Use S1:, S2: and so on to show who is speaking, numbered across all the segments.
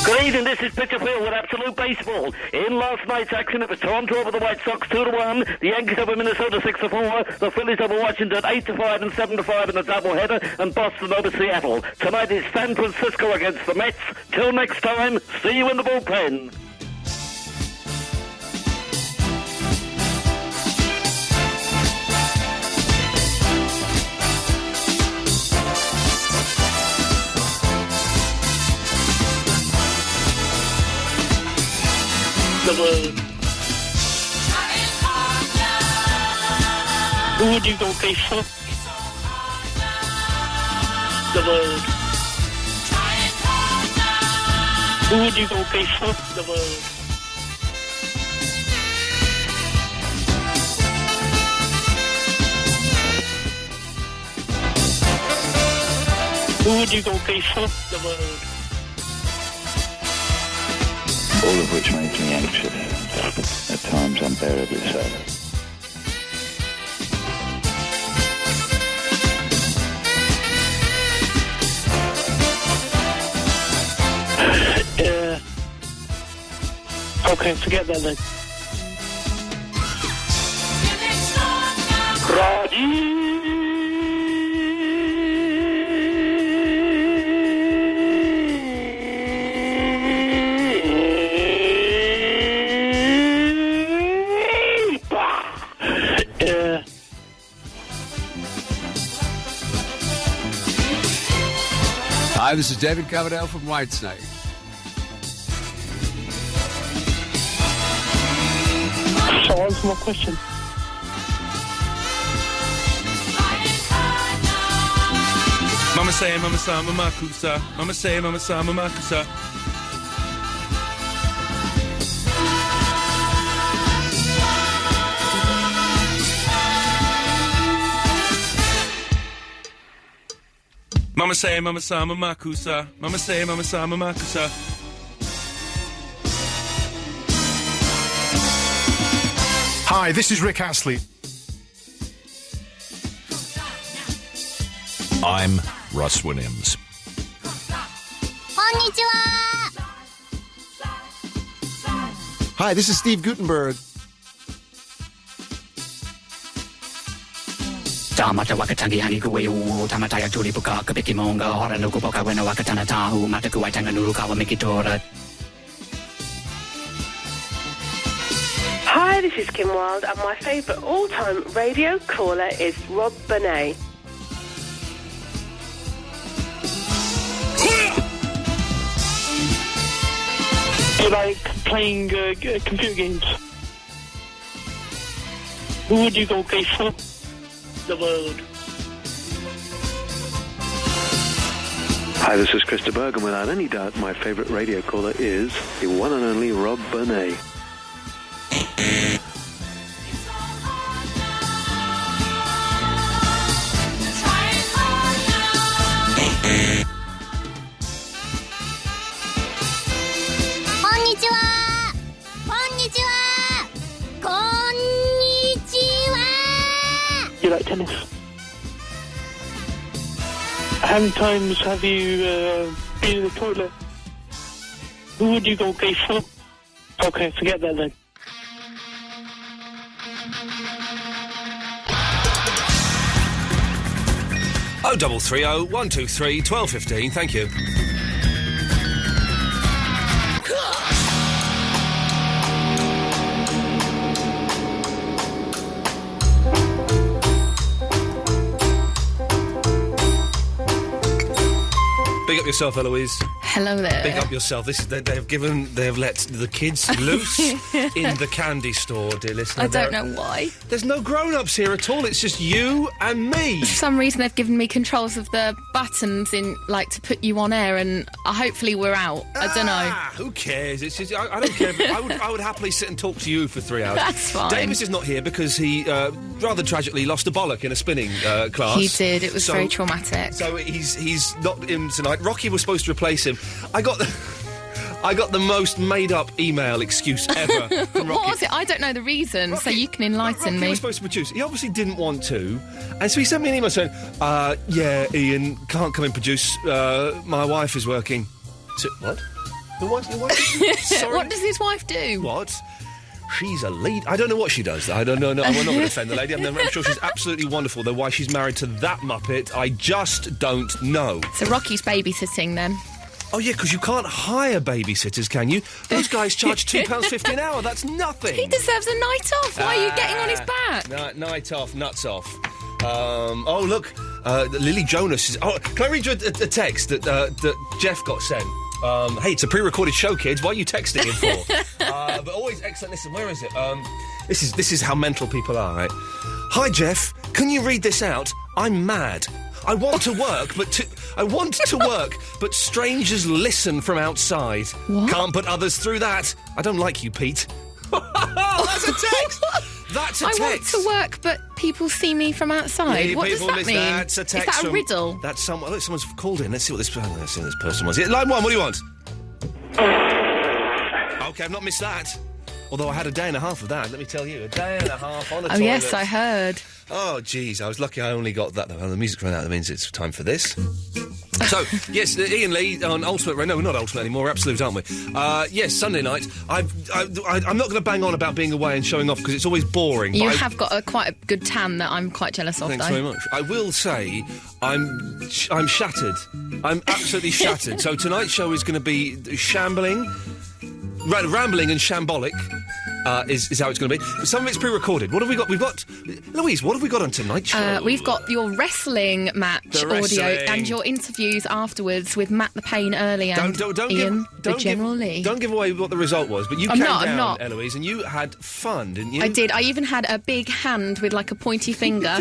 S1: Good evening, this is Pitcher Phil with Absolute Baseball. In last night's action, it was Toronto over the White Sox 2-1, the Yankees over Minnesota 6-4, the Phillies over Washington 8-5 and 7-5 in the doubleheader, and Boston over Seattle. Tonight is San Francisco against the Mets. Till next time, see you in the bullpen.
S2: The world. Who would you go play for? The world. Who would you go play for? The world. Who would you go play for? The world.
S3: All of which makes me anxious, at times unbearably so.
S2: Okay, forget that then. Raji!
S4: Hi, this is David Coverdale from Whitesnake.
S2: So answer my question.
S5: Mama say, mama sa, mama kusa. Mama say, mama sa, mama kusa. Mama say, mama sa, mama kusa. Mama say, mama sa, mama kusa.
S6: Hi, this is Rick Astley.
S7: I'm Russ Williams.
S8: Konnichiwa.
S9: Hi, this is Steve Guttenberg.
S10: Tamata wakatangi hani kuweu tamataya tuli puka kabiki monga hora nuku poka wena wakatana tahu mata kuwaitanga nuru kawa mikitora.
S11: Hi, this is Kim Wilde, and my favourite all-time radio caller is Rob Burnett.
S2: Do you like playing computer games? Who would you go play for? The world.
S12: Hi, this is Christa Berg, and without any doubt, my favourite radio caller is the one and only Rob Burnett.
S2: You like tennis? How many times have you been in the toilet? Who would you go play for? Okay, forget that then.
S5: Oh, 330 123 1215. Thank you. Big up yourself, Eloise.
S13: Hello there.
S5: Big up yourself. They have let the kids loose in the candy store, dear listener.
S13: I don't know why.
S5: There's no grown-ups here at all. It's just you and me.
S13: For some reason, they've given me controls of the buttons in, like, to put you on air, and hopefully we're out. I don't know.
S5: Who cares? It's just, I don't care. I would happily sit and talk to you for 3 hours.
S13: That's fine.
S5: Davis is not here because he, rather tragically, lost a bollock in a spinning class.
S13: He did. It was very traumatic.
S5: So he's not in tonight. Rocky was supposed to replace him. I got the most made-up email excuse ever from Rocky.
S13: What was it? I don't know the reason, Rocky, so you can enlighten me.
S5: He was supposed to produce. He obviously didn't want to, and so he sent me an email saying, yeah, Ian, can't come and produce. My wife is working. So, what? Sorry?
S13: What does his wife do?
S5: What? She's a lead. I don't know what she does. I don't know. No, we're not going to offend the lady. I'm sure she's absolutely wonderful. Though why she's married to that muppet, I just don't know.
S13: So Rocky's babysitting then.
S5: Oh, yeah, because you can't hire babysitters, can you? Those guys charge £2.50 an hour. That's nothing.
S13: He deserves a night off. Why are you getting on his back?
S5: Night off, nuts off. Oh, look, Lily Jonas is... Oh, can I read you a text that Jeff got sent? Hey, it's a pre-recorded show, kids. Why are you texting him for? But always excellent. Listen, where is it? This is how mental people are, right? Hi, Jeff. Can you read this out? I'm mad. I want to work, but strangers listen from outside.
S13: What?
S5: Can't put others through that. I don't like you, Pete. That's a text. That's a text.
S13: I want to work, but people see me from outside.
S5: Yeah,
S13: what does that mean?
S5: That's a text.
S13: Is that a riddle?
S5: That's someone. Look, someone's called in. Let's see what this person was. Yeah, line 1. What do you want? Okay, I've not missed that. Although I had a day and a half of that. Let me tell you, a day and a half on a toilet.
S13: Oh yes, I heard.
S5: Oh, jeez, I was lucky I only got that. Well, the music's run out, that means it's time for this. So, yes, Ian Lee on Ultimate... No, we're not Ultimate anymore, we're Absolute, aren't we? Yes, Sunday night. I'm not going to bang on about being away and showing off, because it's always boring.
S13: You have got quite a good tan that I'm quite jealous of,
S5: Thanks very much. I will say, I'm shattered. I'm absolutely shattered. So tonight's show is going to be rambling and shambolic. Is how it's going to be. Some of it's pre-recorded. What have we got? We've got... Eloise, what have we got on tonight's show?
S13: We've got your wrestling match audio and your interviews afterwards with Matt the Pain Early and Ian the General Lee.
S5: Don't give away what the result was, but you came down, Eloise, and you had fun, didn't you?
S13: I did. I even had a big hand with, like, a pointy finger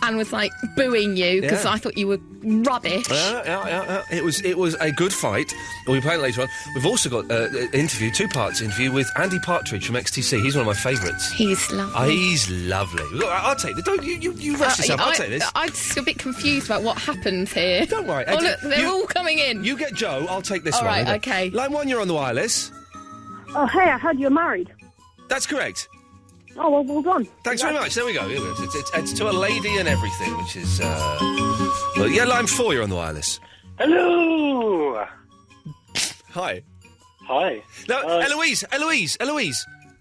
S13: and was, like, booing you because I thought you were rubbish.
S5: It was a good fight. We'll be playing later on. We've also got an interview, 2 parts interview with Andy Partridge from XTC. He's one of my favourites.
S13: He's lovely.
S5: He's lovely. Look, I'll take this. Don't you rest yourself. I'll take this.
S13: I'm just a bit confused about what happens here.
S5: Don't worry.
S13: Oh, look, they're all coming in.
S5: You get Joe, I'll take this
S13: one.
S5: All
S13: right, okay.
S5: Line 1, you're on the wireless.
S8: Oh, hey, I heard you're married.
S5: That's correct.
S8: Oh, well done.
S5: Thanks very much. There we go. It's to a lady and everything, which is... Well, yeah, line 4, you're on the wireless.
S14: Hello!
S5: Hi.
S14: Hi.
S5: No, Eloise!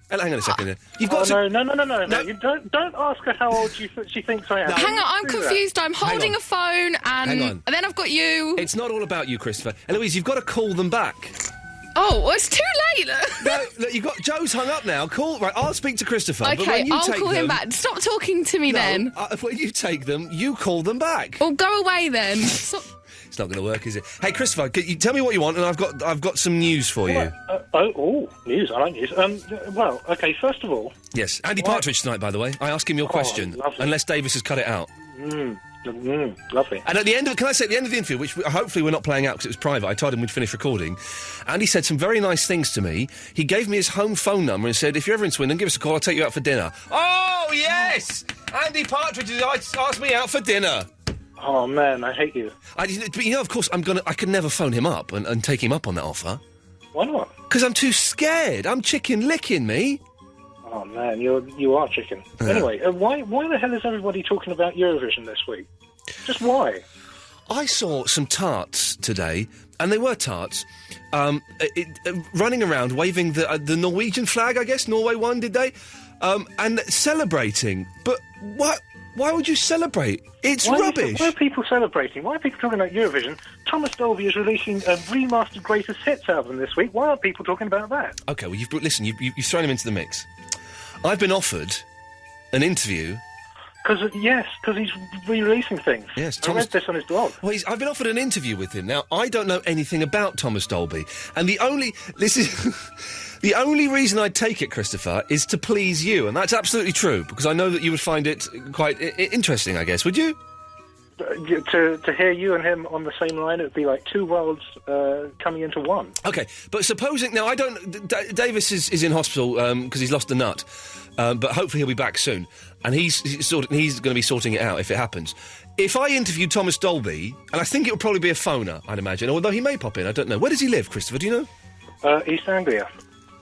S5: Hang on a second. You've got
S14: to... No. You don't ask her how old she thinks I am.
S13: Hang on, I'm confused. I'm holding a phone and then I've got you.
S5: It's not all about you, Christopher. Eloise, you've got to call them back.
S13: Oh, well, it's too late.
S5: No, look, you got Joe's hung up now. Right, I'll speak to Christopher.
S13: Okay,
S5: but when you
S13: I'll call him back. Stop talking to me then.
S5: When you take them, you call them back.
S13: Well, go away then. Stop.
S5: It's not going to work, is it? Hey, Christopher, can you tell me what you want, and I've got some news for you.
S14: News. I like news. Well, okay. First of all,
S5: yes, Andy Partridge tonight. By the way, I ask him your question,
S14: lovely.
S5: Unless Davis has cut it out.
S14: Lovely.
S5: And at the end of the interview, which hopefully we're not playing out because it was private, I told him we'd finish recording, Andy said some very nice things to me. He gave me his home phone number and said, if you're ever in Swindon, give us a call, I'll take you out for dinner. Oh, yes! Andy Partridge asked me out for dinner.
S14: Oh, man, I hate you.
S5: But, of course, I could never phone him up and take him up on that offer.
S14: Why not?
S5: Because I'm too scared. I'm chicken licking, me.
S14: Oh, man, you are chicken. Anyway, why the hell is everybody talking about Eurovision this week? Just why?
S5: I saw some tarts today, and they were tarts, running around waving the Norwegian flag, I guess. Norway won, did they? And celebrating. But why would you celebrate? It's rubbish.
S14: Why are people celebrating? Why are people talking about Eurovision? Thomas Dolby is releasing a remastered Greatest Hits album this week. Why aren't people talking about that?
S5: OK, well, you've thrown him into the mix. I've been offered an interview...
S14: Because he's re-releasing things.
S5: Yes,
S14: I read this on his blog.
S5: Well, I've been offered an interview with him. Now, I don't know anything about Thomas Dolby, and the only reason I'd take it, Christopher, is to please you, and that's absolutely true, because I know that you would find it quite interesting, I guess. Would you?
S14: To hear you and him on the same line, it would be like two worlds coming into one.
S5: OK, but supposing... Now, Davis is in hospital because he's lost a nut, but hopefully he'll be back soon. And he's going to be sorting it out if it happens. If I interviewed Thomas Dolby, and I think it would probably be a phoner, I'd imagine, although he may pop in, I don't know. Where does he live, Christopher, do you
S14: know? East Anglia.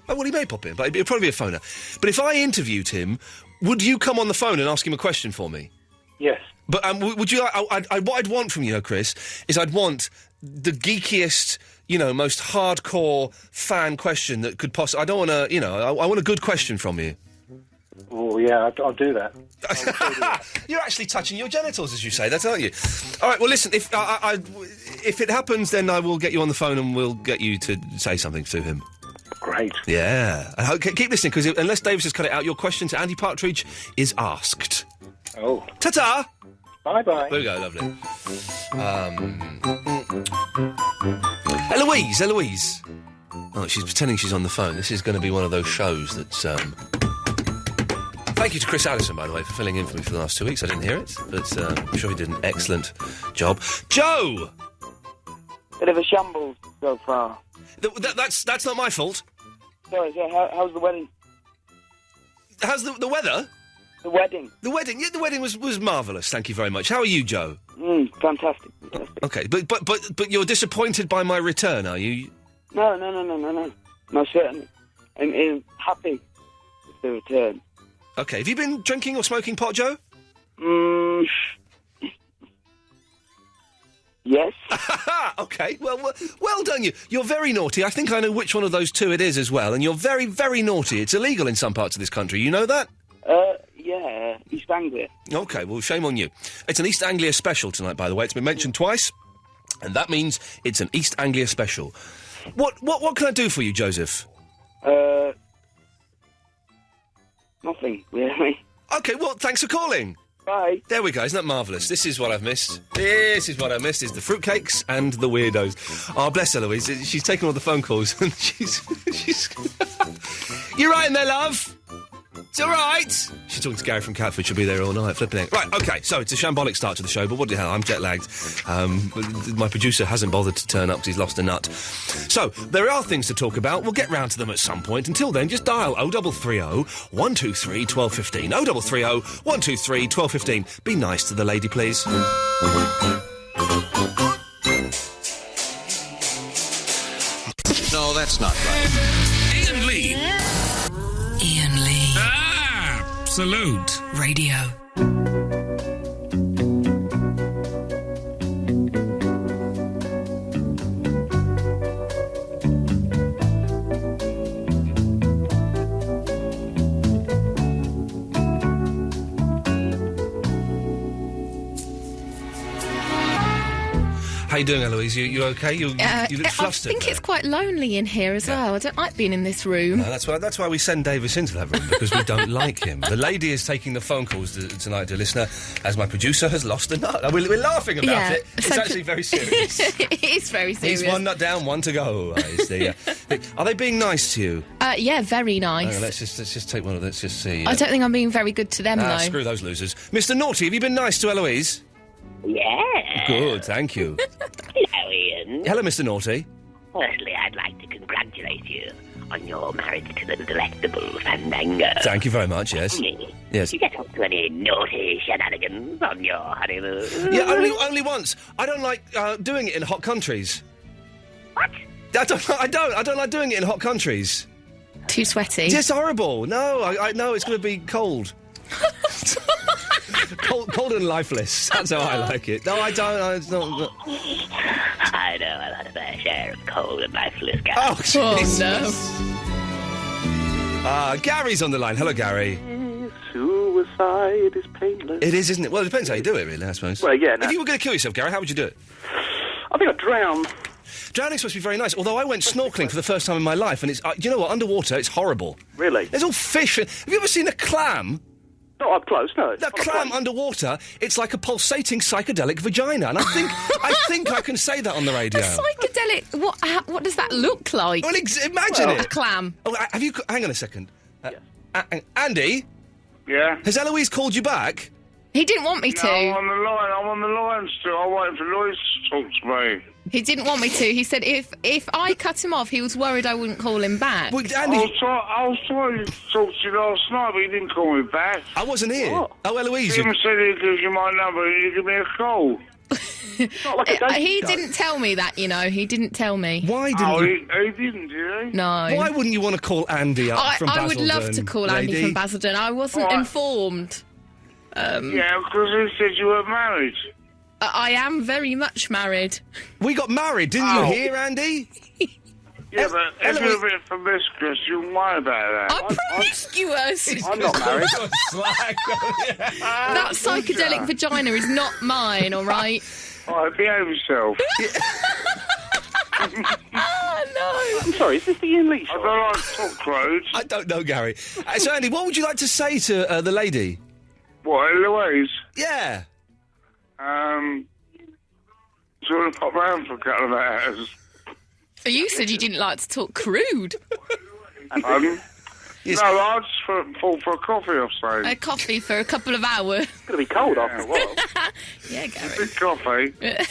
S5: Oh, well, he may pop in, but it'd probably be a phoner. But if I interviewed him, would you come on the phone and ask him a question for me?
S14: Yes.
S5: But would you... what I'd want from you, Chris, is I'd want the geekiest, most hardcore fan question that could possibly... I don't want to, I want a good question from you.
S14: Oh, yeah, I'll do that.
S5: You're actually touching your genitals, as you say, that aren't you? All right, well, listen, if it happens, then I will get you on the phone and we'll get you to say something to him.
S14: Great.
S5: Yeah. Keep listening, because unless Davis has cut it out, your question to Andy Partridge is asked.
S14: Oh.
S5: Ta-ta!
S14: Bye-bye.
S5: There we go, lovely. Eloise. Oh, she's pretending she's on the phone. This is going to be one of those shows that's... Thank you to Chris Allison, by the way, for filling in for me for the last 2 weeks. I didn't hear it, but I'm sure he did an excellent job. Joe!
S15: Bit of a shambles so far.
S5: That's not my fault.
S15: Sorry, how's the wedding?
S5: How's the weather?
S15: The wedding.
S5: The wedding? Yeah, the wedding was marvellous, thank you very much. How are you, Joe?
S15: Fantastic.
S5: Okay, but you're disappointed by my return, are you?
S15: No. Most certainly. I'm happy with the return.
S5: Okay, have you been drinking or smoking pot, Joe?
S15: Yes.
S5: Okay, well done you. You're very naughty. I think I know which one of those two it is as well, and you're very, very naughty. It's illegal in some parts of this country. You know that?
S15: Yeah, East Anglia.
S5: Okay, well, shame on you. It's an East Anglia special tonight, by the way. It's been mentioned twice, and that means it's an East Anglia special. What can I do for you, Joseph?
S15: Nothing, really.
S5: Okay, well, thanks for calling.
S15: Bye.
S5: There we go. Isn't that marvellous? This is what I've missed. This is what I missed, is the fruitcakes and the weirdos. Oh, bless Eloise. She's taken all the phone calls and she's... You're right in there, love. It's all right. She's talking to Gary from Catford. She'll be there all night. Flipping it. Right, OK, so it's a shambolic start to the show, but what the hell, I'm jet-lagged. My producer hasn't bothered to turn up because he's lost a nut. So, there are things to talk about. We'll get round to them at some point. Until then, just dial 0330 123 1215. 0330 123 1215. Be nice to the lady, please.
S7: No, that's not right.
S16: Iain Lee.
S17: Iain Lee.
S16: Absolute
S17: Radio.
S5: How you doing, Eloise? You okay? You look flustered.
S13: I think it's quite lonely in here as well. I don't like being in this room.
S5: No, that's why we send Davis into that room, because we don't like him. The lady is taking the phone calls tonight, dear listener, as my producer has lost a nut. We're laughing about it. It's actually very serious.
S13: It is very serious.
S5: He's one nut down, one to go. Are they being nice to you?
S13: Yeah, very nice.
S5: Let's just take one of. Let's just see.
S13: I don't think I'm being very good to them, though.
S5: Screw those losers. Mr. Naughty, have you been nice to Eloise?
S18: Yeah.
S5: Good, thank you.
S18: Hello, Ian.
S5: Hello, Mr. Naughty.
S18: Firstly, I'd like to congratulate you on your marriage to the delectable Fandango.
S5: Thank you very much, yes. Yes.
S18: Did you get up to any naughty shenanigans on your honeymoon?
S5: Yeah, only once. I don't like doing it in hot countries.
S18: What?
S5: I don't like doing it in hot countries.
S13: Too sweaty?
S5: It's horrible. No, I know it's going to be cold. Cold and lifeless. That's how I like it. No, I don't. It's not.
S18: I know I've had a fair share of cold and lifeless guys.
S5: Oh, Jesus. No. Gary's on the line. Hello, Gary.
S19: Suicide is painless.
S5: It is, isn't it? Well, it depends how you do it, really, I suppose.
S19: Well, yeah. No.
S5: If you were going to kill yourself, Gary, how would you do it?
S19: I think I'd drown.
S5: Drowning's supposed to be very nice, although I went snorkelling for the first time in my life, and it's... you know what? Underwater, it's horrible.
S19: Really?
S5: There's all fish. Have you ever seen a clam?
S19: Not up close, no.
S5: The clam underwater, it's like a pulsating psychedelic vagina, and I think I can say that on the radio.
S13: A psychedelic? What does that look like?
S5: Well, imagine it.
S13: A clam.
S5: Oh, have you... Hang on a second. Andy?
S20: Yeah?
S5: Has Eloise called you back?
S13: He didn't want me to.
S20: No, I'm on the line still. I'm waiting for Eloise to talk to me.
S13: He didn't want me to. He said if I cut him off, he was worried I wouldn't call him back.
S20: Well, Andy... I was trying to talk to you last night, but you didn't call me back.
S5: I wasn't here.
S20: What?
S5: Oh, Eloise...
S20: Jim said he'd give you my number and you'd give me a call.
S19: Not like a
S13: he didn't tell me that, you know. He didn't tell me.
S5: Why didn't you...
S20: he didn't, did he?
S13: No.
S5: Why wouldn't you want to call Andy up from Basildon?
S13: I would love to call Andy from Basildon. I wasn't informed.
S20: Yeah, because he said you were married.
S13: I am very much married.
S5: We got married, didn't you hear, Andy?
S20: Yeah, but if you're a bit promiscuous, you won't mind about that.
S13: I'm promiscuous!
S19: I'm not married.
S13: That psychedelic vagina is not mine, all right?
S20: All right, behave yourself.
S13: Oh, no!
S19: I'm sorry, is this the Iain Lee show?
S20: I don't like to talk crude.
S5: I don't know, Gary. So, Andy, what would you like to say to the lady?
S20: What, Eloise?
S5: Yeah.
S20: Do you want to pop round for a couple of hours?
S13: You said you didn't like to talk crude.
S20: Yes. No, I just fall for a coffee or something.
S13: A coffee for a couple of hours.
S19: It's going to be cold after a while.
S13: Yeah, Gary.
S20: Big coffee.
S5: Yeah.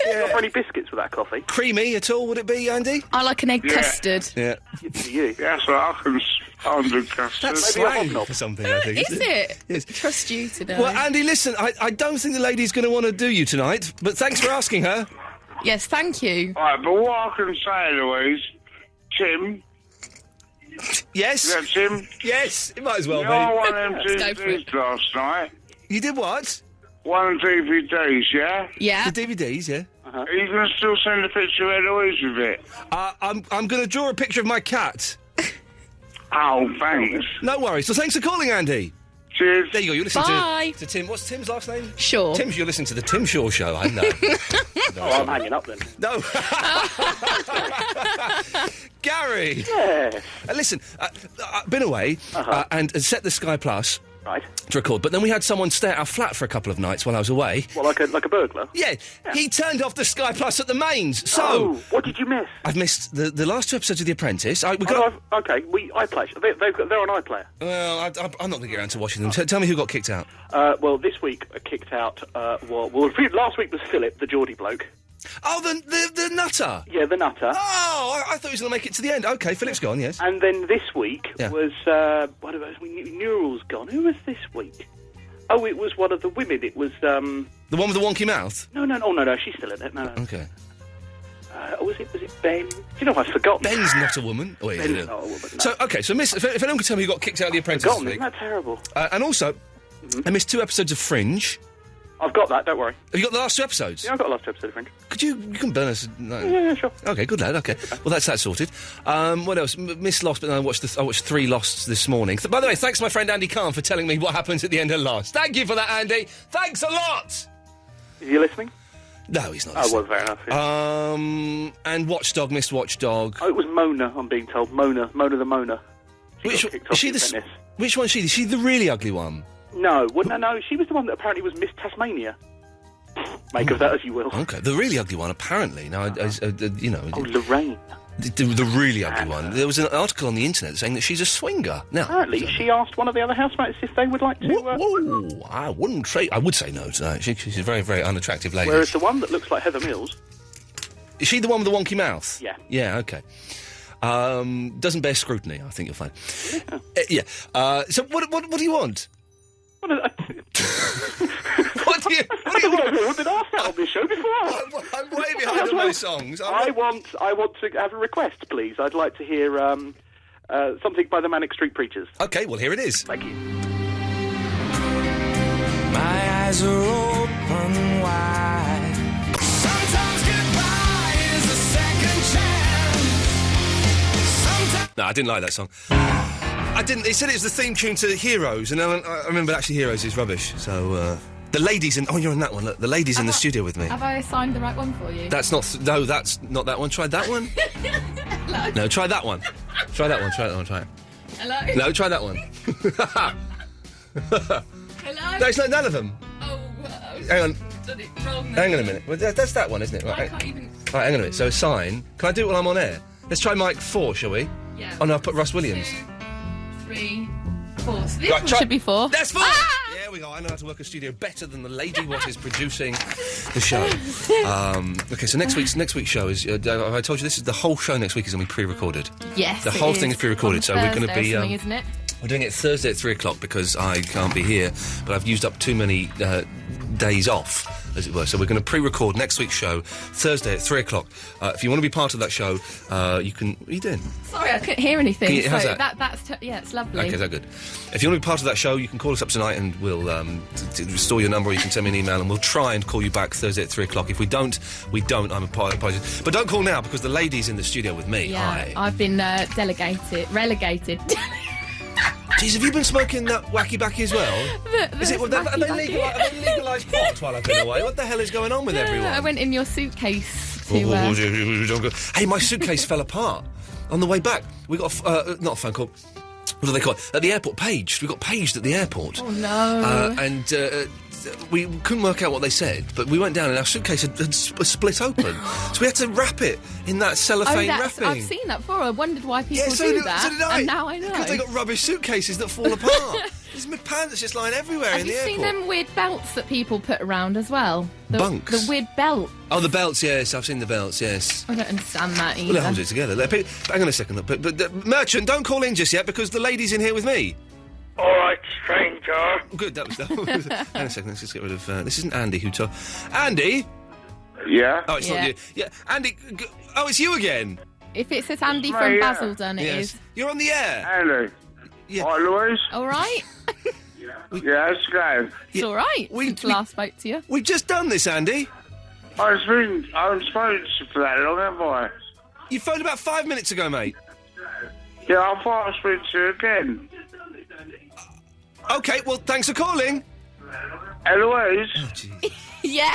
S19: Not for any biscuits with that coffee.
S5: Creamy at all, would it be, Andy?
S13: I like an egg custard.
S5: Yeah.
S20: Yeah, so I can do custard.
S5: That's slang for something, I think.
S13: Is it?
S5: Yes.
S13: Trust you today.
S5: Well, Andy, listen, I don't think the lady's going to want to do you tonight, but thanks for asking her.
S13: Yes, thank you.
S20: All right, but what I can say, Eloise, Tim...
S5: Yes?
S20: Is that Tim?
S5: Yes, it might as well be.
S20: I won them DVDs last night.
S5: You did what?
S20: One DVDs, yeah?
S13: Yeah.
S5: The DVDs, yeah.
S20: Are you going to still send a picture of Eloise with it?
S5: I'm going to draw a picture of my cat.
S20: Oh, thanks.
S5: No worries. So thanks for calling, Andy.
S20: Cheers.
S5: There you go. You're listening
S13: Bye.
S5: to Tim. What's Tim's last name?
S13: Shaw.
S5: Tim's, you're listening to the Tim Shaw Show, I know.
S19: I'm hanging up then.
S5: No. Gary.
S19: Yes.
S5: Listen, I've been away and set the Sky Plus.
S19: Right.
S5: To record, but then we had someone stay at our flat for a couple of nights while I was away.
S19: Well, like a burglar?
S5: Yeah, he turned off the Sky Plus at the mains, so...
S19: Oh, what did you miss?
S5: I've missed the last 2 episodes of The Apprentice.
S19: Okay, iPlayer. They're on iPlayer.
S5: Well, I'm not going to get around to watching them. Tell me who got kicked out.
S19: Well, this week kicked out, last week was Philip, the Geordie bloke.
S5: Oh, the nutter?
S19: Yeah, the nutter.
S5: Oh, I thought he was going to make it to the end. OK, Philip's gone, yes.
S19: And then this week was, Neural's gone. Who was this week? Oh, it was one of the women. It was,
S5: The one with the wonky mouth?
S19: No, she's still in it, no.
S5: OK.
S19: Was it Ben? Do you know, I've forgotten.
S5: Ben's not a woman. Oh, yeah,
S19: Ben's not a woman, no.
S5: So, OK, so if anyone could tell me who got kicked out of The Apprentice this week...
S19: Isn't that terrible?
S5: And also, I missed 2 episodes of Fringe.
S19: I've got that, don't worry.
S5: Have you got the last 2 episodes?
S19: Yeah, I've got the last 2 episodes of Fringe.
S5: You can burn us... No.
S19: Yeah, sure.
S5: OK, good lad, OK. Well, that's that sorted. What else? Missed Lost, but then I watched 3 Losts this morning. By the way, thanks to my friend Andy Khan for telling me what happens at the end of Lost. Thank you for that, Andy. Thanks a lot!
S19: Is he listening?
S5: No, he's not listening.
S19: Oh, well, fair enough. Yeah.
S5: And Watchdog, missed Watchdog.
S19: Oh, it was Mona, I'm being told. Mona the Mona.
S5: Which one is she? Is she the really ugly one?
S19: No, she was the one that apparently was Miss Tasmania. Make of that as you will.
S5: OK, the really ugly one, apparently. Now, you know...
S19: Oh, Lorraine.
S5: The really ugly one. There was an article on the internet saying that she's a swinger. Now,
S19: apparently, she asked one of the other housemates if they would like to...
S5: I would say no to that. She's a very, very unattractive lady.
S19: Whereas the one that looks like Heather Mills...
S5: Is she the one with the wonky mouth?
S19: Yeah.
S5: Yeah, OK. Doesn't bear scrutiny, I think you'll find. Yeah. So what do you want? What do you want?
S19: I've been asked that on this show before.
S5: I'm way behind on my songs.
S19: I want to have a request, please. I'd like to hear something by the Manic Street Preachers.
S5: OK, well, here it is.
S19: Thank you.
S21: My eyes are open wide. Sometimes goodbye is a second chance.
S5: No, I didn't like that song. I didn't. They said it was the theme tune to Heroes, and I remember actually Heroes is rubbish. So the ladies in... Oh, you're in that one. Look, the ladies in the studio with me.
S13: Have I assigned the right one for you?
S5: That's not... No, that's not that one. Try that one.
S13: Hello?
S5: No, try that one. Try that one. Try that one. Try it.
S13: Hello?
S5: No, try that one.
S13: Hello?
S5: No, it's not none of them.
S13: Oh,
S5: hang on.
S13: Done it wrong.
S5: Hang on a minute. Well, that's that one, isn't it? Right,
S13: I can't even...
S5: Right, hang on a minute. So, sign. Can I do it while I'm on air? Let's try mic 4, shall we?
S13: Yeah.
S5: Oh, no, I'll put Russ Williams.
S13: 2, 3, 4. So this
S5: Right,
S13: one should be 4.
S5: That's 4! There we go. I know how to work a studio better than the lady what is producing the show. OK, so next week's show is... I told you this is the whole show next week is going to be pre-recorded.
S13: Yes,
S5: the whole thing is pre-recorded, so we're going to be...
S13: isn't it?
S5: We're doing it Thursday at 3 o'clock because I can't be here, but I've used up too many days off, as it were. So we're going to pre-record next week's show Thursday at 3 o'clock. If you want to be part of that show, you can... What are you doing?
S13: Sorry, I couldn't hear anything.
S5: How's
S13: so
S5: that?
S13: Yeah, it's lovely.
S5: Okay, is that good? If you want to be part of that show, you can call us up tonight and we'll restore your number, or you can send me an email and we'll try and call you back Thursday at 3 o'clock. If we don't, we don't. I'm apologies. But don't call now because the lady's in the studio with me.
S13: Yeah,
S5: Hi.
S13: I've been relegated.
S5: Jeez, have you been smoking that wacky backy as well? Is it? Have they legalised pot while I've been away? What the hell is going on with everyone?
S13: I went in your suitcase to...
S5: Hey, my suitcase fell apart on the way back. We got not a phone call. What do they call it? At the airport, paged. We got paged at the airport.
S13: Oh, no.
S5: And we couldn't work out what they said, but we went down and our suitcase had split open. So we had to wrap it in that cellophane wrapping.
S13: I've seen that before. I wondered why people
S5: so
S13: do
S5: did,
S13: that.
S5: So did I.
S13: And now I know.
S5: Because they got rubbish suitcases that fall apart. There's my pants just lying everywhere in the airport.
S13: Have you seen them weird belts that people put around as well?
S5: Bunks?
S13: The weird belt.
S5: Oh, the belts, yes. I've seen the belts, yes.
S13: I don't understand that either.
S5: Well, they hold it together. Hang on a second. But Merchant, don't call in just yet because the lady's in here with me.
S20: All right, stranger.
S5: Good, that was... Hang on a second, let's just get rid of... this isn't Andy who told... Andy?
S20: Yeah?
S5: Oh, it's not you. Yeah, Andy... Oh, it's you again.
S13: If it says Andy from Basildon, it is.
S5: You're on the air.
S20: Andy.
S5: Yeah.
S20: All right, Louise?
S13: All right.
S20: Yeah, it's going.
S13: It's all right, since last spoke to you.
S5: We've just done this, Andy.
S20: I haven't spoken for that long, have I?
S5: You phoned about 5 minutes ago, mate.
S20: Yeah, I thought I'd speak to you again.
S5: OK, well, thanks for calling.
S20: Eloise?
S5: Oh, jeez.
S13: Yeah.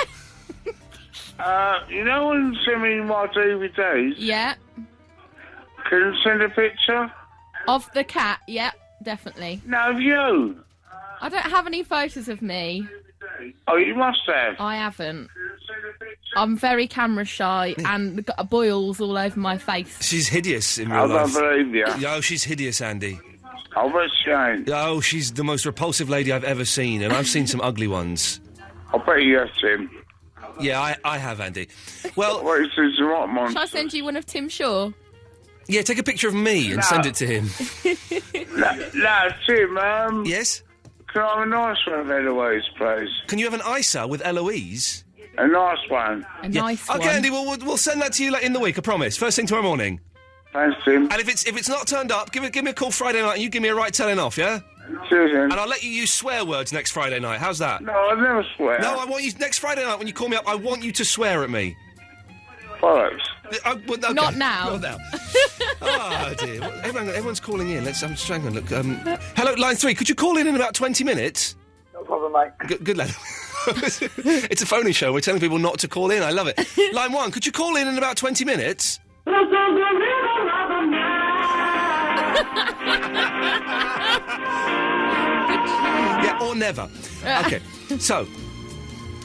S20: You know when you send me my DVDs?
S13: Yeah.
S20: Can you send a picture?
S13: Of the cat, yeah, definitely.
S20: No, of you.
S13: I don't have any photos of me.
S20: Oh, you must have.
S13: I haven't. I'm very camera shy and got boils all over my face.
S5: She's hideous in real life.
S20: I don't believe you.
S5: No, she's hideous, Andy.
S20: Oh, but she ain't.
S5: Oh, she's the most repulsive lady I've ever seen, and I've seen some ugly ones.
S20: I bet you have, Tim.
S5: Yeah, I have, Andy. Well...
S20: What is this, what monster?
S13: Shall I send you one of Tim Shaw?
S5: Yeah, take a picture of me and send it to him.
S20: No, Tim,
S5: Yes?
S20: Can I have a nice one of Eloise, please?
S5: Can you have an ISA with Eloise?
S20: A nice one.
S13: A nice one.
S5: OK, Andy, we'll send that to you in the week, I promise. First thing tomorrow morning.
S20: Thanks, Tim.
S5: And if it's not turned up, give me a call Friday night and you give me a right telling off, yeah?
S20: Cheers, then.
S5: And I'll let you use swear words next Friday night. How's that?
S20: No, I never swear.
S5: No, I want you... Next Friday night when you call me up, I want you to swear at me.
S20: Bollocks.
S5: Okay.
S13: Not now.
S5: Not now. Oh, dear. Everyone's calling in. I'm just trying to look. Hello, line 3. Could you call in about 20 minutes?
S20: No problem, mate.
S5: Good lad. It's a phone-in show. We're telling people not to call in. I love it. Line 1. Could you call in about 20 minutes? Yeah, or never. Okay, so...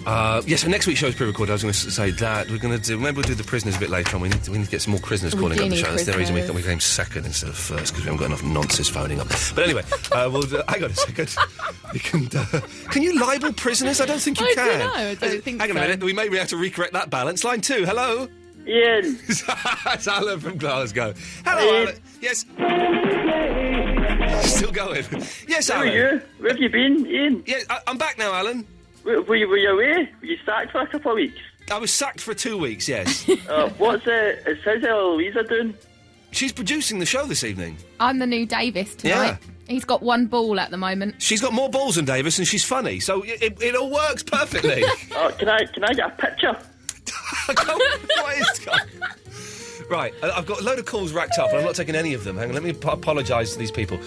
S5: so next week's show is pre-recorded. I was going to say that. We're going to do... Maybe we'll do the prisoners a bit later on. We need to get some more prisoners calling up the show. That's the reason we came second instead of first, because we haven't got enough nonsense phoning up. But anyway, we'll... hang on a second. We can you libel prisoners? I don't think you can.
S13: I don't think
S5: Hang on a minute. We may have to recorrect that balance. Line 2, hello?
S20: Ian.
S5: It's Alan from Glasgow. Hello, Alan. Yes. Still going. Yes, Alan.
S20: How are you? Where have you been, Ian?
S5: Yeah, I'm back now, Alan.
S20: Were you away? Were you sacked for a couple of weeks?
S5: I was sacked for 2 weeks, yes.
S20: How's Eloise doing?
S5: She's producing the show this evening.
S13: I'm the new Davis tonight.
S5: Yeah.
S13: He's got one ball at the moment.
S5: She's got more balls than Davis, and she's funny, so it all works perfectly.
S20: Can I get a picture?
S5: Right, I've got a load of calls racked up, and I'm not taking any of them. Hang on, let me apologise to these people.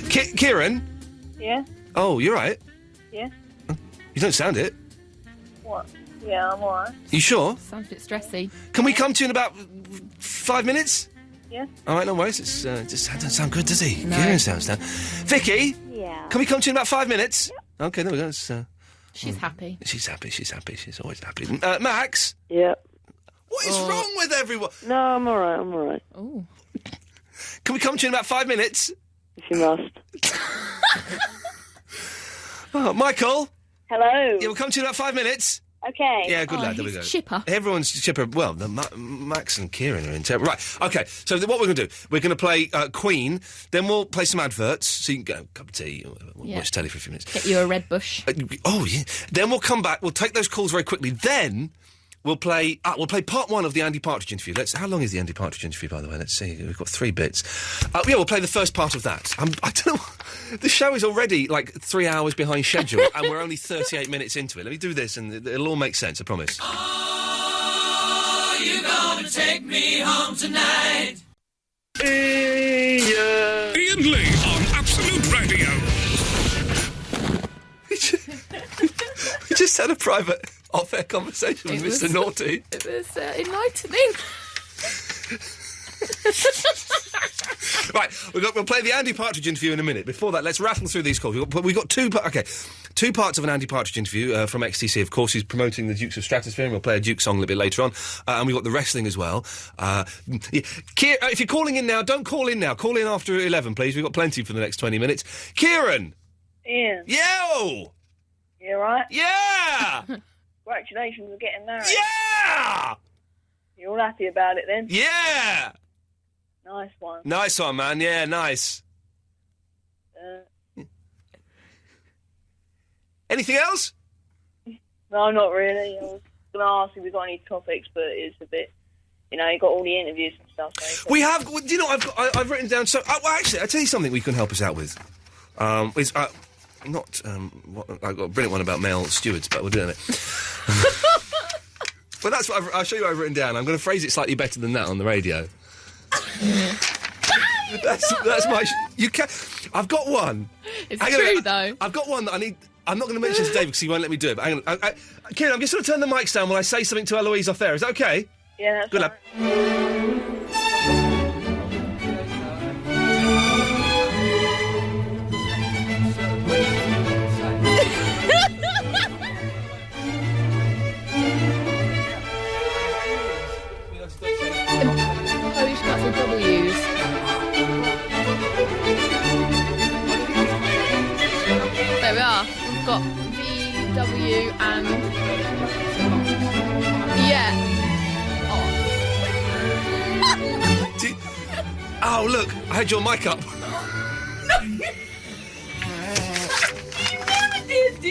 S5: Kieran?
S8: Yeah?
S5: Oh, you're right.
S8: Yeah?
S5: You don't sound it.
S8: What? Yeah, I'm alright.
S5: You sure?
S13: Sounds a bit stressy.
S5: Can we come to you in about 5 minutes?
S8: Yeah.
S5: All right, no worries. It's just doesn't sound good, does he?
S13: No.
S5: Kieran sounds down. Vicky?
S8: Yeah.
S5: Can we come to you in about 5 minutes?
S8: Yeah.
S5: OK, there we go.
S13: She's happy.
S5: She's happy. She's always happy. Max?
S8: Yeah.
S5: What is wrong with everyone?
S8: No, I'm alright.
S13: Oh.
S5: Can we come to you in about 5 minutes?
S8: If you must.
S5: Oh, Michael?
S8: Hello.
S5: Yeah, we'll come to you in about 5 minutes.
S8: Okay.
S5: Yeah, good lad. There we go.
S13: Chipper.
S5: Everyone's chipper. Well, Max and Kieran are in terrible. Right. Okay. So what we're going to do? We're going to play Queen. Then we'll play some adverts. So you can get a cup of tea, watch telly for a few minutes.
S13: Get you a Red Bush.
S5: Oh yeah. Then we'll come back. We'll take those calls very quickly. Then we'll play part one of the Andy Partridge interview. How long is the Andy Partridge interview, by the way? Let's see. We've got 3 bits. We'll play the first part of that. I don't know. The show is already like 3 hours behind schedule, and we're only 38 minutes into it. Let me do this, and it'll all make sense. I promise.
S21: Are you gonna take me home tonight?
S16: Ian Lee on Absolute Radio.
S5: We just had a private off-air conversation with Mr. Naughty.
S13: It was enlightening.
S5: Right, we'll play the Andy Partridge interview in a minute. Before that, let's rattle through these calls. We've got two parts of an Andy Partridge interview from XTC. Of course, he's promoting the Dukes of Stratosphere, and we'll play a Duke song a little bit later on. And we've got the wrestling as well. If you're calling in now, don't call in now. Call in after 11, please. We've got plenty for the next 20 minutes. Kieran!
S8: Ian.
S5: Yo!
S8: You alright?
S5: Yeah!
S8: Congratulations on getting married.
S5: Yeah!
S8: You're all happy about it then?
S5: Yeah!
S8: Nice one.
S5: Nice one, man. Yeah, nice. Anything else?
S8: No, not really. I was going to ask if we got any topics, but it's a bit... You know, you got all the interviews and stuff. So
S5: we have... Do you know, I've written down... So, well, actually, I'll tell you something we can help us out with. I've got a brilliant one about male stewards, but we'll do it. But that's what I'll show you what I've written down. I'm going to phrase it slightly better than that on the radio. That's my... You can... I've got one.
S13: It's true, though.
S5: I've got one that I need... I'm not going to mention to Dave because he won't let me do it. But hang on. Kieran, I'm just going to turn the mics down while I say something to Eloise off there. Is that okay?
S8: Yeah, that's
S5: good
S8: right.
S13: Polish nuts and W's. There we are. We've got VW and... Yeah.
S5: Oh, look, I had your mic up.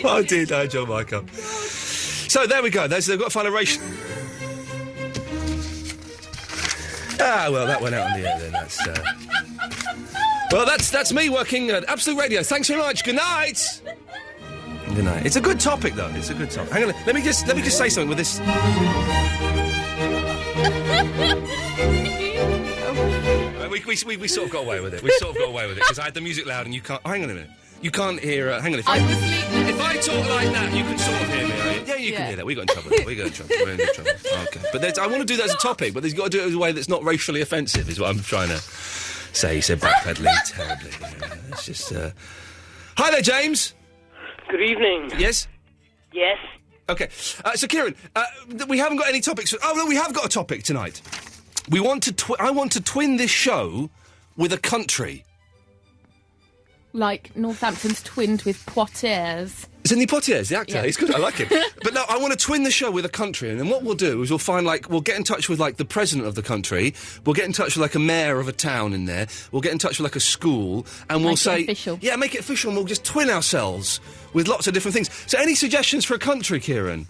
S5: I did, I had your mic up. So, there we go. They've got to find a ratio. Well, that went out on the air then. Well, that's me working at Absolute Radio. Thanks very much. Good night. Good night. It's a good topic, though. It's a good topic. Hang on. Let me just say something with this. We sort of got away with it. Because I had the music loud and you can't... Oh, hang on a minute. You can't hear... hang on. If I talk like that, you can sort of hear me. Right? Yeah, you can hear that. We got in trouble. We're in trouble. Okay. But I want to do that as a topic, but you've got to do it in a way that's not racially offensive, is what I'm trying to say. He said backpedaling terribly. It's just... Hi there, James.
S1: Good evening.
S5: Yes?
S1: Yes.
S5: Okay. So, Kieran, we haven't got any topics... Oh, no, we have got a topic tonight. I want to twin this show with a country.
S13: Like Northampton's twinned with Poitiers.
S5: Isn't he Poitiers, the actor?
S13: Yeah.
S5: He's good, I like him. But no, I want to twin the show with a country, and then what we'll do is we'll get in touch with, the president of the country, we'll get in touch with, a mayor of a town in there, we'll get in touch with, a school, and we'll say...
S13: Make it official.
S5: Yeah, make it official, and we'll just twin ourselves with lots of different things. So any suggestions for a country, Kieran?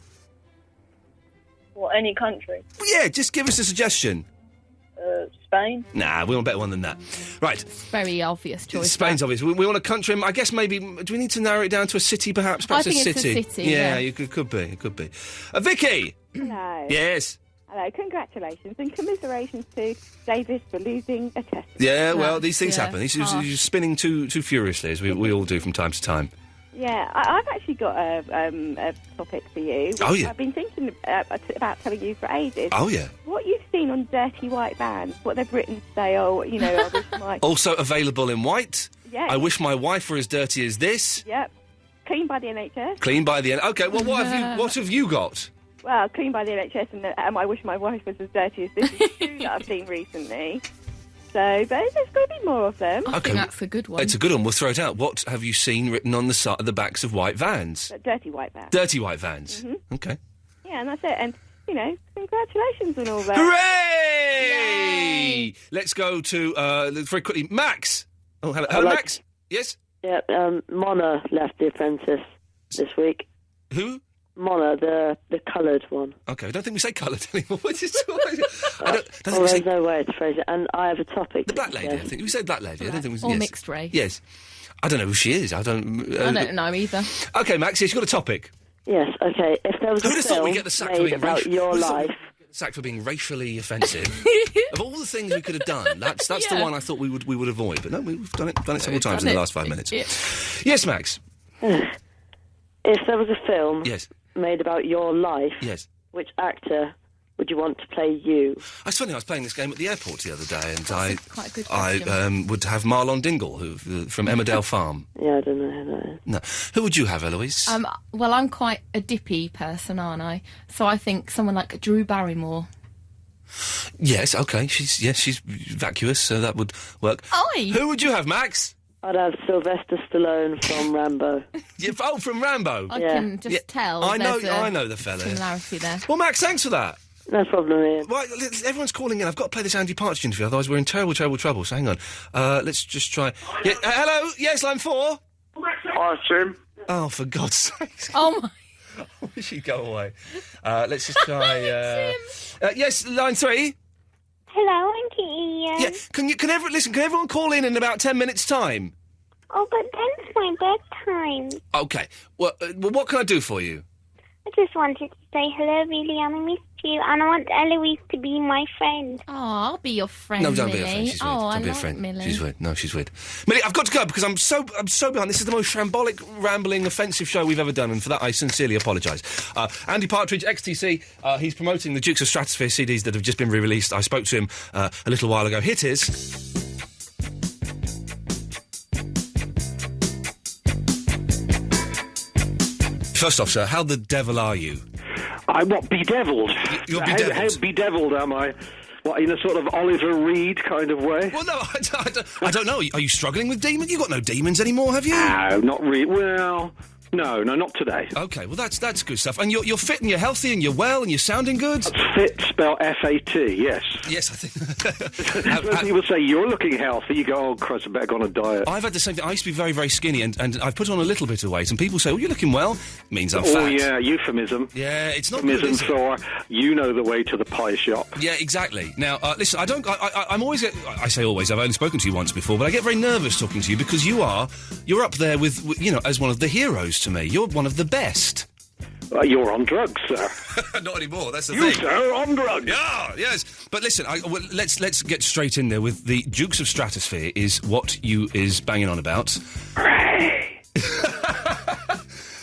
S8: What, any country?
S5: Well, yeah, just give us a suggestion.
S8: Spain?
S5: Nah, we want a better one than that. Right.
S13: Very obvious choice.
S5: Spain's obvious. We want a country. I guess maybe... Do we need to narrow it down to a city, perhaps? Perhaps
S13: I think
S5: a city.
S13: It's a city, yeah.
S5: It could be. Vicky!
S22: Hello.
S5: Yes?
S22: Hello, congratulations and commiserations to David for losing a test.
S5: Yeah, well, these things happen. He's spinning too furiously, as we all do from time to time.
S22: Yeah, I've actually got a topic for you.
S5: Oh, yeah.
S22: I've been thinking about telling you for ages.
S5: Oh, yeah.
S22: What you've seen on Dirty White Vans, what they've written to say, I wish my...
S5: Also available in white.
S22: Yeah.
S5: I wish my wife were as dirty as this.
S22: Yep. Clean by the NHS.
S5: Clean by the... OK, well, what have you got?
S22: Well, clean by the NHS and I wish my wife was as dirty as this is two that I've seen recently. So, but there's got to be more of them.
S13: I think that's a good one.
S5: It's a good one. We'll throw it out. What have you seen written on the backs of white vans?
S22: Dirty white vans.
S5: Dirty white vans.
S22: Mm-hmm.
S5: OK.
S22: Yeah, and that's it. And, you know, congratulations on all that.
S5: Hooray! Let's go to, very quickly, Max. Oh, hello, Max. Yes?
S3: Yeah, Mona left The Apprentice this week.
S5: Who?
S3: Mona, the coloured one.
S5: Okay, I don't think we say coloured anymore. What is
S3: there's no way to phrase it. And I have a topic.
S5: The black lady, I think. We said black lady. I don't think we...
S13: Or
S5: yes.
S13: mixed race.
S5: Yes. I don't know who she is. I don't
S13: know either.
S5: Okay, Max, yes, you've got a topic.
S3: Yes, okay. If there was a film made about your life...
S5: Sacked for being racially offensive. Of all the things we could have done, that's the one I thought we would avoid. But no, we've done it several times in the last 5 minutes. Yeah. Yes, Max.
S3: If there was a film
S5: yes.
S3: made about your life,
S5: yes.
S3: which actor would you want to play you?
S5: It's funny, I was playing this game at the airport the other day, and
S13: quite a good
S5: I would have Marlon Dingle, from Emmerdale Farm.
S3: Yeah, I don't know who that is.
S5: No. Who would you have, Eloise?
S13: Well, I'm quite a dippy person, aren't I? So I think someone like Drew Barrymore.
S5: Yes, okay. She's vacuous, so that would work.
S13: Oi!
S5: Who would you have, Max?
S3: I'd have Sylvester Stallone from Rambo.
S5: From Rambo?
S13: I can just tell.
S5: I know the fella.
S13: Similarity there.
S5: Well, Max, thanks for that.
S3: No problem, Ian.
S5: Right, everyone's calling in. I've got to play this Andy Partridge interview, otherwise we're in terrible, terrible trouble. So hang on. Let's just try... Yeah, hello? Yes, line 4?
S20: Hi, Tim.
S5: Oh, for God's sake.
S13: Oh, my...
S5: I wish he'd go away. Let's just try... yes, line 3?
S4: Hello, Auntie Ian.
S5: Yeah, can everyone call in about 10 minutes' time?
S4: Oh, but then it's my bedtime.
S5: Okay. Well, what can I do for you?
S4: I just wanted to say hello, really, and I missed you, and I want Eloise to be my friend.
S13: Oh, I'll be your friend,
S5: No, don't
S13: Millie.
S5: be a friend. She's weird.
S13: Don't
S5: be a
S13: like
S5: friend.
S13: Millie.
S5: She's weird. No, she's weird. Millie, I've got to go because I'm so behind. This is the most shambolic, rambling, offensive show we've ever done, and for that I sincerely apologise. Andy Partridge, XTC, he's promoting the Dukes of Stratosphere CDs that have just been re-released. I spoke to him a little while ago. Here it is. First off, sir, how the devil are you?
S14: I'm what, bedevilled?
S5: You're bedevilled.
S14: How bedevilled am I? What, in a sort of Oliver Reed kind of way?
S5: Well, no, I don't know. Are you struggling with demons? You've got no demons anymore, have you?
S14: No, not really. Well, no, not today.
S5: OK, well, that's good stuff. And you're fit and you're healthy and you're well and you're sounding good?
S14: Fit, spelled F-A-T, yes.
S5: Yes, I think...
S14: Most people say, you're looking healthy. You go, oh, Christ, I better go on a diet.
S5: I've had the same thing. I used to be very, very skinny and I've put on a little bit of weight and people say, oh, you're looking well. It means I'm fat.
S14: Oh, yeah, euphemism.
S5: Yeah, it's not
S14: euphemism
S5: good, is it?
S14: for you know the way to the pie shop.
S5: Yeah, exactly. Now, listen, I'm always... I say always, I've only spoken to you once before, but I get very nervous talking to you because you're up there with, you know, as one of the heroes to me. You're one of the best.
S14: You're on drugs, sir.
S5: Not anymore, that's the
S14: you,
S5: thing.
S14: You, sir, on drugs.
S5: Yeah, yes. But listen, let's get straight in there with the Dukes of Stratosphere is what you is banging on about.
S14: Hooray!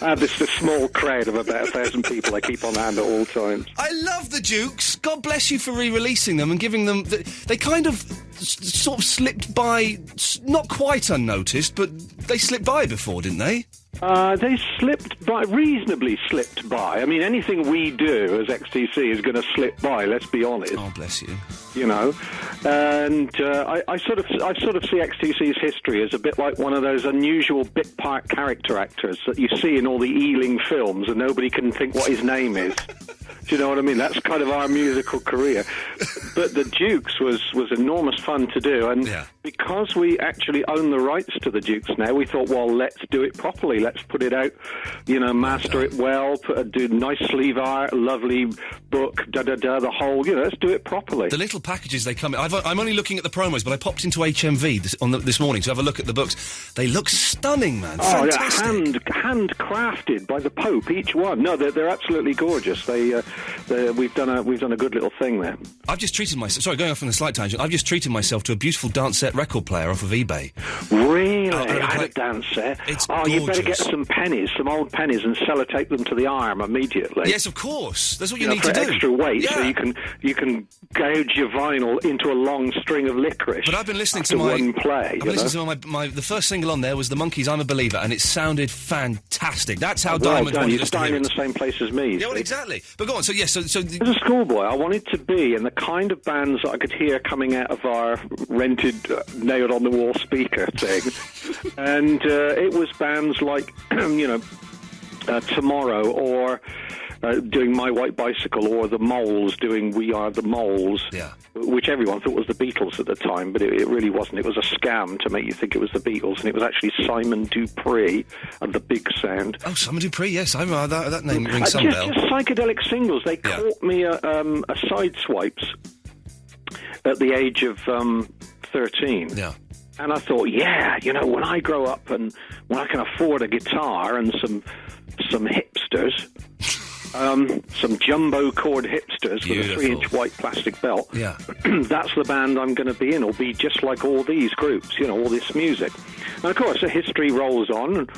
S14: I have this small crowd of about 1,000 people I keep on hand at all times.
S5: I love the Dukes. God bless you for re-releasing them and giving them... They kind of sort of slipped by, not quite unnoticed, but they slipped by before, didn't they?
S14: They reasonably slipped by. I mean, anything we do as XTC is going to slip by, let's be honest.
S5: Oh, bless you.
S14: You know? And I sort of see XTC's history as a bit like one of those unusual bit part character actors that you see in all the Ealing films and nobody can think what his name is. Do you know what I mean? That's kind of our musical career. But the Dukes was enormous fun to do, and because we actually own the rights to the Dukes now, we thought, well, let's do it properly. Let's put it out, you know, master it well, do nice sleeve art, lovely book, the whole, you know, let's do it properly.
S5: The little packages they come in. I'm only looking at the promos, but I popped into HMV this morning to have a look at the books. They look stunning, man.
S14: Oh,
S5: fantastic.
S14: Yeah, handcrafted by the Pope, each one. No, they're absolutely gorgeous. We've done a good little thing there.
S5: I've just treated myself... Sorry, going off on a slight tangent. I've just treated myself to a beautiful dance set record player off of eBay.
S14: Really? I had a dance set?
S5: It's
S14: gorgeous. You better get some old pennies, and sellotape them to the arm immediately.
S5: Yes, of course. That's what you need
S14: to
S5: do.
S14: For extra weight, so you can gouge your vinyl into a long string of licorice.
S5: But I've been listening to
S14: one play.
S5: I've been listening to the first single on there was The Monkees' I'm a Believer, and it sounded fantastic. That's how Diamond wanted us to hear it.
S14: You're in the same place as me.
S5: Yeah, well, exactly. But go on. So yes, so
S14: as a schoolboy, I wanted to be in the kind of bands that I could hear coming out of our rented, nailed-on-the-wall speaker thing. And it was bands like, Tomorrow or doing My White Bicycle, or the Moles doing We Are the Moles, which everyone thought was the Beatles at the time, but it really wasn't. It was a scam to make you think it was the Beatles, and it was actually Simon Dupree and the Big Sound.
S5: Oh, Simon Dupree, yes, I remember that name rings some bell.
S14: Just psychedelic singles. They caught me a Sideswipes at the age of 13.
S5: Yeah.
S14: And I thought, when I grow up and when I can afford a guitar and some hipsters, some jumbo cord hipsters with a 3-inch white plastic belt, that's the band I'm going to be in, or be just like all these groups, all this music. And of course, the history rolls on, and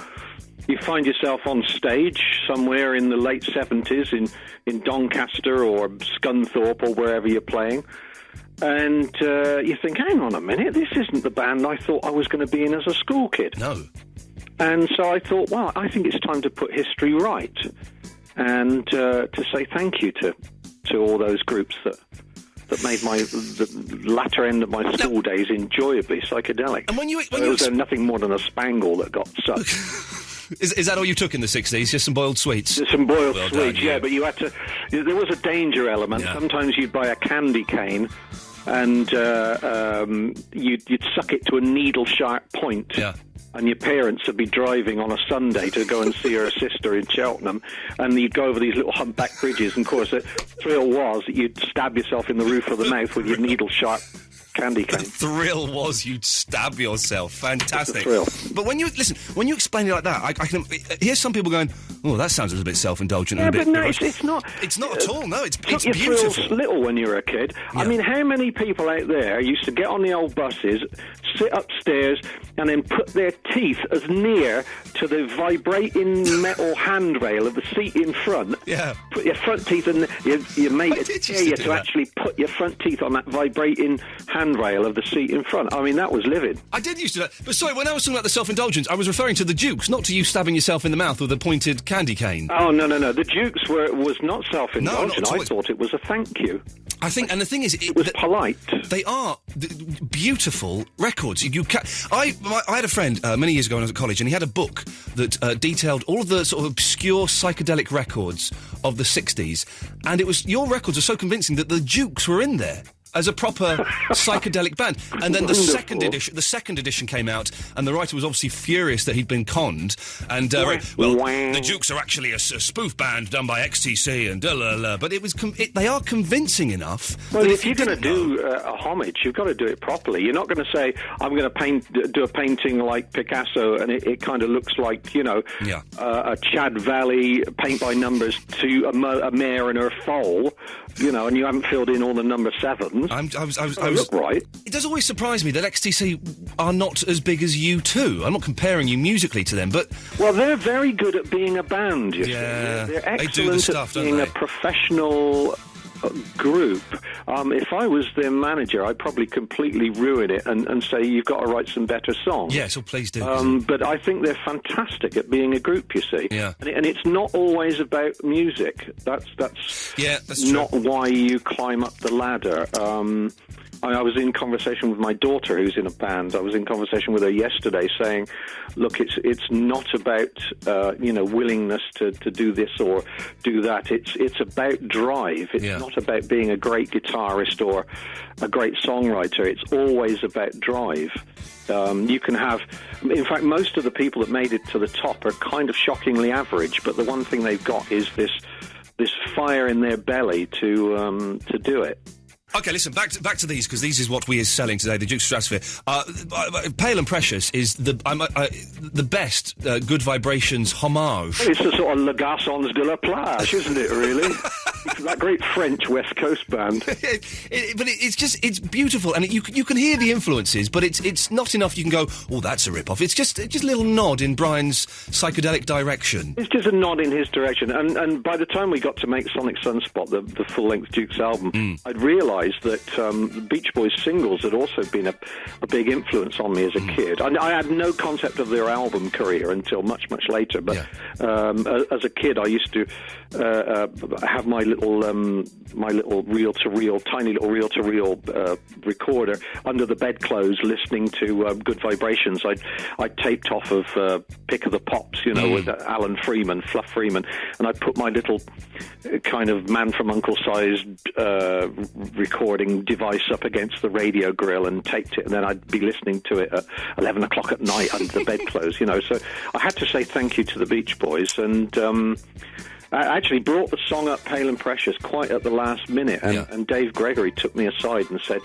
S14: you find yourself on stage somewhere in the late 70s in Doncaster or Scunthorpe or wherever you're playing. And you think, hang on a minute, this isn't the band I thought I was going to be in as a school kid.
S5: No.
S14: And so I thought, well, I think it's time to put history right, and to say thank you to all those groups that made the latter end of my school days enjoyably psychedelic.
S5: And when you
S14: was nothing more than a spangle that got sucked.
S5: Is that all you took in the 60s? Just some boiled sweets?
S14: Some boiled sweets, but you had to... There was a danger element. Yeah. Sometimes you'd buy a candy cane and you'd suck it to a needle-sharp point.
S5: Yeah.
S14: And your parents would be driving on a Sunday to go and see her sister in Cheltenham, and you'd go over these little humpback bridges, and of course the thrill was that you'd stab yourself in the roof of the mouth with your needle-sharp candy cane.
S5: The thrill was you'd stab yourself. Fantastic.
S14: Thrill.
S5: But when you explain it like that, I can hear some people going, "Oh, that sounds a little bit self-indulgent."
S14: Yeah,
S5: and a
S14: but
S5: bit
S14: no, it's not.
S5: It's not at all. No, it's
S14: your
S5: beautiful.
S14: Thrills little when you were a kid. Yeah. I mean, how many people out there used to get on the old buses, sit upstairs, and then put their teeth as near to the vibrating metal handrail of the seat in front?
S5: Yeah.
S14: Put your front teeth, and your mate would dare you to actually put your front teeth on that vibrating handrail of the seat in front. I mean, that was living.
S5: I did used to do that. But sorry, when I was talking about the self-indulgence, I was referring to the Dukes, not to you stabbing yourself in the mouth with a pointed candy cane.
S14: Oh, no. The Dukes was not self-indulgent. I thought it was a thank you.
S5: I think, and the thing is...
S14: It was polite.
S5: They are beautiful records. I had a friend many years ago when I was at college, and he had a book that detailed all of the sort of obscure psychedelic records of the 60s, and your records are so convincing that the Dukes were in there as a proper psychedelic band. And then the second edition came out, and the writer was obviously furious that he'd been conned. And the Dukes are actually a spoof band done by XTC and but it was they are convincing enough.
S14: Well, if you're going to do a homage, you've got to do it properly. You're not going to say, I'm going to do a painting like Picasso, and it kind of looks like a Chad Valley paint by numbers to a mare and her foal, and you haven't filled in all the number 7s.
S5: I was
S14: look right.
S5: It does always surprise me that XTC are not as big as U2. I'm not comparing you musically to them, but...
S14: Well, they're very good at being a band, you see. They're excellent
S5: they do the stuff,
S14: at being a professional group. If I was their manager, I'd probably completely ruin it and say, you've got to write some better songs.
S5: Yeah, so please do.
S14: But I think they're fantastic at being a group, you see.
S5: Yeah.
S14: And it's not always about music. That's not why you climb up the ladder. I was in conversation with my daughter, who's in a band. I was in conversation with her yesterday, saying, "Look, it's not about willingness to do this or do that. It's about drive. It's not about being a great guitarist or a great songwriter. It's always about drive." You can have, in fact, most of the people that made it to the top are kind of shockingly average. But the one thing they've got is this fire in their belly to do it.
S5: OK, listen, back to these, because these is what we is selling today, the Duke's Stratosphere. Pale and Precious is the best Good Vibrations homage.
S14: It's a sort of Le Garçons de la Plage, isn't it, really? It's that great French West Coast band.
S5: But it's beautiful, and you can hear the influences, but it's not enough you can go, oh, that's a rip-off. It's just a little nod in Brian's psychedelic direction.
S14: It's just a nod in his direction, and by the time we got to make Sonic Sunspot, the full-length Dukes album, I'd realised that the Beach Boys singles had also been a big influence on me as a kid. I had no concept of their album career until much, much later, but as a kid I used to have my little tiny little reel-to-reel recorder under the bedclothes, listening to Good Vibrations. I taped off of Pick of the Pops, with Alan Freeman, Fluff Freeman, and I put my little kind of Man from U.N.C.L.-sized recording device up against the radio grill and taped it, and then I'd be listening to it at 11 o'clock at night under the bedclothes, So I had to say thank you to the Beach Boys, and I actually brought the song up, Pale and Precious, quite at the last minute, and Dave Gregory took me aside and said,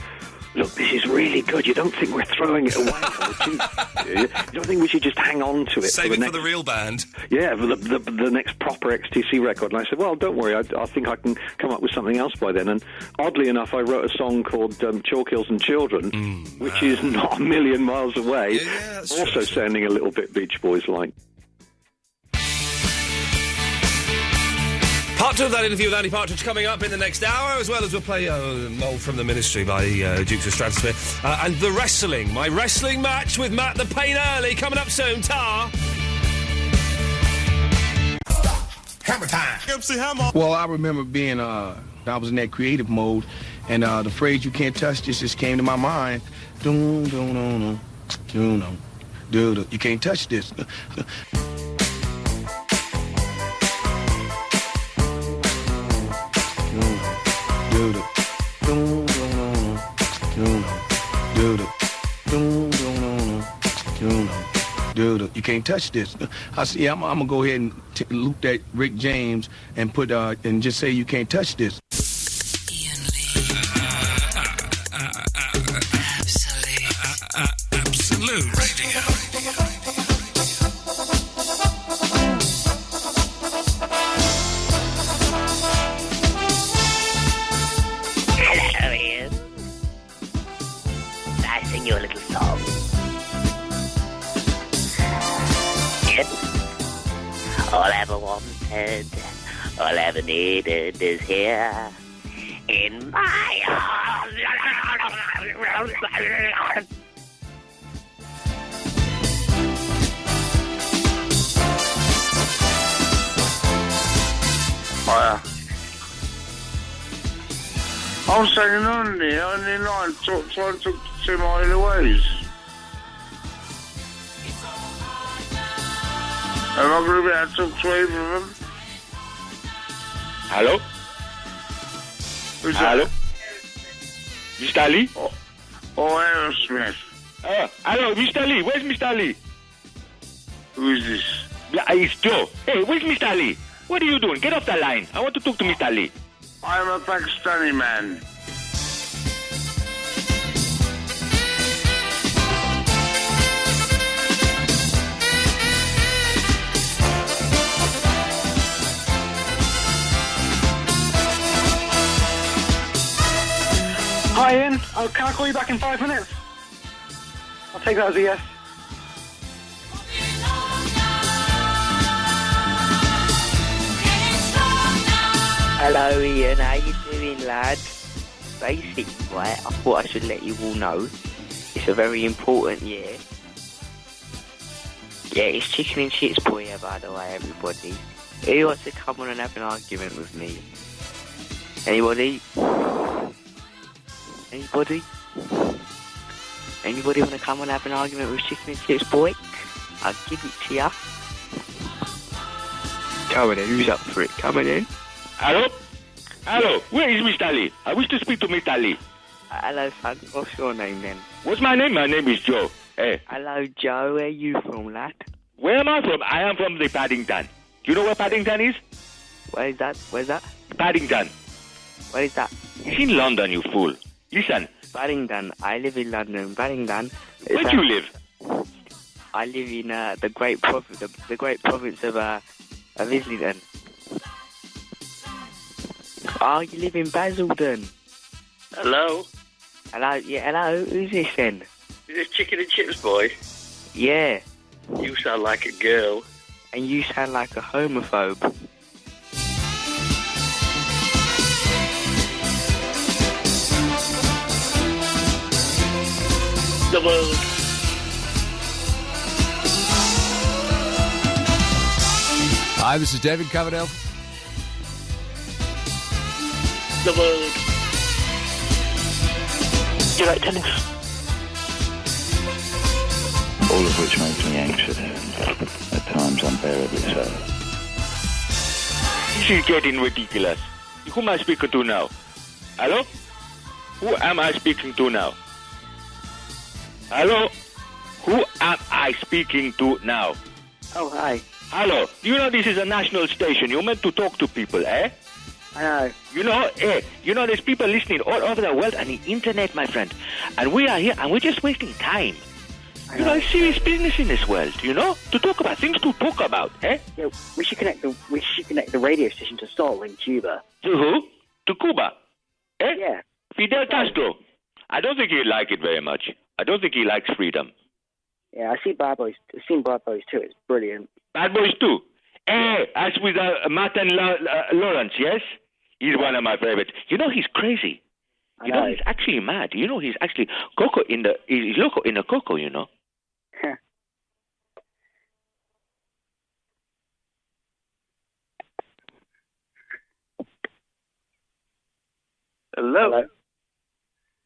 S14: look, this is really good. You don't think we're throwing it away? You don't think we should just hang on to it?
S5: Save it for the real band?
S14: Yeah, for the next proper XTC record. And I said, well, don't worry, I think I can come up with something else by then. And oddly enough, I wrote a song called Chalk Hills and Children, which is not a million miles away, also sounding a little bit Beach Boys-like.
S5: Part 2 of that interview with Andy Partridge coming up in the next hour, as well as we'll play Mole from the Ministry by Dukes of Stratosphere. And the wrestling, my wrestling match with Matt the Pain Early, coming up soon. Ta!
S6: Hammer time. MC Hammer. Well, I remember being, I was in that creative mode, and the phrase "you can't touch this" just came to my mind. You can't touch this. You can't touch this. I said, yeah, I'm gonna go ahead and loop that Rick James and put and just say you can't touch this.
S16: Absolute Radio.
S18: Hello, Ian. I sing you a little song. All I ever wanted, all I ever needed is here in my arms.
S20: I'm singing on the only line trying to see my Eloise. Am I going to be able to talk to either of them?
S9: Hello?
S20: Who's
S9: Hello?
S20: that?
S9: Mr. Lee?
S20: Aerosmith.
S9: Hello, Mr. Lee. Where's Mr. Lee?
S20: Who is this?
S9: It's Joe. Hey, where's Mr. Lee? What are you doing? Get off the line. I want to talk to Mr. Lee.
S20: I'm a Pakistani man.
S2: Hi, Ian. Can I call you back in 5 minutes? I'll take that as a yes.
S23: Hello, Ian. How you doing, lad? Basically, right, I thought I should let you all know it's a very important year. Yeah, it's Chicken and Chips Boy here, by the way, everybody. Who wants to come on and have an argument with me? Anybody? Anybody? Anybody want to come and have an argument with Chicken and Chips Boy? I'll give it to ya. Come on in, who's up for it? Come on in.
S9: Hello? Hello, where is Mr. Lee? I wish to speak to Mr. Lee.
S23: Hello, son. What's your name, then?
S9: What's my name? My name is Joe. Hey.
S23: Hello, Joe. Where are you from, lad?
S9: Where am I from? I am from the Paddington. Do you know where Paddington is?
S23: Where is that? Where's that?
S9: Paddington.
S23: Where is that?
S9: It's in London, you fool. Listen.
S23: Paddington. I live in London. Paddington.
S9: Where do you live?
S23: I live in the great province of Islington. Oh, you live in Basildon.
S1: Hello?
S23: Hello? Yeah, hello? Who's this then?
S1: Is this Chicken and Chips Boy?
S23: Yeah.
S1: You sound like a girl.
S23: And you sound like a homophobe.
S1: The world.
S24: Hi, this is David Coverdale.
S2: the world. You like tennis?
S10: All of which makes me anxious, at times unbearably so.
S9: This is getting ridiculous. Who am I speaking to now? Hello? Who am I speaking to now? Hello? Who am I speaking to now?
S23: Oh, hi.
S9: Hello? You know this is a national station. You're meant to talk to people, eh?
S23: I know.
S9: You know there's people listening all over the world on the internet, my friend. And we are here and we're just wasting time. You know, it's serious business in this world, you know? To talk about, things to talk about, eh?
S23: Yeah, we should connect the radio station to Sol in Cuba.
S9: To who? To Cuba? Eh?
S23: Yeah.
S9: Fidel Castro. I don't think he'd like it very much. I don't think he likes freedom.
S23: Yeah, I've seen Bad Boys too. It's brilliant.
S9: Bad Boys too? As with Martin Lawrence, yes? He's one of my favorites. You know, he's crazy. You know, he's actually mad. You know, he's actually he's loco in the coco, you know?
S19: Hello?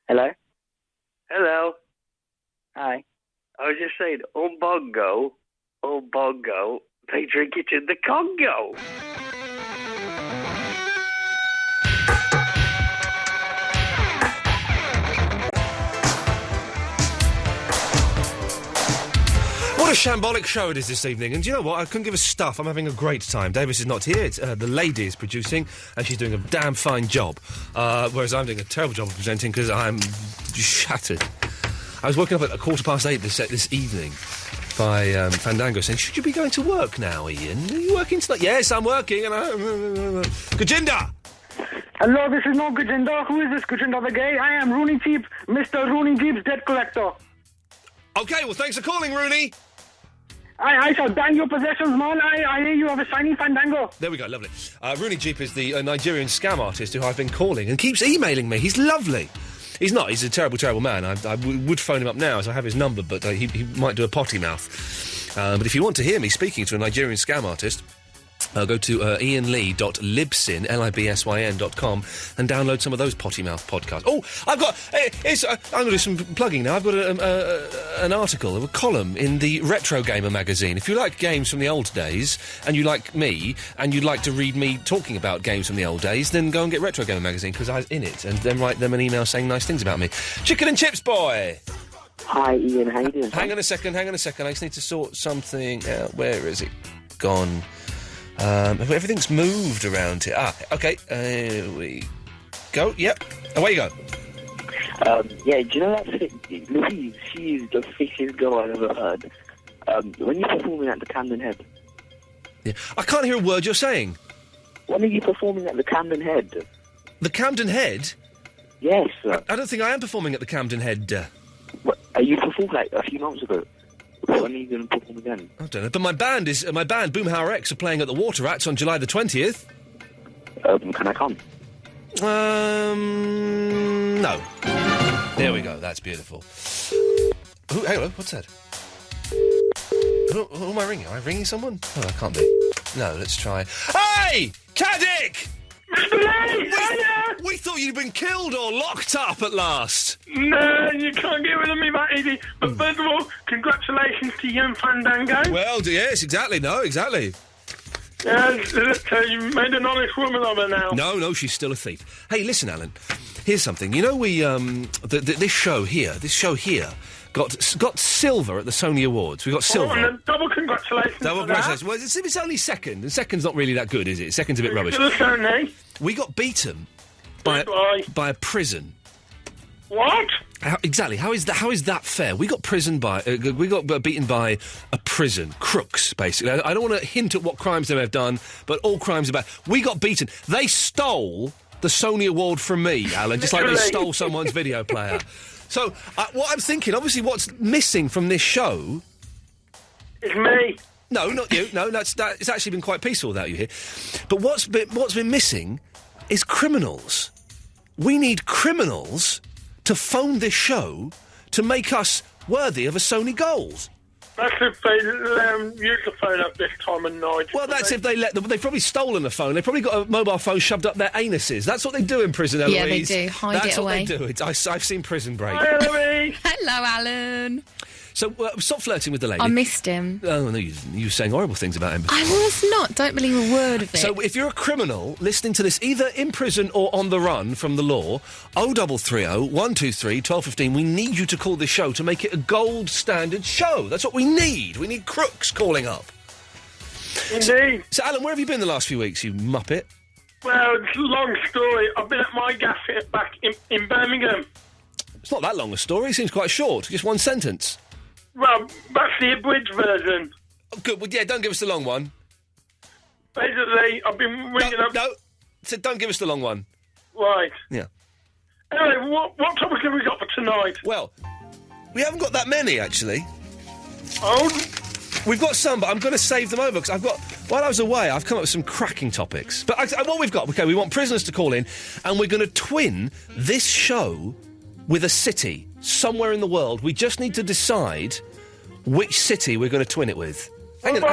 S23: Hello?
S19: Hello?
S23: Hi.
S19: I was just saying, on Bongo, they drink it in the Congo.
S5: What a shambolic show it is this evening. And do you know what? I couldn't give a stuff. I'm having a great time. Davis is not here. It's, the lady is producing, and she's doing a damn fine job. Whereas I'm doing a terrible job of presenting because I'm shattered. I was woken up at 8:15 this evening by Fandango saying, should you be going to work now, Ian? Are you working tonight? Yes, I'm working. And Gajinda!
S11: Hello, this is no Gajinda. Who is this Gajinda the gay? I am Rooney Jeep, Mr. Rooney Jeep's debt collector.
S5: OK, well, thanks for calling, Rooney.
S11: I shall bang your possessions, man. I hear you have a shiny Fandango.
S5: There we go, lovely. Rooney Jeep is the Nigerian scam artist who I've been calling and keeps emailing me. He's lovely. He's not. He's a terrible, terrible man. I would phone him up now, as I have his number, but he might do a potty mouth. But if you want to hear me speaking to a Nigerian scam artist, go to ianlee.libsyn, libsyn.com, and download some of those potty mouth podcasts. Oh, I've got... I'm going to do some plugging now. I've got an article, a column in the Retro Gamer magazine. If you like games from the old days, and you like me, and you'd like to read me talking about games from the old days, then go and get Retro Gamer magazine, because I was in it, and then write them an email saying nice things about me. Chicken and Chips Boy!
S23: Hi, Ian. How you doing?
S5: Hang on a second. I just need to sort something out. Where is it gone? Everything's moved around here. OK, here we go. Yep, away you go.
S23: Yeah, do you know that Louise, she is the fittest girl I've ever heard. When you're performing at the Camden Head...
S5: Yeah. I can't hear a word you're saying.
S23: When are you performing at the Camden Head?
S5: The Camden Head?
S23: Yes, sir.
S5: I don't think I am performing at the Camden Head.
S23: What, you performed like a few months ago. When are you going to perform again?
S5: I don't know. But my band, Boomhauer X, are playing at the Water Rats on July the 20th.
S23: Can I come?
S5: No. There we go. That's beautiful. Hello, what's that? Who am I ringing? Am I ringing someone? Oh, I can't be. No, let's try. Hey! Caddick! We thought you'd been killed or locked up at last.
S2: No, you can't get rid of me that easy. But first of all, congratulations to you and Fandango.
S5: Well, yes, exactly. No, exactly.
S2: You made an honest woman of her now.
S5: No, she's still a thief. Hey, listen, Alan. Here's something. You know, we this show here got silver at the Sony Awards. We got silver.
S2: Oh, and double congratulations.
S5: Double congratulations. Well, it's only second. And second's not really that good, is it? Second's a bit rubbish.
S2: Sony.
S5: We got beaten by a prison.
S2: What?
S5: Exactly. How is that fair? We got beaten by a prison. Crooks, basically. I don't want to hint at what crimes they may have done, but all crimes are bad. We got beaten. They stole the Sony Award from me, Alan, just like they stole someone's video player. So, what I'm thinking, obviously what's missing from this show...
S2: It's me.
S5: No, not you. No, it's actually been quite peaceful without you here. But what's been missing is criminals. We need criminals to phone this show to make us worthy of a Sony Gold.
S2: That's if they use the phone up this time of night.
S5: Well, that's if they let them. They've probably stolen a phone. They've probably got a mobile phone shoved up their anuses. That's what they do in prison, Eloise.
S13: Yeah, they do. Hide it away.
S5: That's what they do. I've seen Prison Break.
S2: Hi, Eloise.
S13: Hello, Alan.
S5: So, stop flirting with the lady.
S13: I missed him.
S5: Oh, no, you were saying horrible things about him.
S13: I was not. Don't believe a word of it.
S5: So, if you're a criminal listening to this, either in prison or on the run from the law, 0330 123 1215, we need you to call this show to make it a gold standard show. That's what we need. We need crooks calling up.
S2: Indeed.
S5: So, Alan, where have you been the last few weeks, you muppet?
S2: Well, it's a long story. I've been at my gas fit back in Birmingham.
S5: It's not that long a story. It seems quite short. Just one sentence.
S2: Well, that's the abridged version.
S5: Oh, good. Well, yeah, don't give us the long one.
S2: Basically, I've been ringing up...
S5: No, so don't give us the long one.
S2: Right.
S5: Yeah.
S2: Anyway, what topic have we got for tonight?
S5: Well, we haven't got that many, actually.
S2: Oh?
S5: We've got some, but I'm going to save them over, because while I was away, I've come up with some cracking topics. But what we've got, okay, we want prisoners to call in, and we're going to twin this show with a city somewhere in the world. We just need to decide which city we're going to twin it with. Hang on,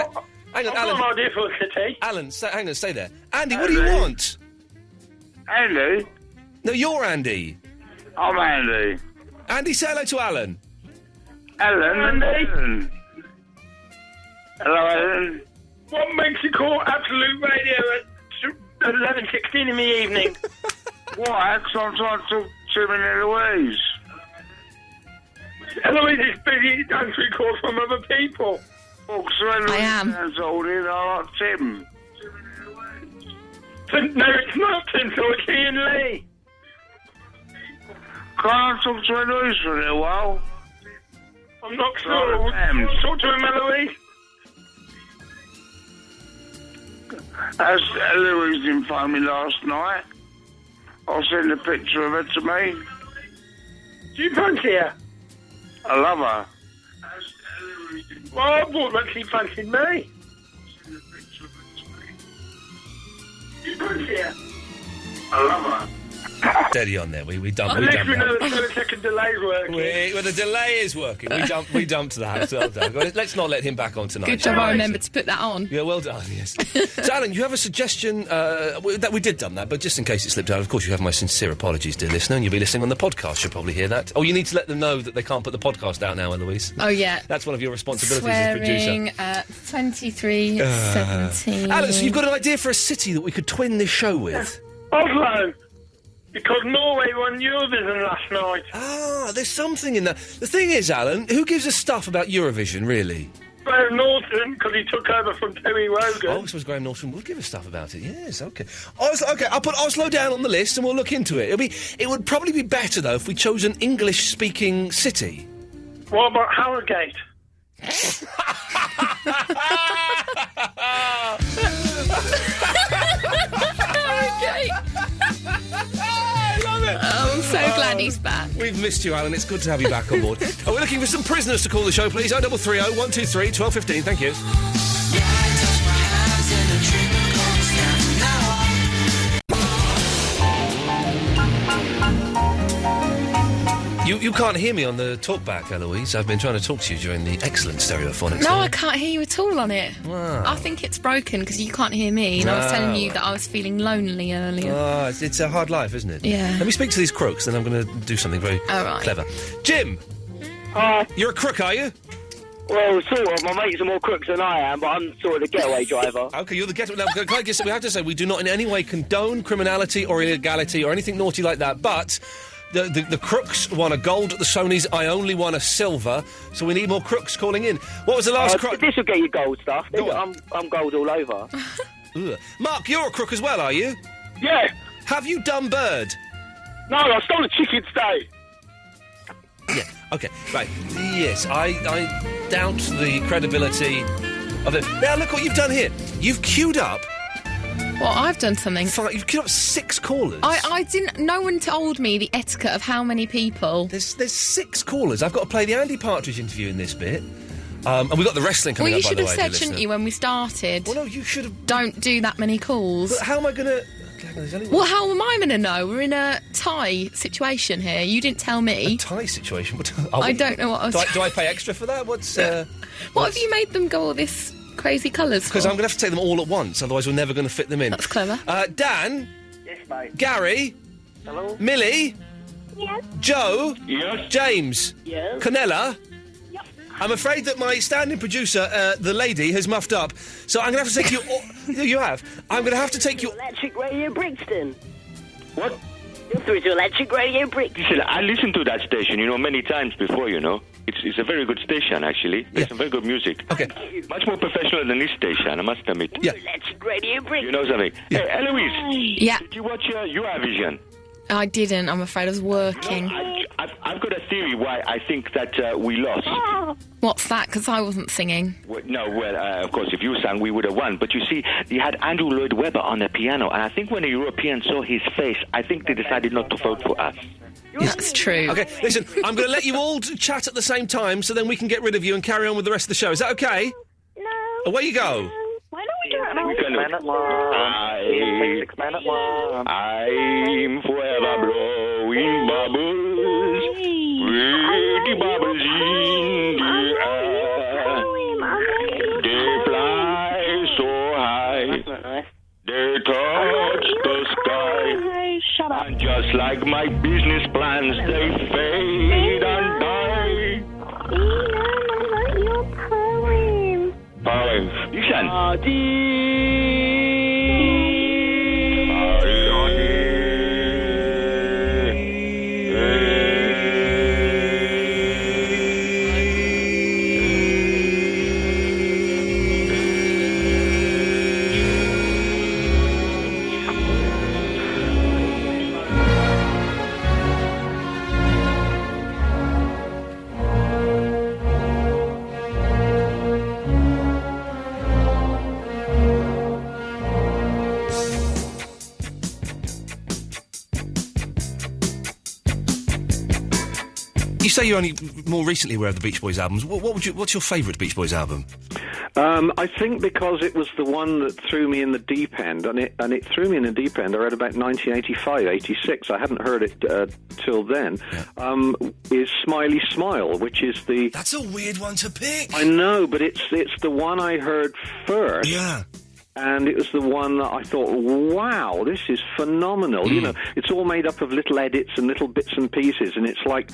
S2: I've
S5: Alan.
S2: got an idea for a city.
S5: Alan, hang on, stay there. Andy, what do you want?
S20: Andy?
S5: No, you're Andy.
S20: I'm Andy.
S5: Andy, say hello to Alan.
S20: Alan?
S2: Andy?
S20: Hello, Alan.
S2: What makes you call Absolute Radio at 11:16 in the evening?
S20: Why? Because I'm trying to talk to Iain and Eloise.
S2: Eloise is busy answering calls from other people.
S20: Oh, so Eloise
S13: I am.
S20: sounds old in, I like Tim.
S2: No, it's not Tim, so it's Ian Lee.
S20: Can I talk to Eloise for a little while?
S2: I'm not sure. Talk to him, Eloise.
S20: As Eloise didn't phone me last night, I'll send a picture of her to me.
S2: Do you fancy her?
S20: I love her.
S2: Well, I thought that she fancied me. Do you fancy her?
S20: I love her.
S5: Steady on there. We dumped.
S2: At least we know the 30-second delay's working.
S5: Well, the delay is working. We dumped that. Well done. Let's not let him back on tonight.
S13: Good job I remembered to put that on.
S5: Yeah, well done, yes. So, Alan, you have a suggestion that we did done that, but just in case it slipped out, of course, you have my sincere apologies, dear listener, and you'll be listening on the podcast. You'll probably hear that. Oh, you need to let them know that they can't put the podcast out now, Eloise.
S13: Oh, yeah.
S5: That's one of your responsibilities
S13: Swearing
S5: as producer.
S13: 23:17.
S5: Alan, so you've got an idea for a city that we could twin this show with?
S2: Oslo. Because Norway won Eurovision last night.
S5: Ah, there's something in that. The thing is, Alan, who gives a stuff about Eurovision, really?
S2: Graham Norton, because he took over from Terry Wogan.
S5: Oh, I suppose Graham Norton will give us stuff about it. Yes, OK. OK, I'll put Oslo down on the list and we'll look into it. It would probably be better, though, if we chose an English-speaking city.
S2: What about Harrogate?
S13: Harrogate. Oh, I'm so glad he's back.
S5: We've missed you, Alan. It's good to have you back on board. We're looking for some prisoners to call the show, please. 0330 123 1215. Thank you. You can't hear me on the talkback, Eloise. I've been trying to talk to you during the excellent stereophonics.
S13: No, I can't hear you at all on it.
S5: Wow.
S13: I think it's broken because you can't hear me, and I was telling you that I was feeling lonely earlier.
S5: Oh, it's a hard life, isn't it?
S13: Yeah.
S5: Let me speak to these crooks, then I'm going to do something very clever. Jim! You're a crook, are you?
S7: Well, sort of. My mates are more crooks than I am, but I'm sort of the getaway driver.
S5: OK, you're the getaway... Now, can I just, we have to say, we do not in any way condone criminality or illegality or anything naughty like that, but... The crooks won a gold at the Sonys. I only won a silver, so we need more crooks calling in. What was the last crook?
S7: This will get you gold stuff. I'm gold all over.
S5: Mark, you're a crook as well, are you?
S7: Yeah.
S5: Have you done bird?
S7: No, I stole a chicken today.
S5: Yeah, OK, right. Yes, I doubt the credibility of it. Now, look what you've done here. You've queued up...
S13: Well, I've done something.
S5: You've queued up 6 callers.
S13: I didn't... No one told me the etiquette of how many people.
S5: There's 6 callers. I've got to play the Andy Partridge interview in this bit. And we've got the wrestling coming up, by the way.
S13: Well, you should have said, shouldn't you, when we started?
S5: Well, no, you should have...
S13: Don't do that many calls.
S5: But how am I going to... There's only
S13: Well, how am I going to know? We're in a tie situation here. You didn't tell me.
S5: A tie situation?
S13: I don't know what I was...
S5: Do I pay extra for that? What
S13: have you made them go all this crazy colours for?
S5: Because I'm going to have to take them all at once, otherwise we're never going to fit them in.
S13: That's clever.
S5: Dan?
S7: Yes, mate.
S5: Gary?
S7: Hello?
S5: Millie?
S4: Yes.
S5: Joe?
S9: Yes.
S5: James?
S7: Yes.
S5: Canella? I'm afraid that my standing producer, the lady, has muffed up, so I'm going to have to take you... You have? I'm going to have to take you...
S18: Electric Radio Brixton.
S9: What?
S18: You're through to Electric Radio Brixton.
S9: Listen, I listened to that station, many times before, It's a very good station, actually. There's some very good music.
S5: Okay.
S9: Much more professional than this station, I must admit.
S5: Yeah.
S18: Electric Radio Brixton.
S9: You know something?
S5: Yeah.
S9: Hey, Eloise.
S13: Yeah.
S9: Did you watch Eurovision?
S13: I didn't. I'm afraid I was working.
S9: I've got a theory why I think that we lost.
S13: What's that? Because I wasn't singing.
S9: Of course, if you sang, we would have won. But you see, you had Andrew Lloyd Webber on the piano, and I think when the Europeans saw his face, I think they decided not to vote for us.
S13: That's true.
S5: Okay, listen, I'm going to let you all chat at the same time, so then we can get rid of you and carry on with the rest of the show. Is that okay?
S4: No.
S5: Away you go.
S4: Why don't we do it now?
S7: 6 men at once. 6 men at once.
S9: I'm forever blowing bubbles, pretty bubbles in the air. They fly so high, they touch the sky.
S4: Shut up.
S9: And just like my business plans, they fade and die.
S4: I like your poem.
S9: Poem. Listen.
S5: You say you only more recently aware of the Beach Boys albums. What's your favourite Beach Boys album?
S14: I think because it was the one that threw me in the deep end, and it threw me in the deep end around about 1985, 86. I hadn't heard it till then. Yeah. Is Smiley Smile, which is the...
S5: That's a weird one to pick.
S14: I know, but it's the one I heard first.
S5: Yeah.
S14: And it was the one that I thought, wow, this is phenomenal. It's all made up of little edits and little bits and pieces, and it's like,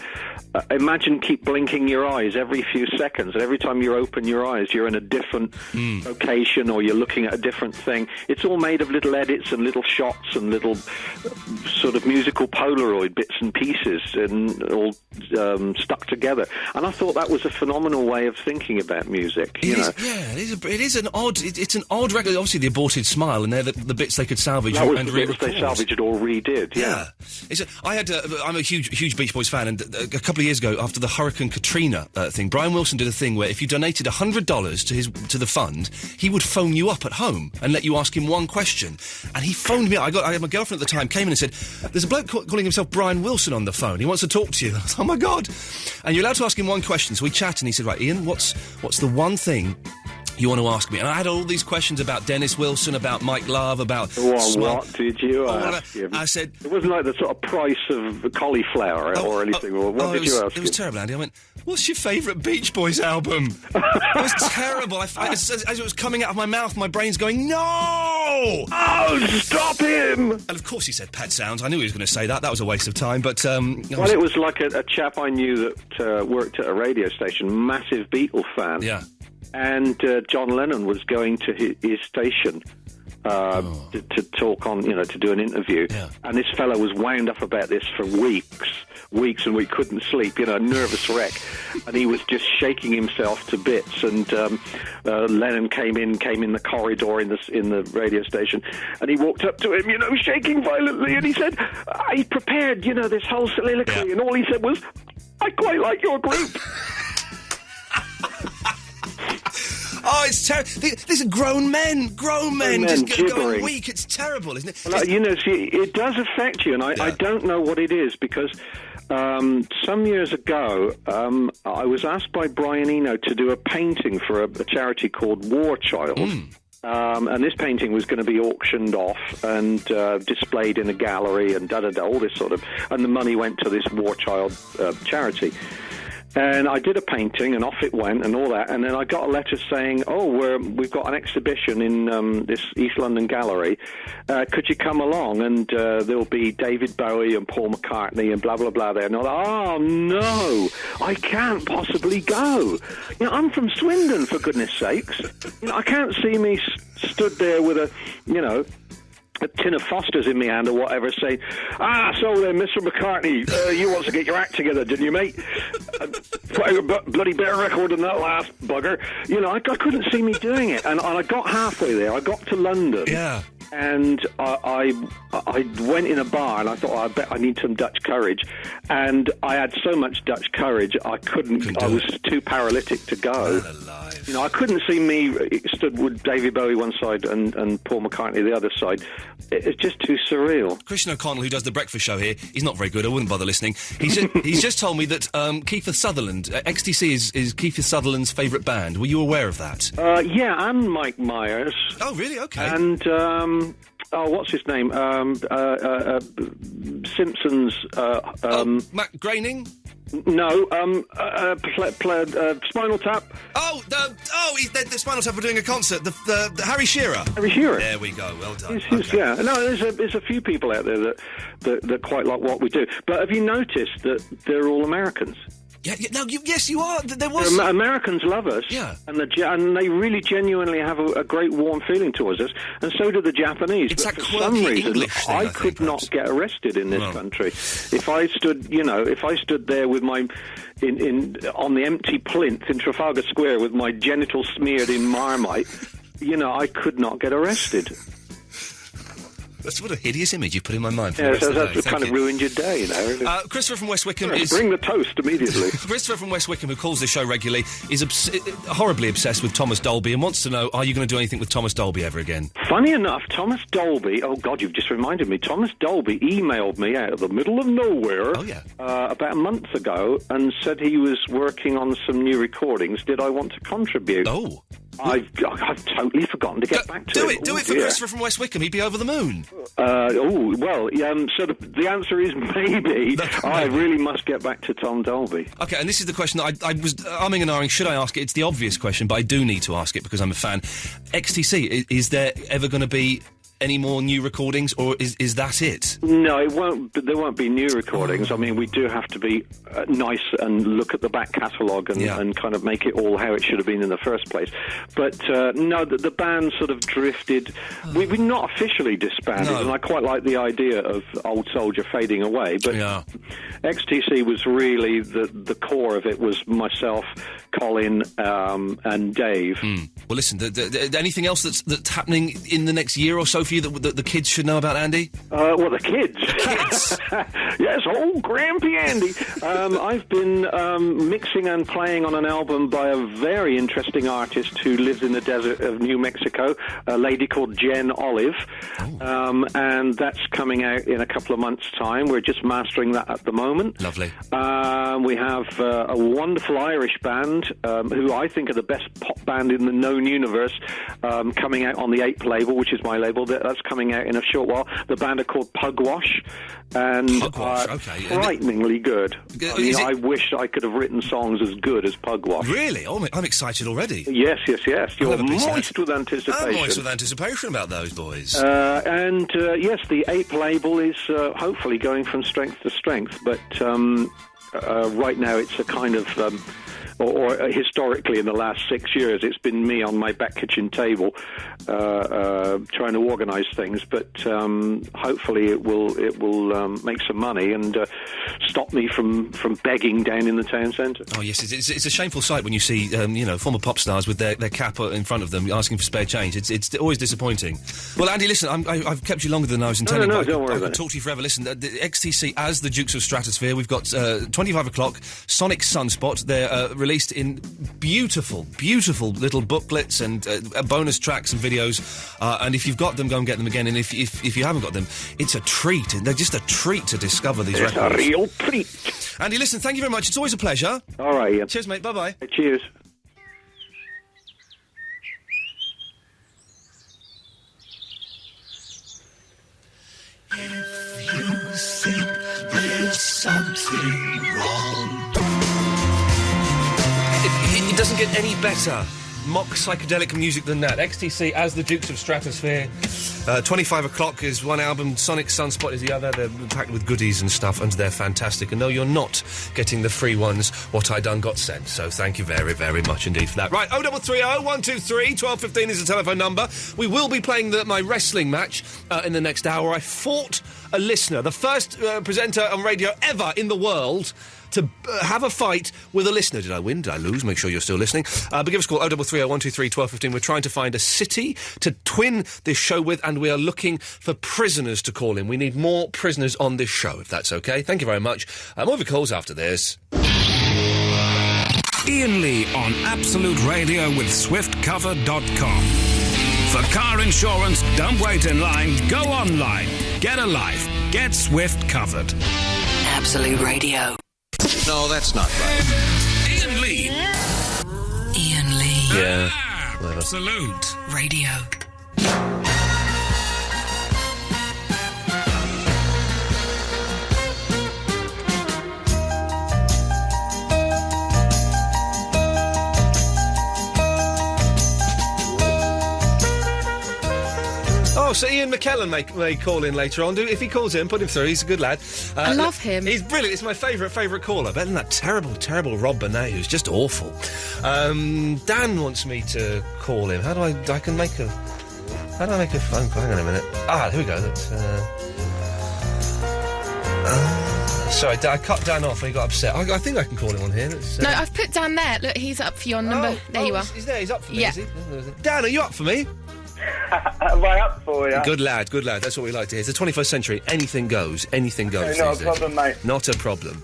S14: imagine keep blinking your eyes every few seconds, and every time you open your eyes, you're in a different location, or you're looking at a different thing. It's all made of little edits and little shots and little sort of musical Polaroid bits and pieces, and all stuck together. And I thought that was a phenomenal way of thinking about music.
S5: It is an odd. It's an odd record. Obviously, the aborted smile, and they're the bits they could salvage
S14: that was
S5: and
S14: the bits they salvaged or redid. Yeah.
S5: I'm a huge Beach Boys fan, and a couple of years ago, after the Hurricane Katrina thing, Brian Wilson did a thing where if you donated $100 to the fund, he would phone you up at home and let you ask him one question. And he phoned me up. I had my girlfriend at the time came in and said, "There's a bloke calling himself Brian Wilson on the phone. He wants to talk to you." I was, oh my God! And you're allowed to ask him one question. So we chat, and he said, "Right, Ian, what's the one thing you want to ask me?" And I had all these questions about Dennis Wilson, about Mike Love, about...
S14: What did you ask him?
S5: I said...
S14: It wasn't like the sort of price of cauliflower or anything. What did you ask him?
S5: It was terrible, Andy. I went, "What's your favourite Beach Boys album?" It was terrible. As it was coming out of my mouth, my brain's going, "No!
S14: Oh, stop him!"
S5: And of course he said Pet Sounds. I knew he was going to say that. That was a waste of time, but...
S14: it was like a chap I knew that worked at a radio station, massive Beatle fan.
S5: Yeah.
S14: And John Lennon was going to his station to talk on, to do an interview. Yeah. And this fellow was wound up about this for weeks, and we couldn't sleep, a nervous wreck. And he was just shaking himself to bits. And Lennon came in the corridor in the radio station, and he walked up to him, shaking violently, and he said, "I prepared, this whole soliloquy," and all he said was, "I quite like your group."
S5: Oh, it's terrible. These are grown men just going weak. It's terrible, isn't it?
S14: Well, it does affect you, and I don't know what it is, because some years ago, I was asked by Brian Eno to do a painting for a charity called War Child. And this painting was going to be auctioned off and displayed in a gallery and all this sort of... And the money went to this war child charity. And I did a painting, and off it went, and all that. And then I got a letter saying, we've got an exhibition in this East London gallery. Could you come along? And there'll be David Bowie and Paul McCartney and blah, blah, blah there. And I was like, oh, no, I can't possibly go. You know, I'm from Swindon, for goodness sakes. You know, I can't see me stood there with a tin of Foster's in my hand or whatever, saying, so then, Mr. McCartney, you want to get your act together, didn't you, mate? Bloody better record than that last bugger. You know, I couldn't see me doing it. And I got halfway there. I got to London.
S5: Yeah.
S14: And I went in a bar and I thought, I bet I need some Dutch courage. And I had so much Dutch courage, I was too paralytic to go. You know, I couldn't see me stood with David Bowie one side and Paul McCartney the other side. It's just too surreal.
S5: Christian O'Connell, who does the breakfast show here, he's not very good. I wouldn't bother listening. He's just told me that Keith Sutherland, XTC is Keith Sutherland's favourite band. Were you aware of that?
S14: Yeah, and Mike Myers.
S5: Oh, really? Okay.
S14: And what's his name? Simpsons.
S5: Matt Groening.
S14: No, Spinal Tap.
S5: The Spinal Tap are doing a concert. The Harry Shearer.
S14: Harry Shearer.
S5: There we go. Well done.
S14: Yeah. No, there's a few people out there that quite like what we do. But have you noticed that they're all Americans?
S5: Yeah, yes, you are. There was
S14: Americans love us, and they really genuinely have a great warm feeling towards us, and so do the Japanese.
S5: It's
S14: but
S5: that
S14: for some reason,
S5: English thing,
S14: I could not get arrested in this country. If I stood there with my on the empty plinth in Trafalgar Square with my genitals smeared in Marmite, I could not get arrested.
S5: That's what a hideous image you put in my mind.
S14: Yeah, that's kind of ruined your day, Really.
S5: Christopher from West Wickham
S14: bring the toast immediately.
S5: Christopher from West Wickham, who calls the show regularly, is horribly obsessed with Thomas Dolby and wants to know: are you going to do anything with Thomas Dolby ever again?
S14: Funny enough, Thomas Dolby. Oh God, you've just reminded me. Thomas Dolby emailed me out of the middle of nowhere about a month ago and said he was working on some new recordings. Did I want to contribute?
S5: Oh.
S14: I've totally forgotten to get back to
S5: it. Do it for Christopher from West Wickham. He'd be over the moon.
S14: So the answer is maybe. I really must get back to Tom Dolby.
S5: Okay, and this is the question that I was umming and ahhing. Should I ask it? It's the obvious question, but I do need to ask it because I'm a fan. XTC, is there ever going to be any more new recordings, or is that it?
S14: No, it won't. There won't be new recordings. I mean, we do have to be nice and look at the back catalogue and kind of make it all how it should have been in the first place. But no, the band sort of drifted. We've not officially disbanded, and I quite like the idea of Old Soldier fading away. But XTC was really the core of it. Was myself, Colin, and Dave.
S5: Well, listen. Anything else that's happening in the next year or so for you that the kids should know about, Andy?
S14: Well, the kids. Yes, Grampy Andy. I've been mixing and playing on an album by a very interesting artist who lives in the desert of New Mexico, a lady called Jen Olive. And that's coming out in a couple of months' time. We're just mastering that at the moment.
S5: Lovely.
S14: We have a wonderful Irish band who I think are the best pop band in the known universe, coming out on the Ape label, which is my label. That's coming out in a short while. The band are called Pugwash, and frighteningly good. I wish I could have written songs as good as Pugwash.
S5: Really? Oh, I'm excited already.
S14: Yes. You're moist with anticipation.
S5: I'm moist with anticipation about those boys.
S14: Yes, the Ape label is hopefully going from strength to strength, but right now it's a kind of... Or historically in the last 6 years, it's been me on my back kitchen table trying to organise things. But hopefully it will make some money and stop me from begging down in the town centre.
S5: Oh yes, it's a shameful sight when you see former pop stars with their cap in front of them asking for spare change. It's always disappointing. Well, Andy, listen, I've kept you longer than I was intending.
S14: No, don't worry about it.
S5: I could talk to you forever. Listen, the XTC as the Dukes of Stratosphere. We've got 25 o'clock Sonic Sunspot. They're released in beautiful little booklets and bonus tracks and videos. And if you've got them, go and get them again. And if you haven't got them, it's a treat. They're just a treat to discover these records.
S14: It's a real treat.
S5: Andy, listen, thank you very much. It's always a pleasure.
S14: All right, Ian.
S5: Cheers, mate. Bye-bye.
S14: Cheers.
S16: nothing wrong.
S5: It doesn't get any better mock psychedelic music than that. XTC as the Dukes of Stratosphere. 25 o'clock is one album, Sonic Sunspot is the other. They're packed with goodies and stuff, and they're fantastic. And no, you're not getting the free ones. What I Done Got Sent. So thank you very, very much indeed for that. Right, 0330 123 1215 is the telephone number. We will be playing my wrestling match in the next hour. I fought a listener, the first presenter on radio ever in the world to have a fight with a listener. Did I win? Did I lose? Make sure you're still listening. But give us a call, 0330 123 1215. We're trying to find a city to twin this show with, and we are looking for prisoners to call in. We need more prisoners on this show, if that's OK. Thank you very much. More of your calls after this.
S16: Iain Lee on Absolute Radio with SwiftCover.com. For car insurance, don't wait in line, go online. Get a life. Get Swift Covered.
S12: Absolute Radio.
S16: No, that's not right. Iain Lee.
S12: Iain Lee.
S5: Yeah.
S16: Absolute
S12: Radio.
S5: Oh, so Ian McKellen may call in later on. If he calls in, put him through. He's a good lad.
S13: I love him.
S5: He's brilliant. It's my favourite caller. Better than that terrible Rob Burnett, who's just awful. Dan wants me to call him. How do I make a phone call? Hang on a minute. Here we go. Sorry, I cut Dan off and he got upset. I think I can call him on here.
S13: No, I've put Dan there. Look, he's up for your number. There you are.
S5: He's there. He's up for me,
S13: yeah.
S5: Is he? Dan, are you up for me?
S7: Am I up for you?
S5: Good lad. That's what we like to hear. It's the 21st century. Anything goes. Anything goes.
S7: Okay, not a problem, mate.
S5: Not a problem.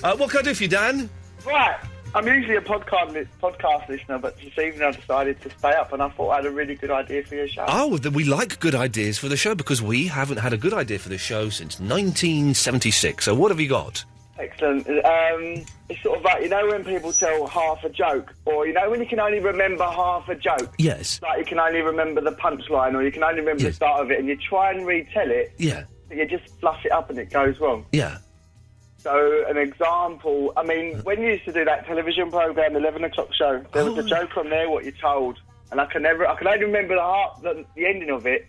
S5: What can I do for you, Dan?
S7: Right. I'm usually a podcast listener, but this evening I decided to stay up, and I thought I had a really good idea for your show.
S5: Oh, we like good ideas for the show, because we haven't had a good idea for the show since 1976. So what have you got?
S7: Excellent. It's sort of like, you know when people tell half a joke, or you know when you can only remember half a joke?
S5: Yes.
S7: Like you can only remember the punchline, or you can only remember the start of it, and you try and retell it.
S5: Yeah.
S7: But you just fluff it up and it goes wrong.
S5: Yeah.
S7: So, an example, I mean, when you used to do that television programme, 11 o'clock show, there was a joke on there, what you told, and I can only remember the ending of it,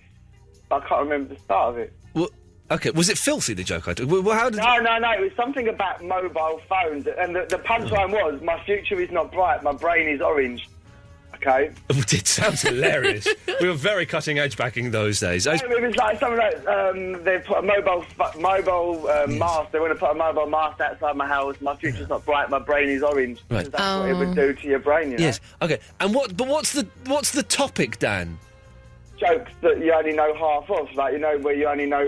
S7: but I can't remember the start of it.
S5: Well, okay, was it filthy, the joke I did? Well, how did
S7: No, it was something about mobile phones, and the punchline was, my future is not bright, my brain is orange. Okay.
S5: It sounds hilarious. We were very cutting edge back in those days.
S7: It was like something like they put a mobile mast. They want to put a mobile mast outside my house. My future's not bright. My brain is orange.
S5: Right.
S7: That's what it would do to your brain. You know?
S5: Yes. Okay. And what's the topic, Dan?
S7: Jokes that you only know half of, like where you only know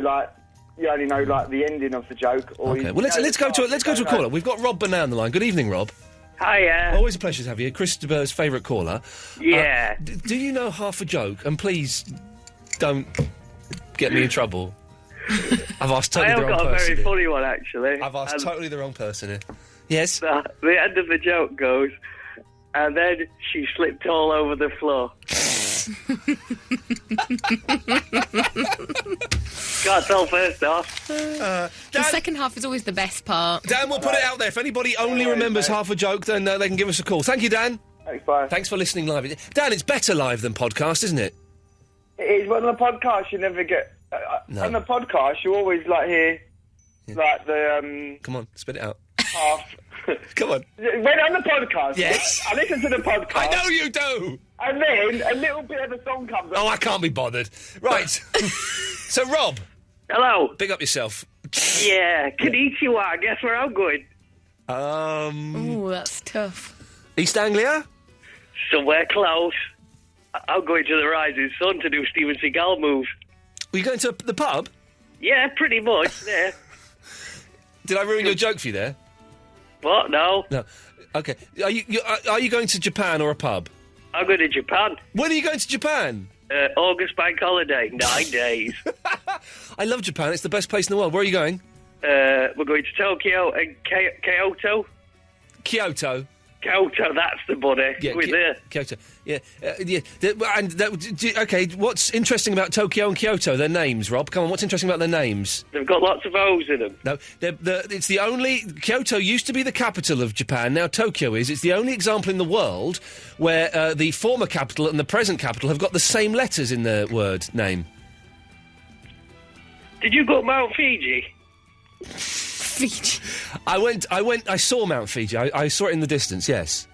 S7: the ending of the joke. Or
S5: okay. Well, let's go to a caller. We've got Rob Burnett on the line. Good evening, Rob.
S15: Hiya.
S5: Always a pleasure to have you. Christopher's favourite caller.
S15: Yeah.
S5: Do you know half a joke? And please don't get me in trouble. I've asked totally the wrong person.
S15: I have got a very
S5: here.
S15: funny one, actually.
S5: I've asked totally the wrong person here. Yes?
S15: The end of the joke goes, and then she slipped all over the floor. Can't tell first off.
S13: The second half is always the best part.
S5: Dan, we'll put it out there. If anybody only remembers half a joke, then they can give us a call. Thank you, Dan.
S7: Thanks, bye.
S5: Thanks for listening live. Dan, it's better live than podcast, isn't it?
S7: It is. But on the podcast, you never get...
S5: No.
S7: On the podcast, you always, hear, like, the...
S5: Come on, spit it out.
S7: Half...
S5: Come on.
S7: When on the podcast...
S5: Yes.
S7: I listen to the podcast...
S5: I know you do!
S7: And then a little bit of the song comes on.
S5: Oh, I can't be bothered. Right. So, Rob.
S15: Hello.
S5: Big up yourself.
S15: Yeah. Konnichiwa. Guess where I'm going?
S13: Oh, that's tough.
S5: East Anglia?
S15: Somewhere close. I'm going to the Rising Sun to do Steven Seagal moves.
S5: Were you going to the pub?
S15: Yeah, pretty much, there.
S5: Did I ruin your joke for you there?
S15: What? No.
S5: No. Okay. Are you going to Japan or a pub?
S15: I'm going to Japan.
S5: When are you going to Japan?
S15: August bank holiday, 9 days.
S5: I love Japan. It's the best place in the world. Where are you going?
S15: We're going to Tokyo and Kyoto.
S5: Kyoto?
S15: Kyoto, that's the buddy.
S5: Yeah,
S15: We're there.
S5: Kyoto. Yeah, okay, what's interesting about Tokyo and Kyoto? Their names, Rob. Come on, what's interesting about their names?
S15: They've got lots of O's in them.
S5: No, it's the only... Kyoto used to be the capital of Japan, now Tokyo is. It's the only example in the world where the former capital and the present capital have got the same letters in their word name.
S15: Did you go to Mount Fiji?
S13: Fiji.
S5: I saw Mount Fiji. I saw it in the distance, yes.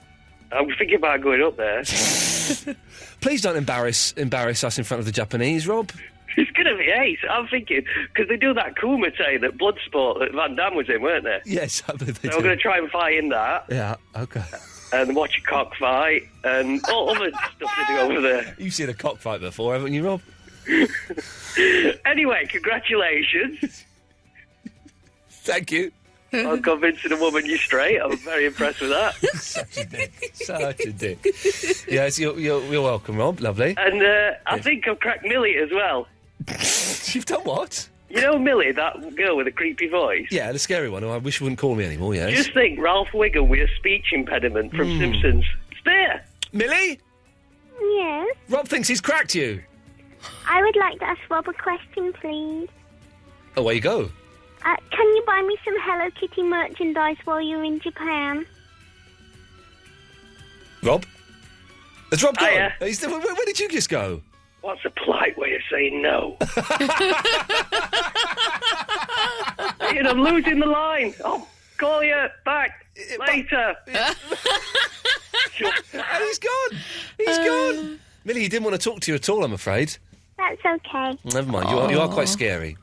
S15: I'm thinking about going up there.
S5: Please don't embarrass us in front of the Japanese, Rob.
S15: It's going to be ace. I'm thinking, because they do that Kumite, that blood sport that Van Damme was in, weren't they?
S5: Yes, I believe they do.
S15: So we're going to try and fight in that.
S5: Yeah, okay.
S15: And watch a cockfight and all other stuff to do over there.
S5: You've seen a cockfight before, haven't you, Rob?
S15: Anyway, congratulations.
S5: Thank you.
S15: I'm convincing a woman you're straight. I'm very impressed with that.
S5: Such a dick. Such a dick. Yes, you're welcome, Rob. Lovely.
S15: And I think I've cracked Millie as well.
S5: You've done what?
S15: You know Millie, that girl with a creepy voice?
S5: Yeah, the scary one who I wish wouldn't call me anymore, yes.
S15: Just think, Ralph Wiggum with a speech impediment from Simpsons. It's there.
S5: Millie?
S4: Yes?
S5: Rob thinks he's cracked you.
S4: I would like to ask Rob a question, please.
S5: Away you go.
S4: Can you buy me some Hello Kitty merchandise while you're in Japan?
S5: Rob? Has Rob gone?
S15: Hiya.
S5: Where did you just go?
S15: What's a polite way of saying no? Ian, I'm losing the line. I'll call you back later.
S5: And he's gone. He's gone. Millie, he didn't want to talk to you at all, I'm afraid.
S4: That's okay.
S5: Never mind. You are quite scary.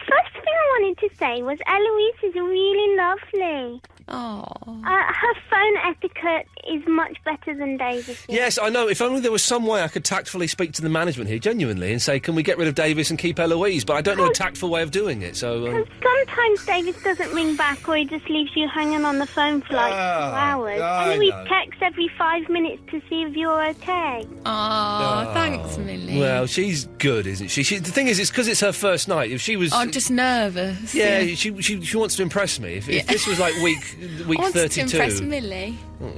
S4: First thing I wanted to say was Eloise is really lovely.
S13: Oh.
S4: Her phone etiquette is much better than Davis's.
S5: Yes, I know. If only there was some way I could tactfully speak to the management here, genuinely, and say, can we get rid of Davis and keep Eloise? But I don't know a tactful way of doing it, so...
S4: Sometimes Davis doesn't ring back or he just leaves you hanging on the phone for like 2 hours. Eloise texts every 5 minutes to see if you're okay.
S13: Oh, thanks, Millie.
S5: Well, she's good, isn't she? The thing is, it's because it's her first night. If she was...
S13: I'm just nervous.
S5: Yeah, she wants to impress me. If this was like week 32...
S13: to impress Millie.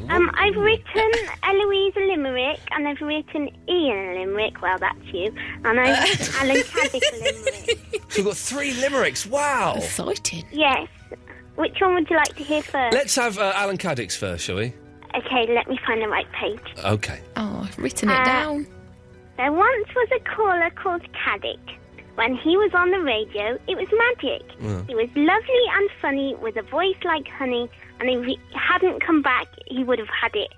S4: I've written Eloise a limerick, and I've written Iain a limerick. Well, that's you. And I've written Alan Caddick a limerick.
S5: So we've got 3 limericks. Wow.
S13: Exciting.
S4: Yes. Which one would you like to hear first?
S5: Let's have Alan Caddick's first, shall we?
S4: Okay, let me find the right page.
S5: Okay.
S13: Oh, I've written it down.
S4: There once was a caller called Caddick. When he was on the radio, it was magic.
S5: Yeah.
S4: He was lovely and funny, with a voice like honey, and if he hadn't come back, he would have had it.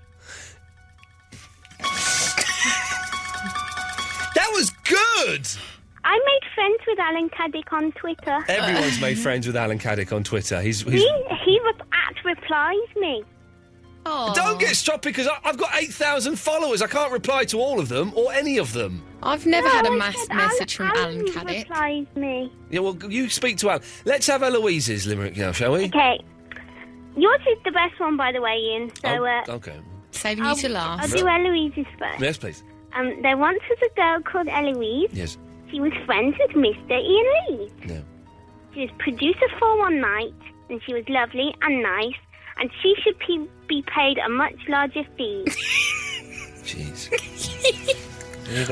S5: That was good!
S4: I made friends with Alan Caddick on Twitter.
S5: Everyone's made friends with Alan Caddick on Twitter. He
S4: replies me.
S13: Oh.
S5: Don't get stopped because I've got 8,000 followers. I can't reply to all of them or any of them.
S13: I've never had a message from Alan Caddick.
S4: Replies me.
S5: Yeah, well, you speak to Alan. Let's have Eloise's limerick now, shall we?
S4: Okay. Yours is the best one, by the way, Ian. So,
S5: okay.
S13: Saving you to last.
S4: I'll do Eloise's first.
S5: Yes, please.
S4: There once was a girl called Eloise.
S5: Yes.
S4: She was friends with Mr. Iain Lee.
S5: Yeah.
S4: She was producer for one night, and she was lovely and nice, and she should be paid a much larger fee.
S5: Jeez.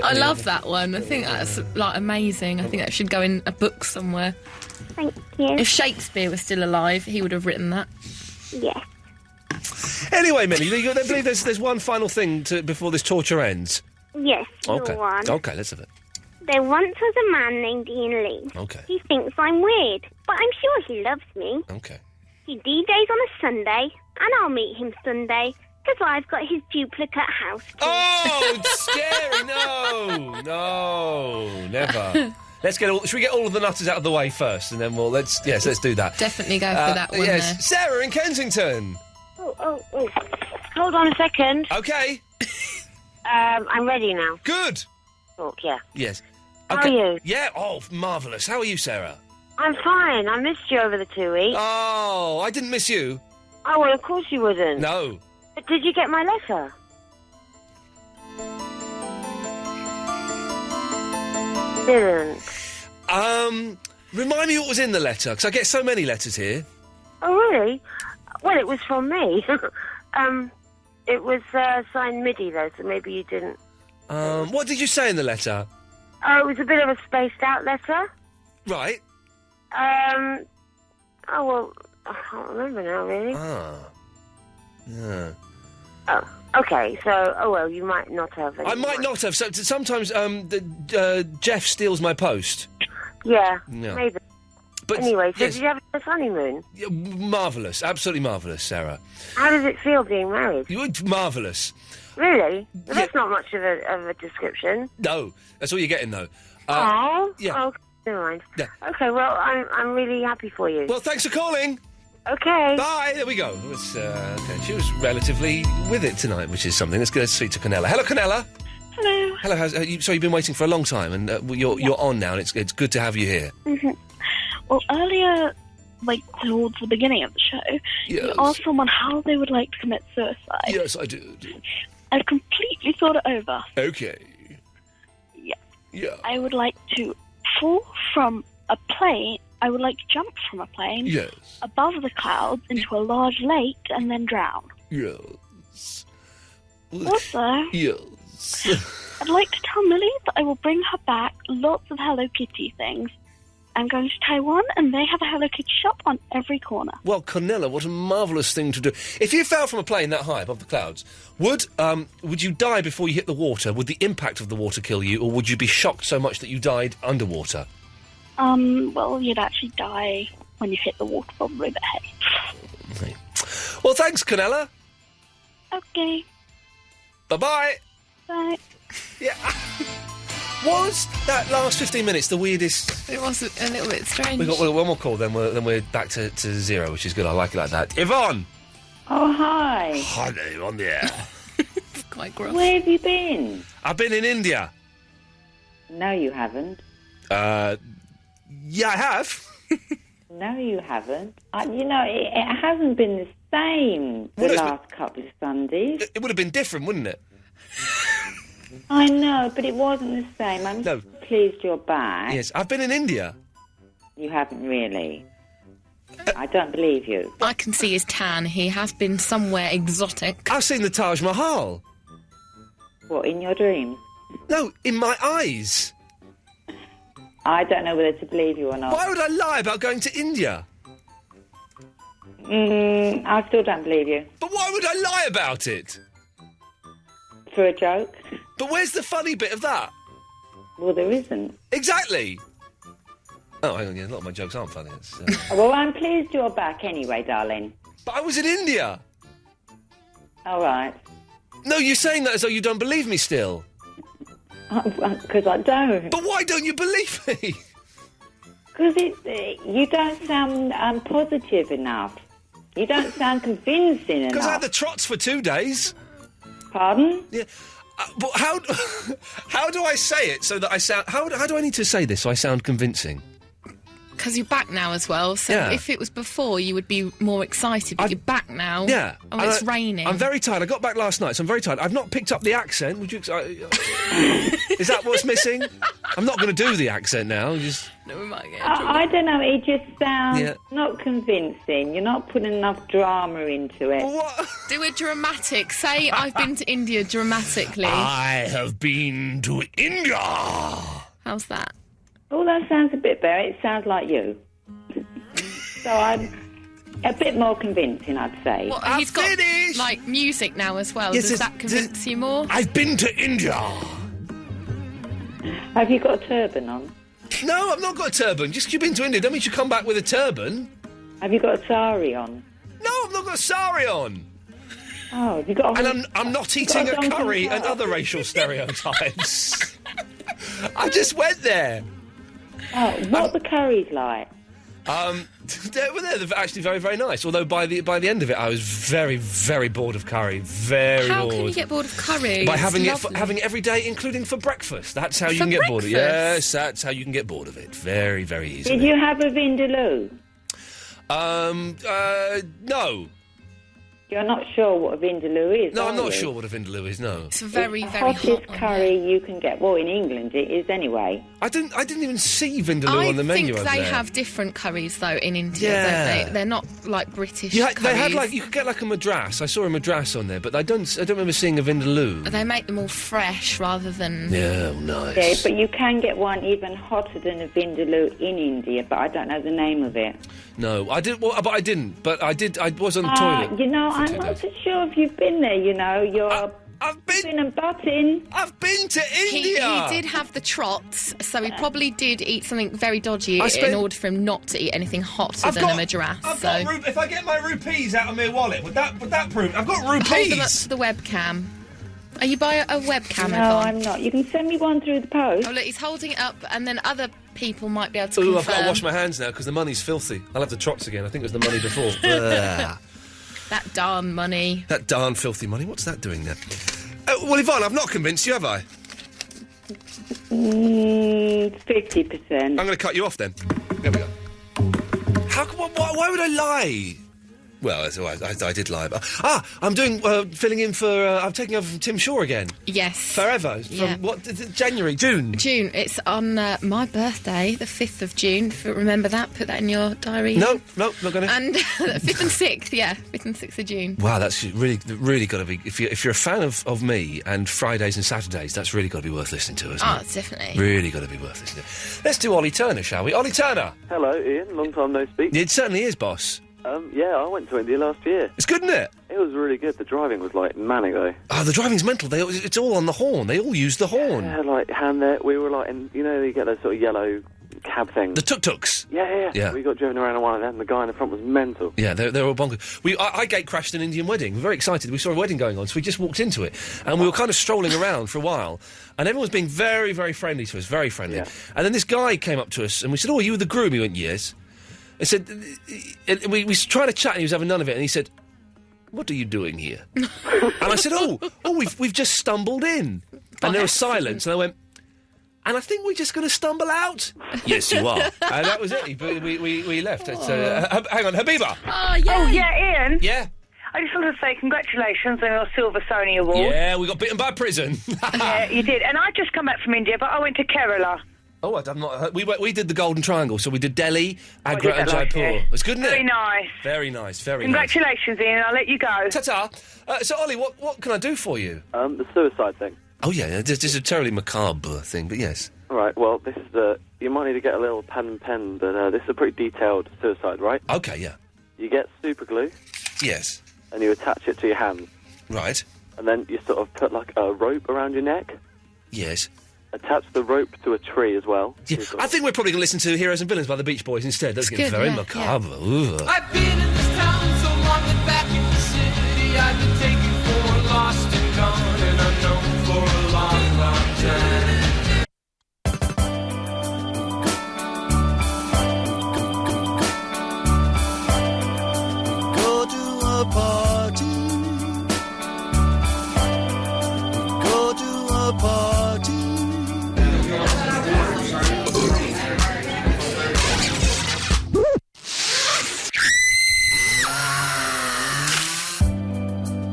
S13: I love that one. I think that's, like, amazing. I think that should go in a book somewhere.
S4: Thank you.
S13: If Shakespeare was still alive, he would have written that.
S4: Yes.
S5: Anyway, Millie, I believe there's one final thing before this torture ends.
S4: Yes,
S5: okay.
S4: One.
S5: Okay, let's have it.
S4: There once was a man named Iain Lee.
S5: Okay.
S4: He thinks I'm weird, but I'm sure he loves me.
S5: Okay.
S4: He DJs on a Sunday, and I'll meet him Sunday, because I've got his duplicate house key.
S5: Oh, it's scary! No, never. Should we get all of the nutters out of the way first, and then let's do that.
S13: Definitely go for that one.
S5: Yes,
S13: there.
S5: Sarah in Kensington.
S8: Oh. Hold on a second.
S5: Okay.
S8: I'm ready now.
S5: Good.
S8: Talk, yeah.
S5: Yes.
S8: How are you?
S5: Yeah. Oh, marvellous. How are you, Sarah?
S8: I'm fine. I missed you over the 2 weeks.
S5: Oh, I didn't miss you.
S8: Oh, well, of course you wouldn't.
S5: No.
S8: But did you get my letter? Didn't.
S5: Remind me what was in the letter, because I get so many letters here.
S8: Oh, really? Well, it was from me. It was signed MIDI, though, so maybe you didn't...
S5: What did you say in the letter?
S8: Oh, it was a bit of a spaced-out letter.
S5: Right.
S8: Oh, well, I can't remember now, really.
S5: Yeah.
S8: Oh, okay, so, well, you might not have...
S5: I might not have. So, sometimes Jeff steals my post.
S8: Yeah,
S5: No.
S8: maybe.
S5: But
S8: anyway, so
S5: yes.
S8: did you have a honeymoon?
S5: Yeah, marvellous. Absolutely marvellous, Sarah.
S8: How does it feel being married?
S5: Marvellous.
S8: Really? Well, that's not much of a description.
S5: No, that's all you're getting, though.
S8: Oh?
S5: Yeah.
S8: Oh, never mind.
S5: Yeah.
S8: Okay, well, I'm really happy for you.
S5: Well, thanks for calling.
S8: Okay.
S5: Bye. There we go. It's, okay. She was relatively with it tonight, which is something. Let's go speak to Canella. Hello, Canella.
S17: Hello.
S5: Hello. So you've been waiting for a long time, and you're on now, and it's good to have you here.
S17: Mm-hmm. Well, earlier, towards the beginning of the show, you asked someone how they would like to commit suicide.
S5: Yes, I did.
S17: I've completely thought it over.
S5: Okay.
S17: Yeah.
S5: Yeah.
S17: I would like to fall from a plane. I would like to jump from a plane.
S5: Yes.
S17: Above the clouds into a large lake and then drown.
S5: Yes.
S17: Also,
S5: yes.
S17: I'd like to tell Millie that I will bring her back lots of Hello Kitty things. I'm going to Taiwan, and they have a Hello Kitty shop on every corner.
S5: Well, Cornella, what a marvellous thing to do. If you fell from a plane that high above the clouds, would you die before you hit the water? Would the impact of the water kill you, or would you be shocked so much that you died underwater?
S17: Well, you'd actually die when you hit the water, probably the head.
S5: Okay. Well, thanks, Cornella.
S17: Okay.
S5: Bye-bye.
S17: Bye.
S5: Yeah. Was that last 15 minutes the weirdest?
S13: It was a little bit strange.
S5: We've got one more call, then we're back to zero, which is good. I like it like that. Yvonne!
S21: Oh, hi.
S5: Hi, on the air.
S13: It's quite gross.
S21: Where have you been?
S5: I've been in India.
S21: No, you haven't.
S5: Yeah, I have.
S21: No, you haven't. It hasn't been the same the last couple of Sundays.
S5: It would have been different, wouldn't it?
S21: I know, but it wasn't the same. I'm so pleased you're back.
S5: Yes, I've been in India.
S21: You haven't really. I don't believe you.
S13: I can see his tan. He has been somewhere exotic.
S5: I've seen the Taj Mahal.
S21: What, in your dreams?
S5: No, in my eyes.
S21: I don't know whether to believe you or not.
S5: Why would I lie about going to India?
S21: I still don't believe you.
S5: But why would I lie about it?
S21: For a joke.
S5: But where's the funny bit of that?
S21: Well, there isn't.
S5: Exactly. Oh, hang on, yeah, a lot of my jokes aren't funny.
S21: Well, I'm pleased you're back anyway, darling.
S5: But I was in India.
S21: All right.
S5: No, you're saying that as though you don't believe me still.
S21: Because I don't.
S5: But why don't you believe me?
S21: Because you don't sound positive enough. You don't sound convincing enough.
S5: Because I had the trots for 2 days.
S21: Pardon?
S5: Yeah. But how do I say it so that I sound... How do I need to say this so I sound convincing?
S13: Because you're back now as well, so if it was before, you would be more excited, but you're back now.
S5: Yeah.
S13: Oh, it's raining.
S5: I'm very tired. I got back last night, so I'm very tired. I've not picked up the accent. Would you... Is that what's missing? I'm not going to do the accent now.
S13: No, we might get
S21: I don't know, it just sounds not convincing. You're not putting enough drama into it.
S5: What?
S13: Do it dramatic. Say, I've been to India dramatically.
S5: I have been to India.
S13: How's that?
S21: Oh, that sounds a bit better. It sounds like you. So I'm a bit more convincing, I'd say.
S13: Well, he's got, music now as well.
S5: Yes,
S13: Does that convince you more?
S5: I've been to India.
S21: Have you got a turban on?
S5: No, I've not got a turban. Just 'cause you've been to India, don't mean you come back with a turban.
S21: Have you got a sari on?
S5: No, I've not got a sari on.
S21: Oh, have you got a...
S5: And I'm not eating a curry and other racial stereotypes. I just went there.
S21: Oh, what are the curries like?
S5: They're actually very, very nice. Although by the end of it, I was very, very bored of curry. Very
S13: How
S5: bored.
S13: can you get bored of curry?
S5: By having it every day, inclling for breakfast. That's how you can get bored of it. Yes, that's how you can get bored of it. Very, very easily.
S21: Did you have a vindaloo?
S5: No.
S21: You're not sure what a vindaloo is,
S5: No, I'm
S21: are
S5: not
S21: you?
S5: sure what a vindaloo is, no.
S13: It's very,
S21: It's the
S13: very
S21: hottest
S13: hot.
S21: curry you can get. Well, in England it is anyway.
S5: I didn't even see vindaloo on the menu over
S13: I think they
S5: there.
S13: have different curries, though, in India,
S5: Yeah.
S13: don't they? They're not like British
S5: Yeah,
S13: curries.
S5: they had like, you could get like a madras. I saw a madras on there, but I don't remember seeing a vindaloo.
S13: They make them all fresh rather than...
S5: Yeah, nice.
S21: Yeah, but you can get one even hotter than a vindaloo in India, but I don't know the name of it.
S5: No, I did. Well, but I didn't. But I did. I was on the toilet.
S21: You know, I'm not so sure if you've been there, you know. You're...
S5: I've been
S21: and butting.
S5: I've been to India.
S13: He did have the trots, so he probably did eat something very dodgy
S5: I
S13: in
S5: spent-
S13: order for him not to eat anything hotter than a madras.
S5: If I get my rupees out of my wallet, would that prove? I've got rupees.
S13: Hold them up to the webcam. Are you by a webcam?
S21: No,
S13: Yvonne?
S21: I'm not. You can send me one through the post.
S13: Oh, look, he's holding it up, and then other people might be able to
S5: Ooh,
S13: confirm.
S5: I've got to wash my hands now because the money's filthy. I'll have the trots again. I think it was the money before. Blah.
S13: That darn money.
S5: That darn filthy money. What's that doing there? Well, Yvonne, I've not convinced you, have I?
S21: 50%.
S5: I'm going to cut you off then. There we go. Why would I lie? Well, I did lie. But, I'm doing filling in for. I'm taking over from Tim Shaw again.
S13: Yes.
S5: Forever. From what? January, June.
S13: June. It's on my birthday, the 5th of June. Remember that. Put that in your diary.
S5: No, not going to.
S13: And 5th and 6th. Yeah, 5th and 6th of June.
S5: Wow, that's really got to be. If you're a fan of me and Fridays and Saturdays, that's really got to be worth listening to, isn't it?
S13: Oh, it's definitely.
S5: Really got to be worth listening to. Let's do Ollie Turner, shall we? Ollie Turner.
S3: Hello, Ian. Long time no speak.
S5: It certainly is, boss.
S3: Yeah, I went to India last year.
S5: It's good, isn't it?
S3: It was really good. The driving was, like, manic, though.
S5: Oh, the driving's mental. It's all on the horn. They all use the horn.
S3: Yeah, like, hand there. We were, like, in, you know, you get those sort of yellow cab things.
S5: The tuk-tuks.
S3: Yeah. We got driven around in one of them. The guy in the front was mental.
S5: Yeah, they're all bonkers. I gate crashed an Indian wedding. We're very excited. We saw a wedding going on, so we just walked into it. And we were kind of strolling around for a while. And everyone was being very, very friendly to us. Very friendly.
S3: Yeah.
S5: And then this guy came up to us, and we said, "Oh, are you the groom?" He went, "Yes." I said, and we was trying to chat, and he was having none of it. And he said, "What are you doing here?" And I said, "Oh, we've just stumbled in." And there was silence, and I went, "And I think we're just going to stumble out." "Yes, you are." And that was it. We left. It's, hang on, Habiba.
S6: Oh, yeah, Ian.
S5: Yeah.
S6: I just wanted to say congratulations on your Silver Sony Award.
S5: Yeah, we got bitten by prison.
S6: Yeah, you did. And I just come back from India, but I went to Kerala.
S5: Oh, I've not heard. We did the Golden Triangle, so we did Delhi, Agra, and
S6: that last
S5: Jaipur.
S6: year.
S5: It's good, isn't it?
S6: Very nice.
S5: Very nice. Very
S6: Congratulations, Ian. I'll let you go.
S5: nice. Ta-ta. So, Ollie, what can I do for you?
S3: The suicide thing.
S5: Oh, yeah, this is a terribly macabre thing, but yes.
S3: All right, well, this is you might need to get a little pen, but this is a pretty detailed suicide, right?
S5: Okay, yeah.
S3: You get super glue.
S5: Yes.
S3: And you attach it to your hands.
S5: Right.
S3: And then you sort of put, like, a rope around your neck.
S5: Yes.
S3: Attach the rope to a tree as well.
S5: Yeah, I think we're probably going to listen to Heroes and Villains by the Beach Boys instead. That's
S3: good,
S5: very
S3: yeah,
S5: macabre. Ooh.
S22: I've been in this town so long that back in the city I've been taken for lost and gone, and unknown for a long, long time.
S24: Go to a party. Go to a party.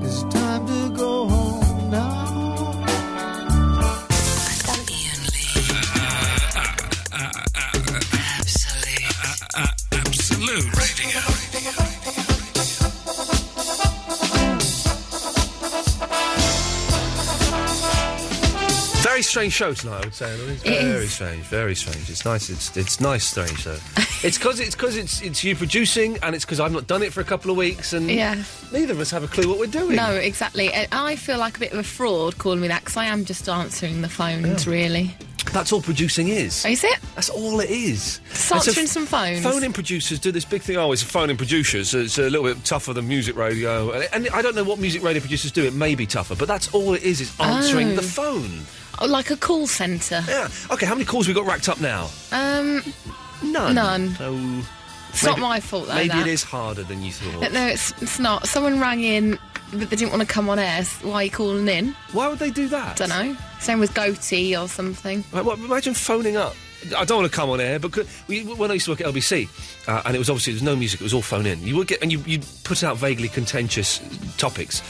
S24: It's time to go home now.
S16: Absolute Radio.
S5: Very strange show tonight, I would say. It's very strange, very strange. It's nice. It's nice, strange though. It's because it's you producing, and it's because I've not done it for a couple of weeks, and neither of us have a clue what we're doing.
S13: No, exactly. And I feel like a bit of a fraud calling me that because I am just answering the phones, really.
S5: That's all producing is.
S13: Is it?
S5: That's all it is.
S13: Just answering some phones.
S5: Phone-in producers do this big thing. Oh, it's a phone-in producer, so it's a little bit tougher than music radio. And I don't know what music radio producers do. It may be tougher, but that's all it is answering the phone.
S13: Oh, like a call centre.
S5: Yeah. OK, how many calls we got racked up now? None. So...
S13: It's not my fault, though,
S5: Maybe
S13: that.
S5: it is harder than you thought.
S13: No, it's not. Someone rang in, but they didn't want to come on air. Why are you calling in?
S5: Why would they do that?
S13: Don't know. Same with Goatee or something.
S5: Right, well, imagine phoning up I don't want to come on air, but when I used to work at LBC, and it was obviously there was no music, it was all phone in. You would get and you'd put out vaguely contentious topics,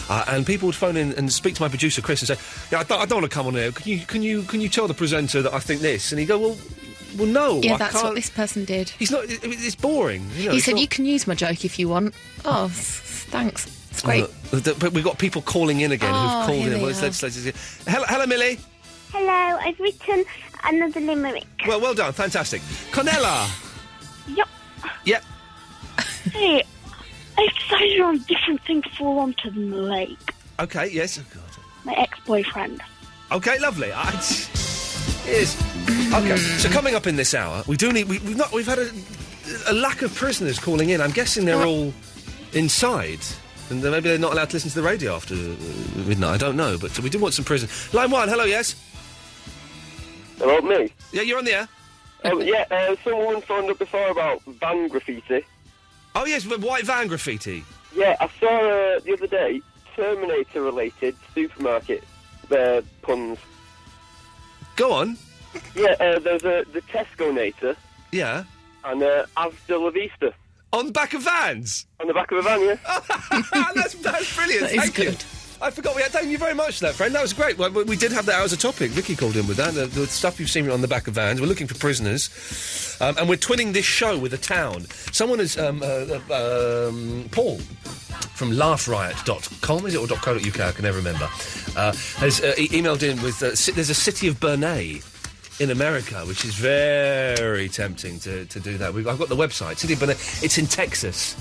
S5: and people would phone in and speak to my producer Chris and say, "Yeah, I don't want to come on air. Can you tell the presenter that I think this?" And he'd go, "Well, no,
S13: Yeah,
S5: I
S13: that's
S5: can't."
S13: what this person did.
S5: He's not. It's boring. You know,
S13: He
S5: it's
S13: said,
S5: not-
S13: "You can use my joke if you want." Oh, thanks. It's great.
S5: But we've got people calling in again
S13: Oh,
S5: who've called
S13: here
S5: in.
S13: we
S5: Well,
S13: are.
S5: Hello, Millie.
S4: Hello, I've written another limerick.
S5: Well done, fantastic. Cornella.
S17: Yep.
S5: Yep.
S17: Hey, I decided on a different thing to fall onto than the lake.
S5: Okay. Yes.
S17: My ex-boyfriend.
S5: Okay, lovely. Yes. Okay. So coming up in this hour, we do need. We've had a lack of prisoners calling in. I'm guessing they're all inside, and maybe they're not allowed to listen to the radio after midnight. I don't know, but we do want some prisoners. Line 1. Hello. Yes.
S1: Hello, me?
S5: Yeah, you're on the air.
S1: Someone phoned up before about van graffiti.
S5: Oh, yes, but white van graffiti.
S1: Yeah, I saw the other day Terminator-related supermarket puns.
S5: Go on.
S1: Yeah, there's the Tesco-nator.
S5: Yeah.
S1: And Hasta la Vista.
S5: On the back of vans?
S1: On the back of a van, yeah.
S5: That's brilliant.
S13: That is
S5: Thank you.
S13: good.
S5: I forgot we had. Thank you very much for that, friend. That was great. Well, we did have that as a topic. Vicky called in with that. The stuff you've seen on the back of vans. We're looking for prisoners. And we're twinning this show with a town. Someone has... Paul from laughriot.com, is it, or .co.uk? I can never remember. Has emailed in with... there's a city of Burnett in America, which is very tempting to do that. I've got the website, City of Burnett. It's in Texas.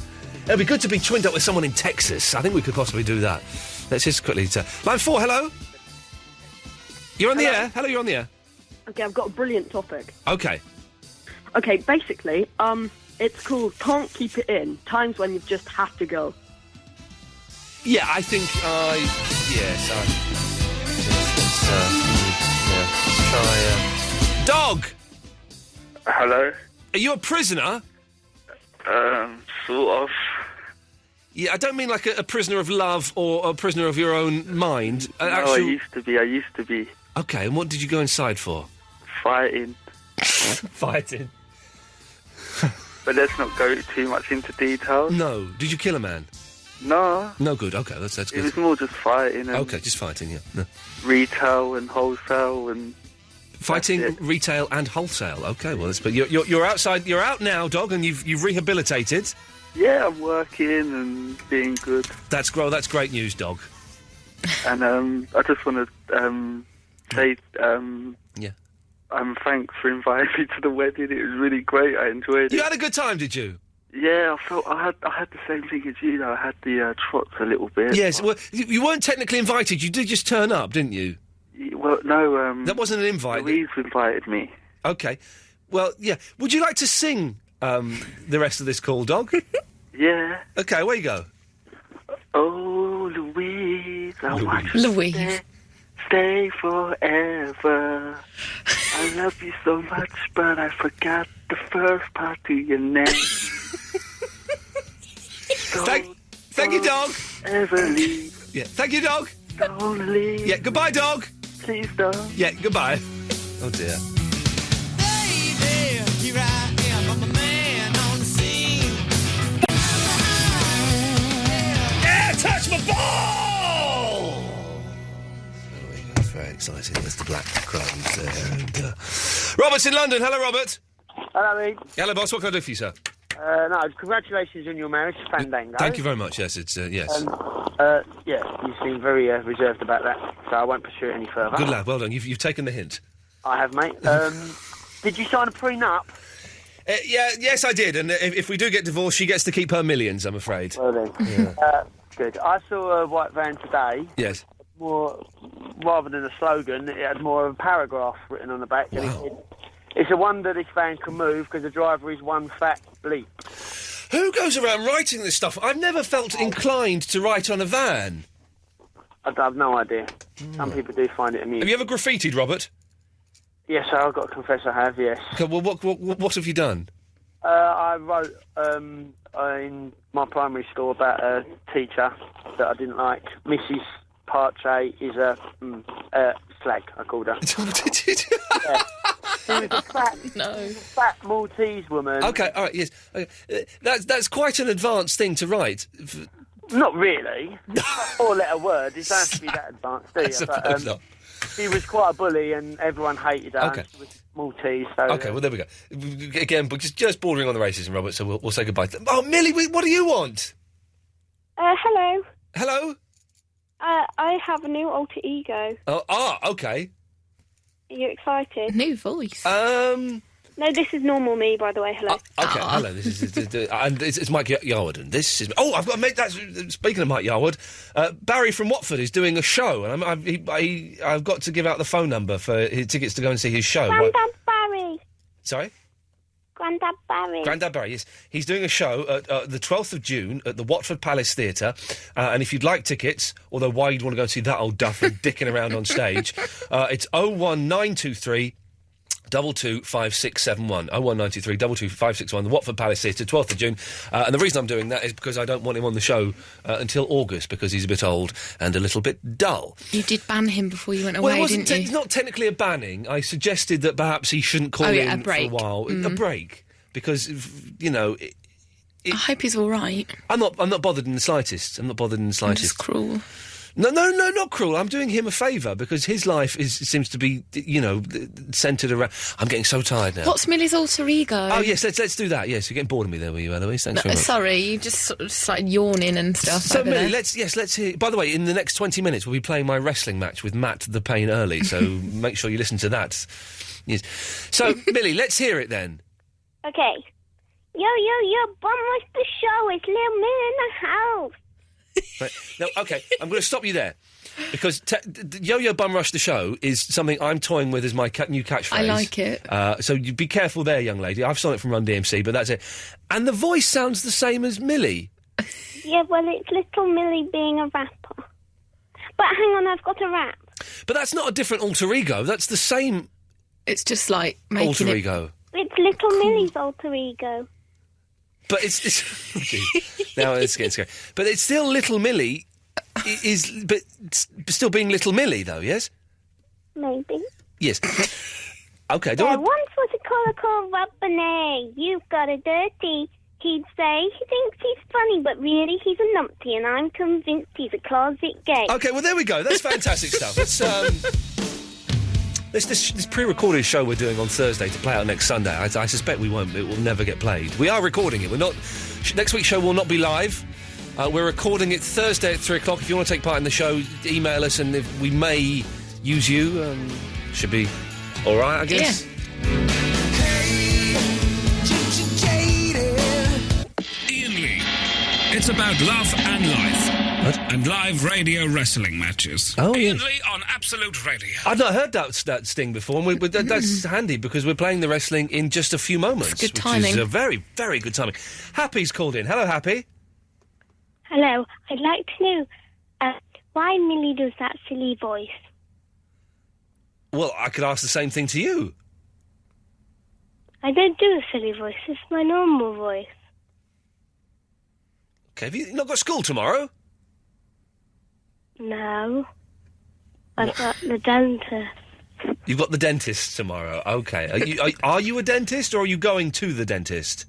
S5: It'd be good to be twinned up with someone in Texas. I think we could possibly do that. Let's just quickly... Line 4, hello? You're on the air. Hello, you're on the air.
S10: Okay, I've got a brilliant topic.
S5: Okay.
S10: Okay, basically, it's called Can't Keep It In. Times when you've just had to go.
S5: Yeah, I think yes, let's try... Dog!
S20: Hello?
S5: Are you a prisoner?
S20: Sort of.
S5: Yeah, I don't mean like a prisoner of love or a prisoner of your own mind.
S20: I used to be.
S5: Okay, and what did you go inside for?
S20: Fighting.
S5: Fighting.
S20: But let's not go too much into details.
S5: No. Did you kill a man?
S20: No.
S5: No good. Okay, that's good.
S20: It was more just fighting. And
S5: okay, just fighting, yeah. No.
S20: Retail and wholesale and...
S5: Fighting, retail and wholesale. Okay, well, but you're outside. You're out now, dog, and you've rehabilitated.
S20: Yeah, I'm working and being good.
S5: That's great news, dog.
S20: And I just want to say
S5: yeah.
S20: Thanks for inviting me to the wedding. It was really great. I enjoyed it.
S5: You had a good time, did you?
S20: Yeah, I felt I had the same thing as you. I had the trots a little bit.
S5: Yes. Well, you weren't technically invited. You did just turn up, didn't you?
S20: Well, no.
S5: That wasn't an invite.
S20: Louise invited me.
S5: Okay. Well, yeah. Would you like to sing the rest of this call, dog?
S20: Yeah.
S5: Okay, away you go.
S20: Oh, Louise, I want you
S13: Louise.
S20: to stay forever. I love you so much, but I forgot the first part of your name.
S5: Thank you, dog.
S20: Ever leave.
S5: Yeah. Thank you, dog.
S20: Don't leave.
S5: Yeah. Goodbye, dog.
S20: Please don't.
S5: Yeah. Goodbye. Oh dear.
S24: Baby, here I am, I'm a man on the scene.
S5: Yeah, touch my ball! That's very exciting. There's the Black Crows there. And, Robert's in London. Hello, Robert.
S11: Hello, Ian.
S5: Hello, boss. What can I do for you, sir?
S11: No, congratulations on your marriage, Fandango.
S5: Thank you very much. Yes, it's yes.
S11: Yeah, you seem very reserved about that, so I won't pursue it any further.
S5: Good lad. Well done. You've taken the hint.
S11: I have, mate. Did you sign a prenup?
S5: Yeah. Yes, I did. And if we do get divorced, she gets to keep her millions. I'm afraid.
S11: Well then.
S5: Yeah.
S11: Good. I saw a white van today.
S5: Yes.
S11: More, rather than a slogan, it had more of a paragraph written on the back.
S5: Wow.
S11: And it said, "It's a wonder this van can move because the driver is one fat bleep."
S5: Who goes around writing this stuff? I've never felt inclined to write on a van.
S11: I have no idea. Some people do find it amusing.
S5: Have you ever graffitied, Robert?
S11: Yes, I've got to confess I have, yes.
S5: Okay, well, what have you done?
S11: I wrote in my primary school about a teacher that I didn't like. Mrs. Partridge is a slag, I called her.
S5: Did you?
S11: Yeah. There was a fat Maltese woman.
S5: Okay, all right, yes. Okay. That's quite an advanced thing to write.
S11: Not really. It's a 4-letter word. It doesn't have to be that advanced, do you?
S5: I suppose not.
S11: She was quite a bully and everyone hated her.
S5: Okay.
S11: And she was Maltese, so...
S5: Okay, well, there we go. Again, but just bordering on the racism, Robert, so we'll say goodbye. Oh, Millie, what do you want?
S2: Hello.
S5: Hello?
S2: I have a new alter ego.
S5: Okay.
S2: Are you excited?
S13: New voice.
S2: No, this is normal me, by the way. Hello.
S5: Okay, hello. This is and it's Mike Yarwood, and this is. Oh, I've got to make that. Speaking of Mike Yarwood, Barry from Watford is doing a show, and I've got to give out the phone number for his tickets to go and see his show.
S2: Grandad Barry.
S5: Sorry.
S2: Grandad Barry.
S5: Grandad Barry, yes. He's doing a show the 12th of June at the Watford Palace Theatre, and if you'd like tickets, although why you'd want to go and see that old duffer dicking around on stage, it's 01923 225671 01923 225661, the Watford Palace Theatre, 12th of June. And the reason I'm doing that is because I don't want him on the show until August, because he's a bit old and a little bit dull.
S13: You did ban him before you went away, didn't you?
S5: It's not technically a banning. I suggested that perhaps he shouldn't call in for a while. A break. Because, you know... I
S13: hope he's all right.
S5: I'm not bothered in the slightest. I'm
S13: just cruel.
S5: No, not cruel. I'm doing him a favour because his life seems to be, you know, centred around... I'm getting so tired now.
S13: What's Millie's alter ego?
S5: Oh, yes, let's do that. Yes, you're getting bored of me there, were you, Eloise? Thanks very much.
S13: Sorry, you just sort of started yawning and stuff.
S5: So, Millie, let's hear... By the way, in the next 20 minutes, we'll be playing my wrestling match with Matt the Pain Early, so make sure you listen to that. Yes. So, Millie, let's hear it then.
S4: Okay. Yo, bum was the show. It's Lil Min in the house.
S5: Right. No, OK, I'm going to stop you there. Because Yo-Yo Bum Rush the Show is something I'm toying with as my new catchphrase.
S13: I like it.
S5: So you be careful there, young lady. I've stolen it from Run DMC, but that's it. And the voice sounds the same as Millie.
S4: Yeah, well, it's Little Millie being a rapper. But hang on, I've got a rap.
S5: But that's not a different alter ego. That's the same...
S13: It's just like making
S5: alter ego.
S4: It's Little Millie's alter ego.
S5: But it's now it's getting scary. But it's still Little Millie, but still being Little Millie, though. Yes.
S4: Maybe.
S5: Yes. Okay.
S4: There once was a caller called Burnett. You've got a dirty. He'd say he thinks he's funny, but really he's a numpty, and I'm convinced he's a closet gay.
S5: Okay. Well, there we go. That's fantastic stuff. This pre-recorded show we're doing on Thursday to play out next Sunday, I suspect we won't. It will never get played. We are recording it. We're not... Next week's show will not be live. We're recording it Thursday at 3 o'clock. If you want to take part in the show, email us, and if we may use you, should be all right, I guess.
S16: Iain Lee. It's about love and life.
S5: What?
S16: And live radio wrestling matches.
S5: Oh,
S16: Iain
S5: yes.
S16: Lee on Absolute Radio.
S5: I've not heard that sting before, and that's handy because we're playing the wrestling in just a few moments.
S13: It's good timing.
S5: Which is a very, very good timing. Happy's called in. Hello, Happy.
S4: Hello. I'd like to know why Millie does that silly voice.
S5: Well, I could ask the same thing to you.
S4: I don't do a silly voice. It's my normal voice.
S5: Okay, have you not got school tomorrow?
S4: No. I've got the dentist.
S5: You've got the dentist tomorrow. Okay. Are you a dentist, or are you going to the dentist?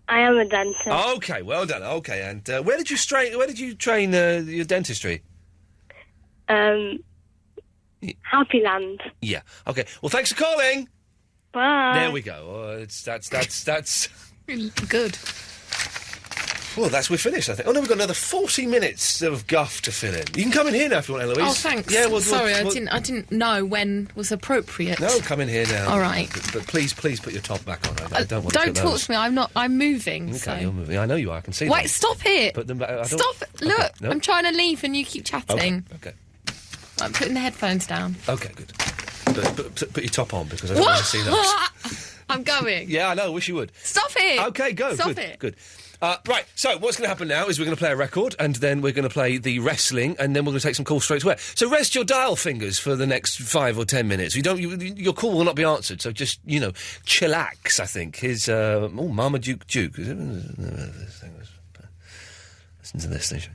S4: I am a dentist.
S5: Okay, well done. Okay, and where did you train your dentistry?
S4: Happy Land.
S5: Yeah. Okay. Well, thanks for calling.
S4: Bye.
S5: There we go. That's
S13: good.
S5: Well, we're finished, I think. Oh, no, we've got another 40 minutes of guff to fill in. You can come in here now if you want, Eloise.
S13: Oh, thanks.
S5: Yeah,
S13: Sorry, I didn't know when was appropriate.
S5: No, come in here now.
S13: All right.
S5: But please put your top back on. I don't want to
S13: Don't talk to me. I'm moving.
S5: Okay,
S13: so.
S5: you're moving. I know you are. I can see
S13: Wait,
S5: that.
S13: stop it.
S5: Put them back.
S13: Stop. Look,
S5: okay, no.
S13: I'm trying to leave and you keep chatting.
S5: Okay.
S13: I'm putting the headphones down.
S5: Okay, good. But put your top on because I don't want to see those.
S13: I'm going.
S5: Yeah, I know. I wish you would.
S13: Stop it.
S5: Okay, go.
S13: Stop
S5: good,
S13: it.
S5: Good. Right, so what's going to happen now is we're going to play a record, and then we're going to play the wrestling, and then we're going to take some calls straight away. So rest your dial fingers for the next 5 or 10 minutes. Your call will not be answered, so just, chillax, I think. Here's, Marmaduke Duke. Listen to this station.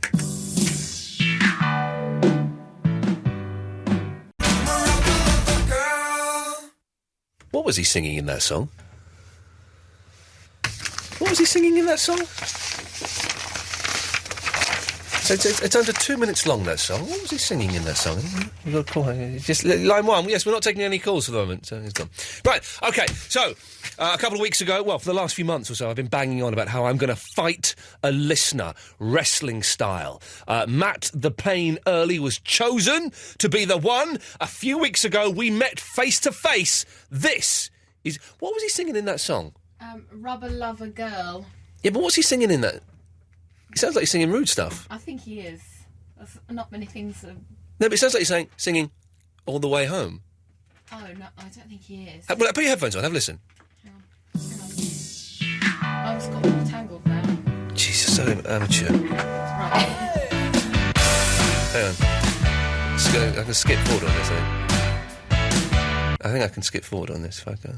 S5: was he singing in that song? What was he singing in that song? So it's under 2 minutes long, that song. What was he singing in that song? We've got a call. Just line one. Yes, we're not taking any calls for the moment. So it's gone. Right, OK, so a couple of weeks ago, well, for the last few months or so, I've been banging on about how I'm going to fight a listener, wrestling style. Matt the Pain Early was chosen to be the one. A few weeks ago, we met face to face. This is... What was he singing in that song?
S13: Rubber Lover Girl.
S5: Yeah, but what's he singing in that? It sounds like he's singing rude stuff.
S13: I think he is. There's not many things...
S5: No, but it sounds like he's singing All the Way Home.
S13: Oh, no, I don't think he is.
S5: Well, put your headphones on, have a listen.
S13: I was got all tangled now.
S5: Jesus, so amateur.
S13: Right.
S5: Hang on. I can skip forward on this, I think I can skip forward on this if I go.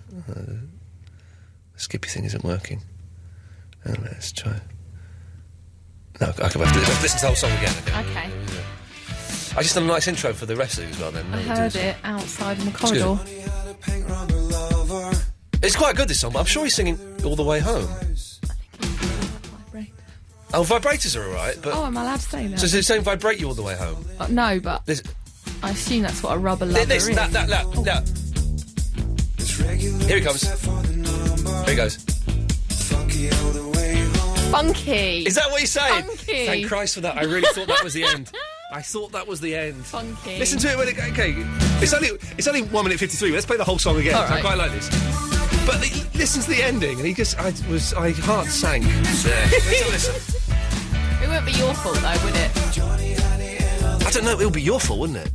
S5: The skippy thing isn't working. Hang on, let's try. No, I can have to listen to the whole song again.
S13: Okay.
S5: I just done a nice intro for the wrestling as well then.
S13: I heard it outside in the corridor.
S5: It's quite good, this song, but I'm sure he's singing All the Way Home. Oh, vibrators are alright, but...
S13: Oh, am I allowed to say that?
S5: So is it saying vibrate you all the way home?
S13: No, but I assume that's what a rubber lover is.
S5: That. Here he comes. Here he goes.
S13: Funky.
S5: Is that what he's saying?
S13: Funky.
S5: Thank Christ for that. I really thought that was the end. I thought that was the end.
S13: Funky.
S5: Listen to it when it... OK. It's only 1 minute 53. Let's play the whole song again. Right. I quite like this. But listen to the ending, and he just... I heart sank there. Let's listen.
S13: It won't be your fault, though, would it?
S5: I don't know. It'll be your fault, wouldn't it?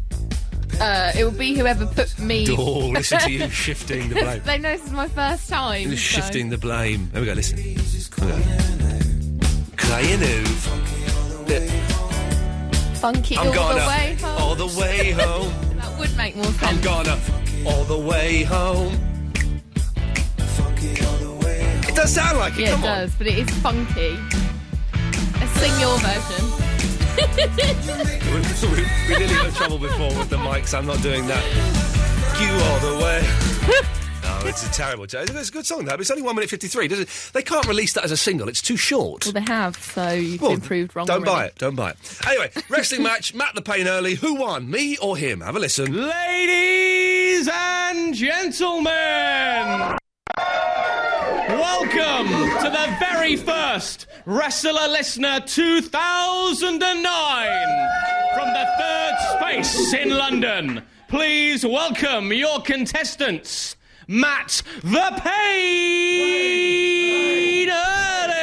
S13: It will be whoever put me...
S5: Oh, listen to you shifting the blame.
S13: They know this is my first time.
S5: You're shifting the blame. There we go, listen.
S13: Funky
S5: I'm
S13: all
S5: gonna,
S13: the way home.
S5: All the way home.
S13: That would make more sense.
S5: I'm gonna all the way home. It does sound like it,
S13: yeah,
S5: come
S13: it
S5: on.
S13: does, but it is funky. Let's sing your version.
S5: we nearly got in trouble before with the mics. I'm not doing that. You all the way. No, it's a terrible... It's a good song, though, but it's only 1 minute 53. They can't release that as a single. It's too short.
S13: Well, they have, so you've been proved wrong.
S5: Don't buy it. Anyway, wrestling match, Matt the Pain Early. Who won, me or him? Have a listen.
S9: Ladies and gentlemen, welcome to the very first Wrestler Listener 2009 from the third space in London. Please welcome your contestants, Matt the Pain Early.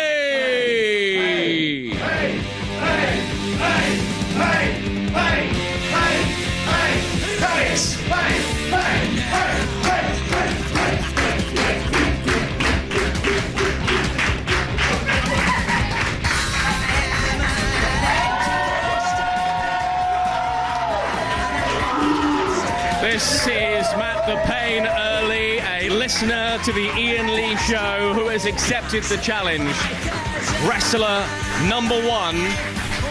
S9: This is Matt the Pain Early, a listener to the Iain Lee Show who has accepted the challenge. Wrestler number 1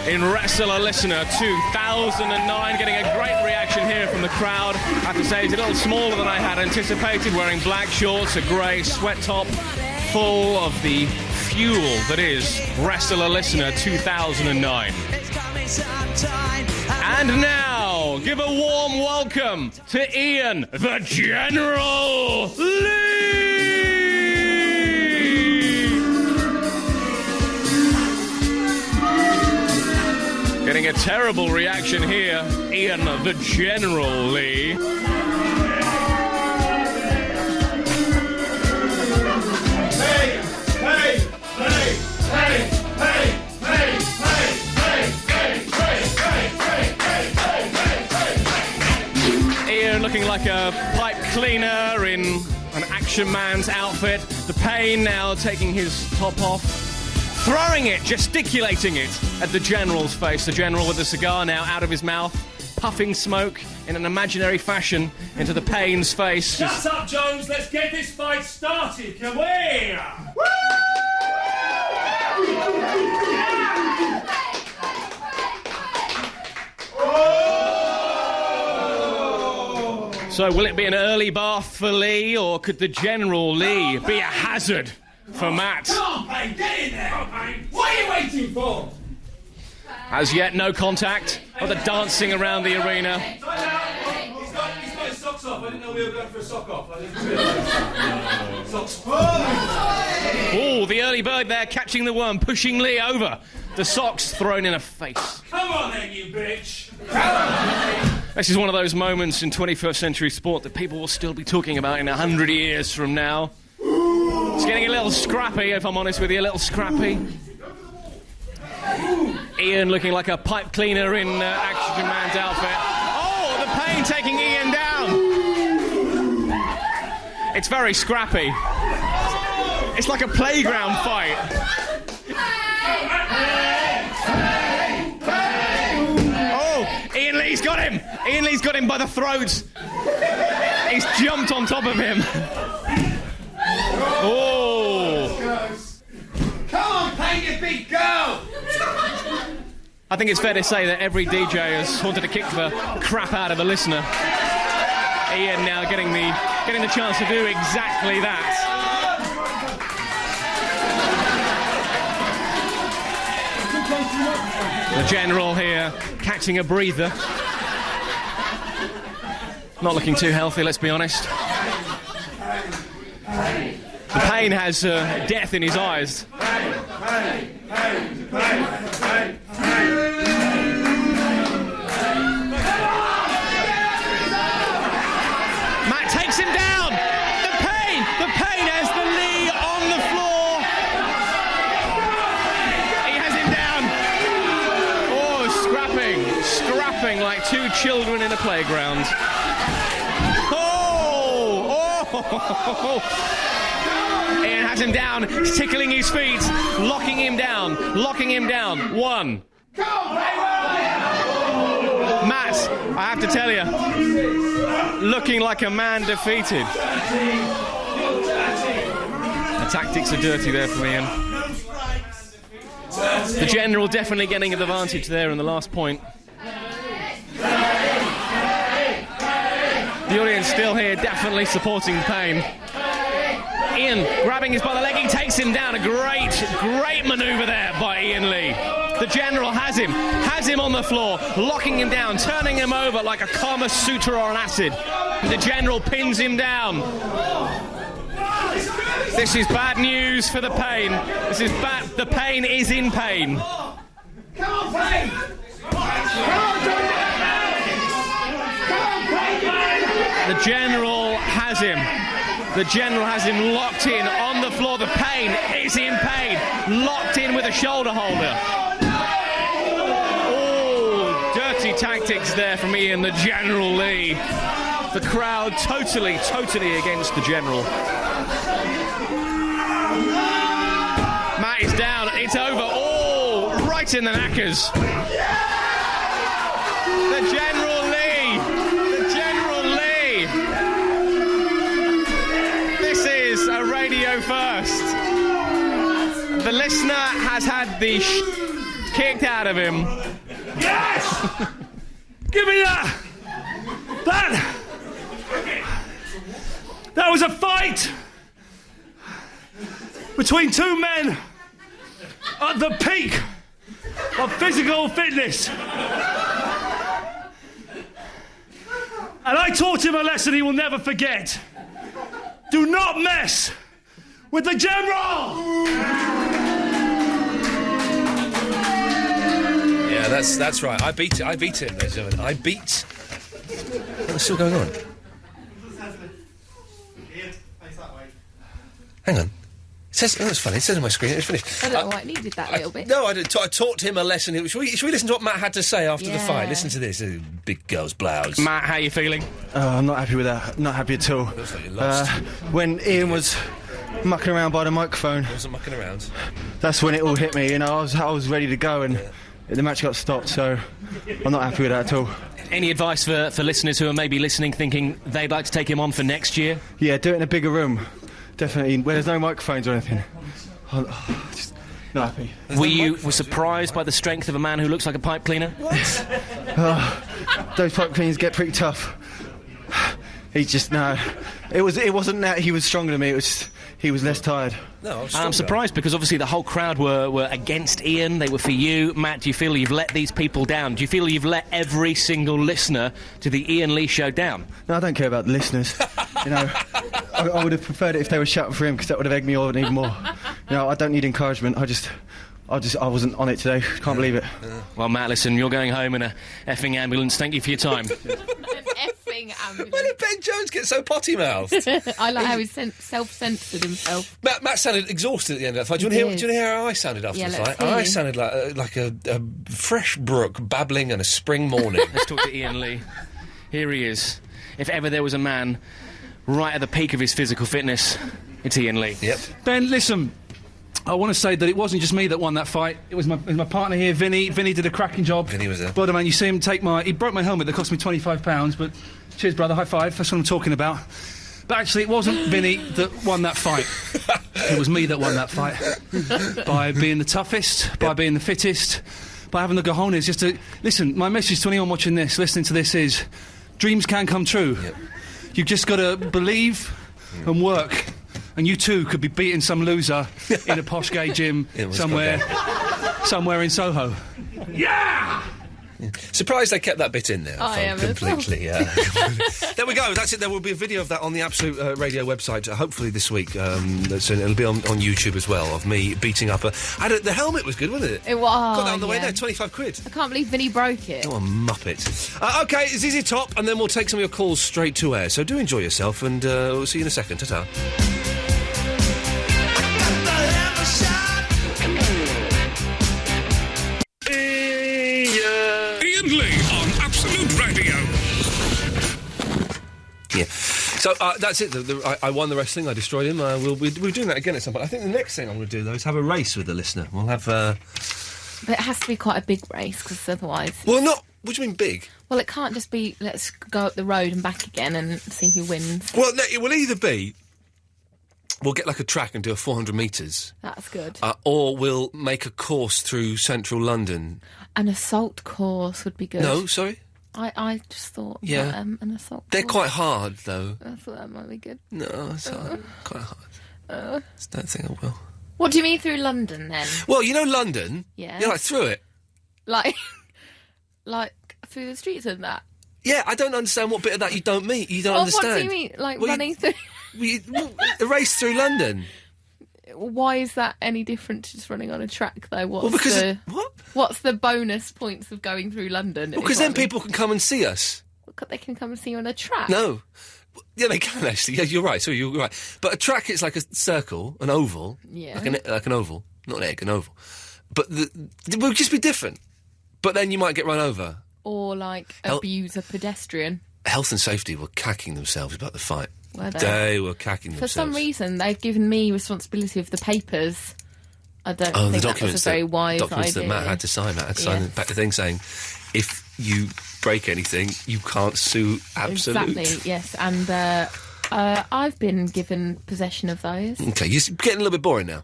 S9: in Wrestler Listener 2009, getting a great reaction here from the crowd. I have to say, he's a little smaller than I had anticipated, wearing black shorts, a grey sweat top, full of the fuel that is Wrestler Listener 2009. And now, give a warm welcome to Iain the General Lee! Getting a terrible reaction here, Iain the General Lee. Looking like a pipe cleaner in an Action Man's outfit. The Pain now taking his top off, throwing it, gesticulating it at the General's face. The General with the cigar now out of his mouth, puffing smoke in an imaginary fashion into the Pain's face.
S18: Shut up, Jones. Let's get this fight started, can we?
S9: So will it be an early bath for Lee, or could the General Lee be a hazard for Matt?
S18: Come on, Payne, get in there! Come on, Payne. What are you waiting for?
S9: As yet, no contact. Or the dancing around the arena.
S18: He's got his socks off. I didn't know we were going for a sock off. I didn't realise. Socks.
S9: Oh, the early bird there catching the worm, pushing Lee over. The socks thrown in her face.
S18: Come on then, you bitch! Come on!
S9: This is one of those moments in 21st century sport that people will still be talking about in 100 years from now. It's getting a little scrappy, if I'm honest with you, a little scrappy. Ian looking like a pipe cleaner in Action Man's outfit. Oh, the Payne taking Ian down. It's very scrappy. It's like a playground fight. Oh, Ian Lee's got him. Ian Lee's got him by the throat. He's jumped on top of him. Oh.
S18: Come on, Payne, you big girl!
S9: I think it's fair to say that every DJ has wanted to kick the crap out of a listener. Ian now getting the chance to do exactly that. The General here catching a breather. Not looking too healthy, let's be honest. The Payne has death in his eyes. Matt takes him down. The Payne has the Lee on the floor. He has him down. Oh, scrapping like two children in a playground. Oh. Ian has him down, tickling his feet, locking him down. One. Matt, I have to tell you, looking like a man defeated. The tactics are dirty there from Ian. The General definitely getting an advantage there in the last point. The audience still here, definitely supporting Payne. Ian grabbing his by the leg, he takes him down. A great manoeuvre there by Ian Lee. The General has him on the floor, locking him down, turning him over like a Kama Sutra on acid. The General pins him down. This is bad news for the Payne. This is bad. The Payne is in pain.
S18: Come on, Payne!
S9: The General has him. The General has him locked in on the floor. The Payne is in pain. Locked in with a shoulder holder. Oh, dirty tactics there from Ian, the General Lee. The crowd totally against the General. Matt is down. It's over. Oh, right in the knackers. The General Lee. The General Lee. This is a radio first. The listener has had the kicked out of him.
S18: Yes! Give me that! That was a fight between two men at the peak of physical fitness. And I taught him a lesson he will never forget. Do not mess with the General!
S5: Yeah, that's right. I beat him, ladies and gentlemen. What's still going on? Hang on. It says, oh, it's funny. It says on my screen it's finished.
S13: I don't know why it needed that little bit.
S5: No, I taught him a lesson. Should we listen to what Matt had to say after the fight? Listen to this. Big girl's blouse.
S9: Matt, how are you feeling?
S12: I'm not happy with that. Not happy at all.
S5: Looks like you lost.
S12: When Ian was mucking around by the microphone...
S5: He wasn't mucking around.
S12: That's when it all hit me. You know, I was ready to go and the match got stopped, so I'm not happy with that at all.
S9: Any advice for listeners who are maybe listening thinking they'd like to take him on for next year?
S12: Yeah, do it in a bigger room. Definitely, where there's no microphones or anything. Just not happy.
S9: Were you surprised by the strength of a man who looks like a pipe cleaner?
S12: Those pipe cleaners get pretty tough. He just no. It wasn't that he was stronger than me. It was he was less tired.
S5: No,
S9: I'm surprised because obviously the whole crowd were against Ian. They were for you, Matt. Do you feel you've let these people down? Do you feel you've let every single listener to the Ian Lee Show down?
S12: No, I don't care about the listeners. You know, I would have preferred it if they were shouting for him because that would have egged me on even more. You know, I don't need encouragement. I wasn't on it today. Can't believe it.
S9: Well, Matt, listen, you're going home in a effing ambulance. Thank you for your time.
S13: Effing ambulance.
S5: When did Ben Jones get so potty-mouthed?
S13: I like how he self-censored himself.
S5: Matt sounded exhausted at the end of that fight. Do you want to hear how I sounded after the fight? I sounded like a fresh brook babbling on a spring morning.
S9: Let's talk to Ian Lee. Here he is. If ever there was a man right at the peak of his physical fitness, it's Ian Lee.
S5: Yep.
S18: Ben, listen, I want to say that it wasn't just me that won that fight. It was my partner here, Vinny. Vinny did a cracking job.
S5: Vinny was there.
S18: Brother, man, you see him he broke my helmet that cost me £25, but cheers, brother, high five, that's what I'm talking about. But actually, it wasn't Vinny that won that fight. It was me that won that fight. By being the toughest, by being the fittest, by having the cojones just to... Listen, my message to anyone watching this, listening to this is, dreams can come true.
S5: Yep.
S18: You've just got to believe and work. And you too could be beating some loser in a posh gay gym somewhere in Soho.
S5: Yeah! Surprised they kept that bit in there.
S13: I am
S5: completely. There we go. That's it. There will be a video of that on the Absolute Radio website. Hopefully this week. Soon. It'll be on YouTube as well. Of me beating up the helmet was good, wasn't it?
S13: It was.
S5: Got that on the way there. £25.
S13: I can't believe Vinny broke it.
S5: Oh, a muppet. Okay, it's ZZ Top, and then we'll take some of your calls straight to air. So do enjoy yourself, and we'll see you in a second. Ta-ta.
S16: Ian Lee on Absolute Radio.
S5: Yeah. So that's it. I won the wrestling. I destroyed him. We'll be doing that again at some point. I think the next thing I'm going to do, though, is have a race with the listener. We'll have...
S13: But it has to be quite a big race, because otherwise...
S5: Well, not... What do you mean big?
S13: Well, it can't just be, let's go up the road and back again and see who wins.
S5: Well, no, it will either be... We'll get like a track and do a 400 metres.
S13: That's good.
S5: Or we'll make a course through central London.
S13: An assault course would be good.
S5: No, sorry?
S13: I just thought
S5: that,
S13: an assault
S5: They're
S13: course.
S5: quite hard, though.
S13: I thought that might be good.
S5: No, it's quite hard. Just don't think I will.
S13: What do you mean through London, then?
S5: Well, you know London?
S13: Yeah.
S5: You're like through it.
S13: Like through the streets and that?
S5: Yeah, I don't understand what bit of that you don't understand.
S13: What do you mean? Like running through...
S5: A race through London.
S13: Why is that any different to just running on a track, though? What's the bonus points of going through London?
S5: Well, because then people can come and see us.
S13: They can come and see you on a track.
S5: No. Yeah, they can, actually. Yeah, you're right. Sorry, you're right. But a track, it's like a circle, an oval.
S13: Yeah.
S5: Like an oval. Not an egg, an oval. But it would just be different. But then you might get run over.
S13: Or, abuse a pedestrian.
S5: Health and safety were cacking themselves about the fight.
S13: Were they?
S5: They were cacking themselves.
S13: For some reason, they've given me responsibility of the papers. I don't think that was a very wise
S5: documents
S13: idea.
S5: That Matt had to sign. Matt had to sign back the thing saying, if you break anything, you can't sue Absolute.
S13: Exactly, yes. And I've been given possession of those.
S5: Okay, you're getting a little bit boring now.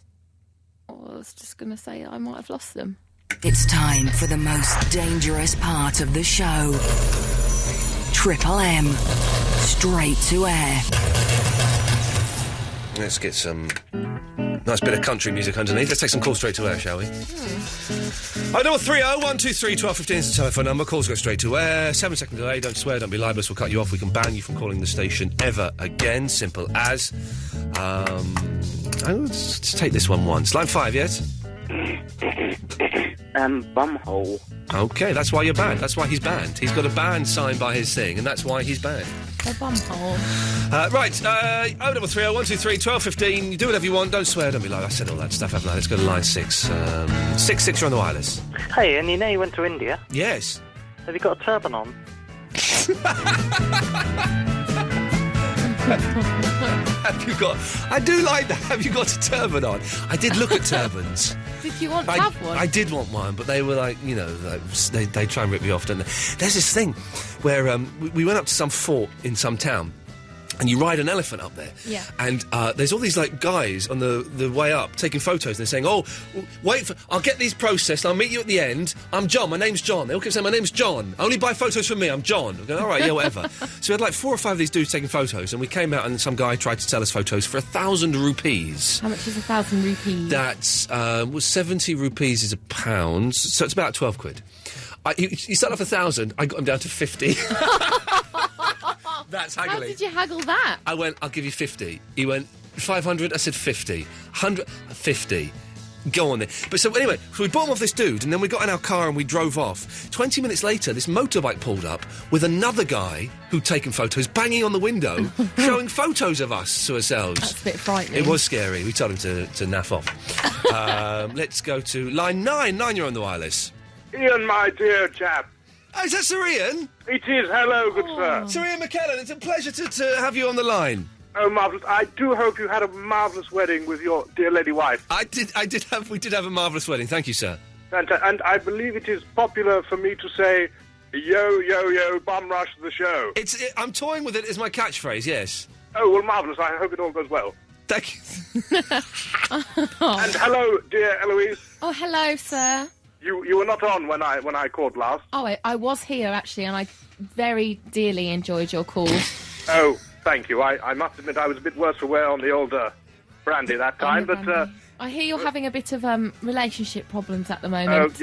S13: I was just going to say I might have lost them.
S7: It's time for the most dangerous part of the show. Triple M. Straight to air.
S5: Let's get some nice bit of country music underneath. Let's take some calls straight to air, shall we? 030-123-1215 is the telephone number. Calls go straight to air. 7-second delay. Don't swear, don't be libelous. We'll cut you off. We can ban you from calling the station ever again. Simple as. Let's take this one once. Line 5, yes?
S11: Bumhole.
S5: Okay, that's why you're banned. That's why he's banned. He's got a ban signed by his thing, and that's why he's banned.
S13: A bumhole.
S5: Right, 033-123-1215. You do whatever you want. Don't swear, don't be like I said all that stuff, haven't I? Let's go to line 6. 6, you're on the wireless.
S11: Hey, and you know you went to India?
S5: Yes.
S11: Have you got a turban on?
S5: Have you got... I do like that. Have you got a turban on? I did look at turbans.
S13: Did you want to have one?
S5: I did want one, but they were like, they try and rip me off, don't they? There's this thing where we went up to some fort in some town, and you ride an elephant up there.
S13: Yeah.
S5: And there's all these, like, guys on the way up taking photos, and they're saying, oh, I'll get these processed, I'll meet you at the end. I'm John, my name's John. They all keep saying, my name's John. Only buy photos from me, I'm John. I'm going, all right, yeah, whatever. So we had, like, 4 or 5 of these dudes taking photos, and we came out, and some guy tried to sell us photos for 1,000 rupees.
S13: How much is 1,000 rupees?
S5: That's, 70 rupees is £1, so it's about 12 quid. You start off 1,000, I got him down to 50. That's haggling.
S13: How did you haggle that?
S5: I went, I'll give you 50. He went, 500? I said 50. 100? 50. Go on then. But so anyway, so we bought him off this dude, and then we got in our car and we drove off. 20 minutes later, this motorbike pulled up with another guy who'd taken photos, banging on the window, showing photos of us to ourselves.
S13: That's a bit frightening.
S5: It was scary. We told him to naff off. Let's go to line 9. 9, you're on the wireless.
S14: Ian, my dear chap.
S5: Oh, is that Sir Ian?
S14: It is. Hello, good sir.
S5: Sir Ian McKellen, it's a pleasure to have you on the line.
S14: Oh, marvellous. I do hope you had a marvellous wedding with your dear lady wife.
S5: We did have a marvellous wedding. Thank you, sir.
S14: Fantastic. And I believe it is popular for me to say, yo, yo, yo, bum rush the show.
S5: I'm toying with it as my catchphrase, yes.
S14: Oh, well, marvellous. I hope it all goes well.
S5: Thank you.
S14: And hello, dear Eloise.
S13: Oh, hello, sir.
S14: You were not on when I called last.
S13: Oh, I was here, actually, and I very dearly enjoyed your call.
S14: Oh, thank you. I must admit I was a bit worse for wear on the old brandy that time, but...
S13: I hear you're having a bit of relationship problems at the moment.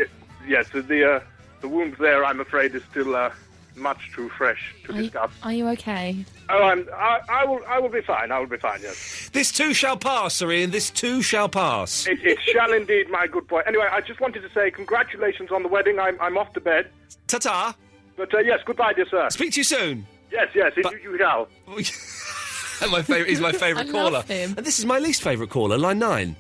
S14: Yes, the wound there, I'm afraid, is still much too fresh to discuss.
S13: Are you okay?
S14: Oh, I will be fine. I will be fine, yes.
S5: This too shall pass, Sir Ian. This too shall pass.
S14: It shall indeed, my good boy. Anyway, I just wanted to say congratulations on the wedding. I'm off to bed.
S5: Ta-ta.
S14: But, yes, goodbye, dear sir.
S5: Speak to you soon.
S14: Yes, you shall.
S5: He's my favourite caller.
S13: Love him.
S5: And this is my least favourite caller, line 9.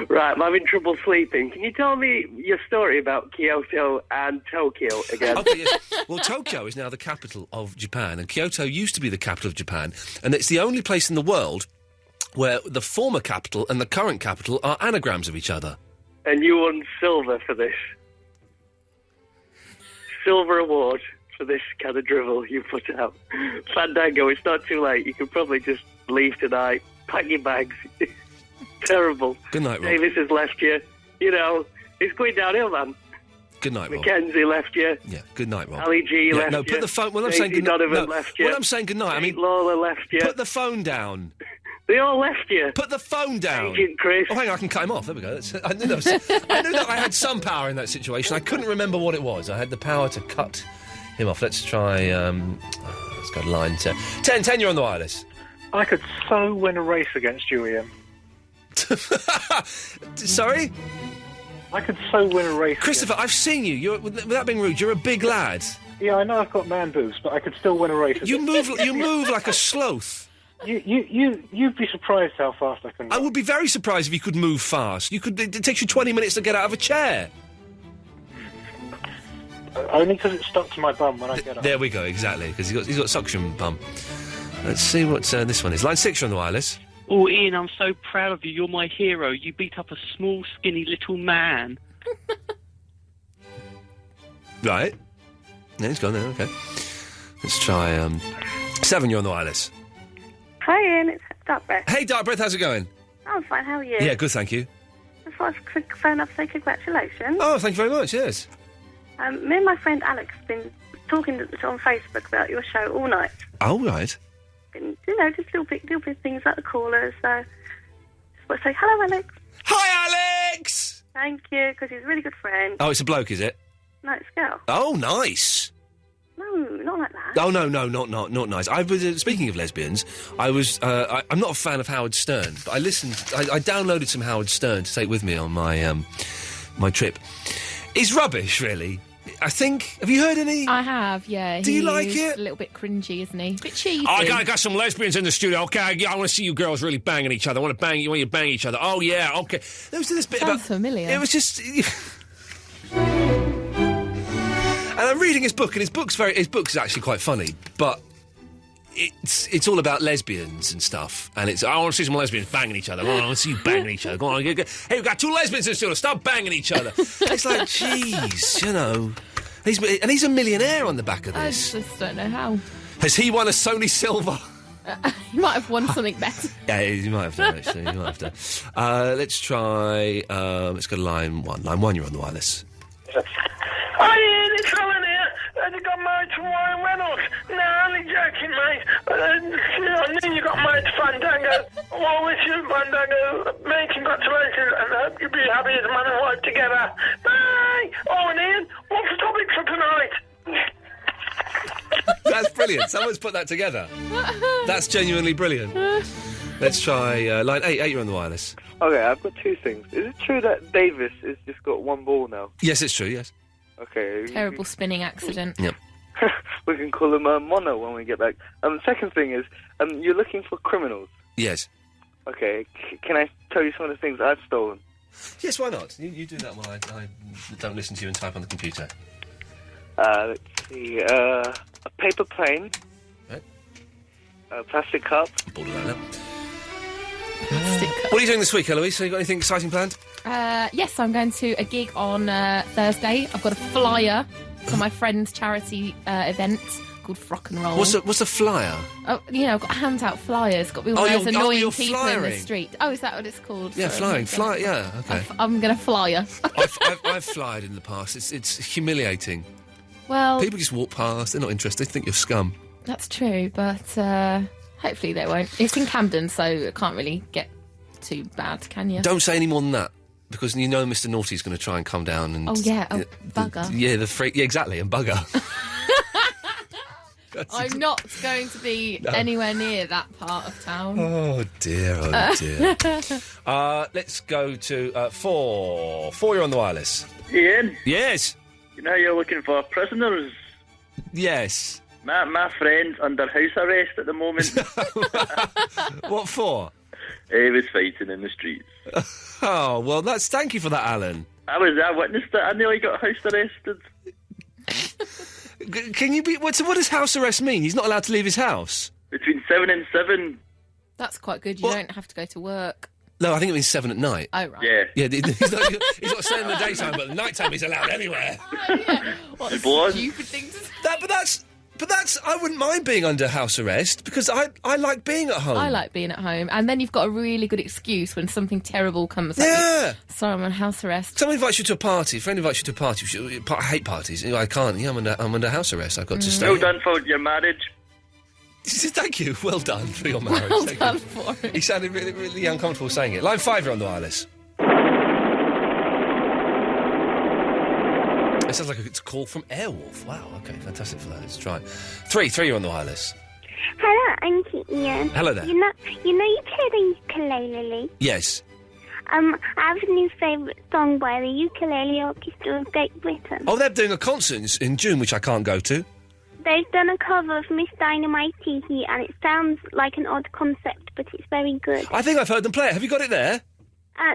S15: Right, I'm having trouble sleeping. Can you tell me your story about Kyoto and Tokyo again?
S5: Okay, yes. Well, Tokyo is now the capital of Japan, and Kyoto used to be the capital of Japan, and it's the only place in the world where the former capital and the current capital are anagrams of each other.
S15: And you won silver for this. Silver award for this kind of drivel you put out. Fandango, it's not too late. You can probably just leave tonight, pack your bags. Terrible.
S5: Good night, Rob.
S15: Davis has left you. You know, it's going downhill, man.
S5: Good night, Rob.
S15: Mackenzie left you.
S5: Yeah, good night, Rob.
S15: Ali G left you.
S5: No, put the phone... When I'm saying good night...
S15: Donovan left you.
S5: When I'm saying good night, I mean...
S15: Lola left you.
S5: Put the phone down.
S15: They all left you.
S5: Put the phone down.
S15: Agent Chris.
S5: Oh, hang on, I can cut him off. There we go. I knew that I had some power in that situation. I couldn't remember what it was. I had the power to cut him off. Let's try... let's go to line 10. 10, you're on the wireless.
S19: I could so win a race against you, Ian.
S5: Sorry?
S19: I could so win a race.
S5: Christopher, I've seen you. Without being rude, you're a big lad.
S19: Yeah, I know I've got man boobs, but I could still win a race.
S5: You move like a sloth.
S19: You'd be surprised how fast I can run.
S5: I would be very surprised if you could move fast. It takes you 20 minutes to get out of a chair.
S19: Only because it's stuck to my bum when I get up.
S5: There we go, exactly, because he's got suction bum. Let's see what this one is. Line 6, you're on the wireless.
S23: Oh, Ian, I'm so proud of you. You're my hero. You beat up a small, skinny little man.
S5: Right. No, he's gone there, okay. Let's try, 7, you're on the wireless.
S2: Hi, Ian. It's Dark Breath.
S5: Hey, Dark Breath, how's it going?
S2: I'm fine. How are you?
S5: Yeah, good, thank you.
S2: I thought I could phone up to say congratulations.
S5: Oh, thank you very much, yes.
S2: Me and my friend Alex have been talking on Facebook about your show all night.
S5: Oh, right.
S2: And, just little bit things like the callers. So, just want to say hello, Alex.
S5: Hi, Alex!
S2: Thank you, because he's a really good friend.
S5: Oh, it's a bloke, is it?
S2: No, it's a girl.
S5: Oh, nice.
S2: No, not like that.
S5: Oh, no, not nice. I was speaking of lesbians. I'm not a fan of Howard Stern, but I downloaded some Howard Stern to take with me on my my trip. It's rubbish, really. I think... Have you heard any?
S13: I have, yeah.
S5: Do you like it?
S13: A little bit cringy, isn't he? A bit cheesy.
S9: Oh, I got some lesbians in the studio. Okay, I want to see you girls really banging each other. I want to bang you when you bang each other. Oh, yeah, okay. There was this bit
S13: Sounds familiar.
S5: It was just... And I'm reading his book, and his book's actually quite funny, but it's all about lesbians and stuff, and I want to see some lesbians banging each other. I want to see you banging each other. Go on, hey, we've got 2 lesbians in the studio. Stop banging each other. It's like, jeez, He's a millionaire on the back of this.
S13: I just don't know how.
S5: Has he won a Sony Silver?
S13: You might have won something better.
S5: Yeah, you might have done, actually. You might have done. Let's try... let's go to line 1. Line 1, you're on the wireless.
S22: Hi, Ian, it's Alan here. I got married to Warren Reynolds. No, only joking, mate. I knew you got married to Fandango. Well, wish you, Fandango. Mate, congratulations, and I hope you'll be happy as a man and wife together. Bye! Oh, and Ian, what's the topic for tonight?
S5: That's brilliant. Someone's put that together. That's genuinely brilliant. Let's try line 8. 8, you're on the wireless.
S20: Okay, I've got 2 things. Is it true that Davis has just got 1 ball now?
S5: Yes, it's true, yes.
S20: Okay.
S13: Terrible spinning accident.
S5: Yep.
S20: We can call him Mono when we get back. Second thing is, you're looking for criminals.
S5: Yes.
S20: Okay, can I tell you some of the things I've stolen?
S5: Yes, why not? You do that while I don't listen to you and type on the computer.
S20: Let's see, a paper plane.
S5: Right.
S20: A plastic cup.
S5: Borderline. What are you doing this week, Eloise? Have you got anything exciting planned?
S13: Yes, I'm going to a gig on Thursday. I've got a flyer for my friend's charity event called Frock and Roll.
S5: What's a flyer?
S13: Oh, you know, I've got to hand out flyers. Got to be one of those annoying
S5: you're
S13: people
S5: flyering.
S13: in the street. Oh, is that what it's called?
S5: Yeah,
S13: Sorry,
S5: flying. Yeah, okay.
S13: I'm going to flyer.
S5: I've flyed in the past. It's humiliating.
S13: Well,
S5: people just walk past. They're not interested. They think you're scum.
S13: That's true, but hopefully they won't. It's in Camden, so it can't really get too bad, can you?
S5: Don't say any more than that, because you know Mr. Naughty's going to try and come down and...
S13: bugger.
S5: The freak... Yeah, exactly, and bugger.
S13: I'm not going to be anywhere near that part of town.
S5: Oh, dear. Let's go to 4. 4, you're on the wireless.
S15: Ian?
S5: Yes?
S15: You know you're looking for prisoners?
S5: Yes.
S15: My friend's under house arrest at the moment.
S5: What for?
S15: He was fighting in the streets.
S5: Oh, well, thank you for that, Alan.
S15: I witnessed it. I nearly got house arrested.
S5: Can you be... What does house arrest mean? He's not allowed to leave his house?
S15: Between 7 and 7.
S13: That's quite good. You don't have to go to work.
S5: No, I think it means 7 at night.
S13: Oh, right.
S15: Yeah.
S5: He's not staying in the daytime, but the nighttime he's allowed anywhere.
S13: What a stupid thing to say.
S5: But that's... I wouldn't mind being under house arrest, because I like being at home.
S13: I like being at home. And then you've got a really good excuse when something terrible comes up.
S5: Yeah.
S13: Sorry, I'm on house arrest.
S5: Someone invites you to a party. A friend invites you to a party. I hate parties. I can't. Yeah, I'm under house arrest. I've got to stay.
S15: Well done for your marriage.
S5: Thank you. Well done for your marriage.
S13: Well done for it.
S5: He sounded really, really uncomfortable saying it. Line 5, you're on the wireless. It sounds like it's a call from Airwolf. Wow, okay, fantastic for that. Let's try. 3, you're on the wireless.
S4: Hello, Auntie Ian.
S5: Hello there.
S4: You know you play the ukulele?
S5: Yes.
S4: I have a new favourite song by the Ukulele Orchestra of Great Britain.
S5: Oh, they're doing a concert in June, which I can't go to.
S4: They've done a cover of Miss Dynamite Tee, and it sounds like an odd concept, but it's very good.
S5: I think I've heard them play it. Have you got it there?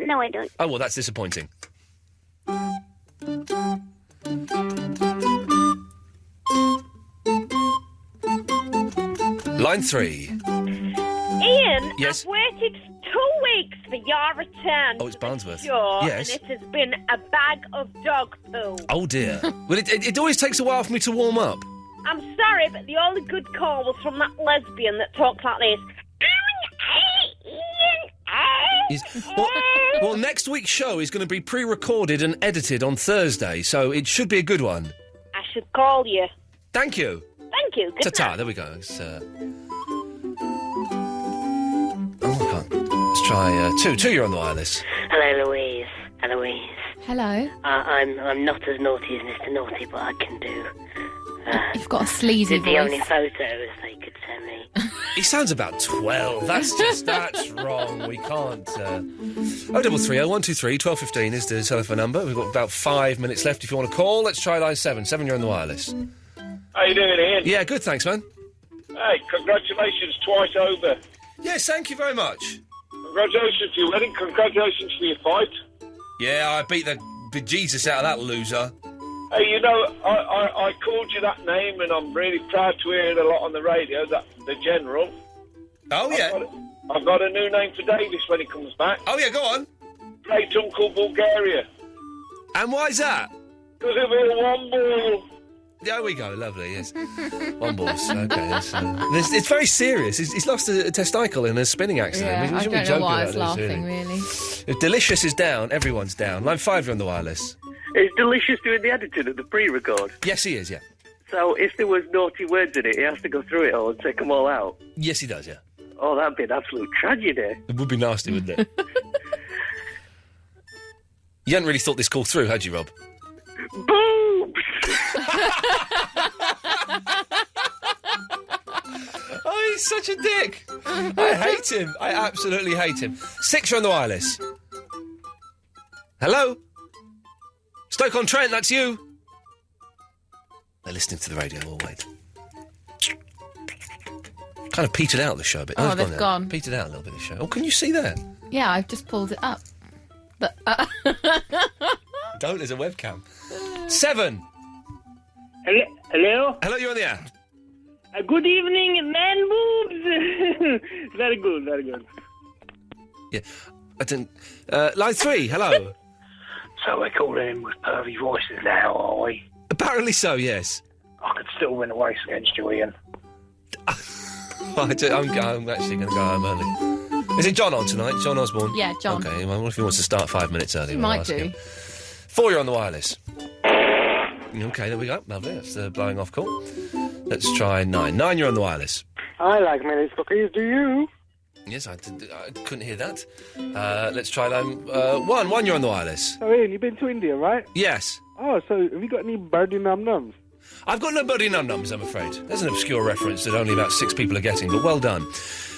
S4: No, I don't.
S5: Oh, well, that's disappointing. Line 3.
S3: Ian,
S5: yes?
S3: I've waited 2 weeks for your return.
S5: Oh, it's Barnsworth.
S3: Sure,
S5: Yes.
S3: and it has been a bag of dog poo.
S5: Oh, dear. Well, it always takes a while for me to warm up.
S3: I'm sorry, but the only good call was from that lesbian that talks like this.
S5: Well, next week's show is going to be pre-recorded and edited on Thursday, so it should be a good one.
S3: I should call you.
S5: Thank you.
S3: Thank you. Good
S5: Ta-ta,
S3: night.
S5: there we go. It's, Oh, I can't. Let's try 2. 2, you're on the wireless.
S6: Hello, Louise. Eloise.
S13: Hello.
S6: I'm not as naughty as Mr. Naughty, but I can do.
S13: You've got a sleazy
S6: the
S13: voice.
S6: only photos they could send me.
S5: He sounds about 12. That's wrong. We can't. 0330 123 1215 is the telephone number. We've got about 5 minutes left if you want to call. Let's try line 7. 7, you're on the wireless.
S14: How you doing, Ian?
S5: Yeah, good, thanks, man.
S14: Hey, congratulations twice over.
S5: Yes, thank you very much.
S14: Congratulations for your wedding. Congratulations for your fight.
S5: Yeah, I beat the bejesus out of that loser.
S14: Hey, you know, I called you that name, and I'm really proud to hear it a lot on the radio, that the General.
S5: Oh, yeah?
S14: I've got a new name for Davis when he comes back.
S5: Oh, yeah, go on.
S14: Great Uncle Bulgaria.
S5: And why is that?
S14: Because of a 1 ball.
S5: There we go, lovely, yes. One balls, okay. It's very serious. He's lost a testicle in a spinning accident.
S13: Yeah,
S5: we
S13: I
S5: shouldn't be
S13: don't know
S5: joking
S13: why I
S5: about
S13: was
S5: this,
S13: laughing, really.
S5: If Delicious is down, everyone's down. Line 5, you're on the wireless.
S15: Is Delicious doing the editing of the pre-record?
S5: Yes, he is, yeah.
S15: So if there was naughty words in it, he has to go through it all and take them all out?
S5: Yes, he does, yeah.
S15: Oh, that'd be an absolute tragedy.
S5: It would be nasty, wouldn't it? You hadn't really thought this call through, had you, Rob?
S15: Boobs!
S5: Oh, he's such a dick. I hate him. I absolutely hate him. 6, you're on the wireless. Hello? Stoke-on-Trent, that's you. They're listening to the radio. We'll wait. Kind of petered out the show a bit.
S13: Oh, they've gone.
S5: Petered out a little bit of the show. Oh, can you see that?
S13: Yeah, I've just pulled it up. But,
S5: Don't, there's a webcam. 7.
S22: Hello?
S5: Hello, you're on the air.
S22: Good evening, man boobs. Very good, very good.
S5: Yeah, I didn't... line 3, hello.
S19: So we're calling in with pervy voices now, are we?
S5: Apparently so, yes.
S19: I could still win a race against you, Ian.
S5: I'm actually going to go home early. Is it John on tonight? John Osborne?
S13: Yeah, John.
S5: Okay, well, what if he wants to start 5 minutes early?
S13: He
S5: We'll
S13: might
S5: ask
S13: do.
S5: him. 4, you're on the wireless. Okay, there we go. Lovely, that's the blowing off call. Let's try 9. 9, you're on the wireless.
S19: I like Millie's cookies, do you?
S5: Yes, I couldn't hear that. Let's try line 1. 1, you're on the wireless.
S19: So Ian, you've been to India, right?
S5: Yes.
S19: Oh, so have you got any birdie num-nums?
S5: I've got no birdie num-nums, I'm afraid. There's an obscure reference that only about 6 people are getting, but well done.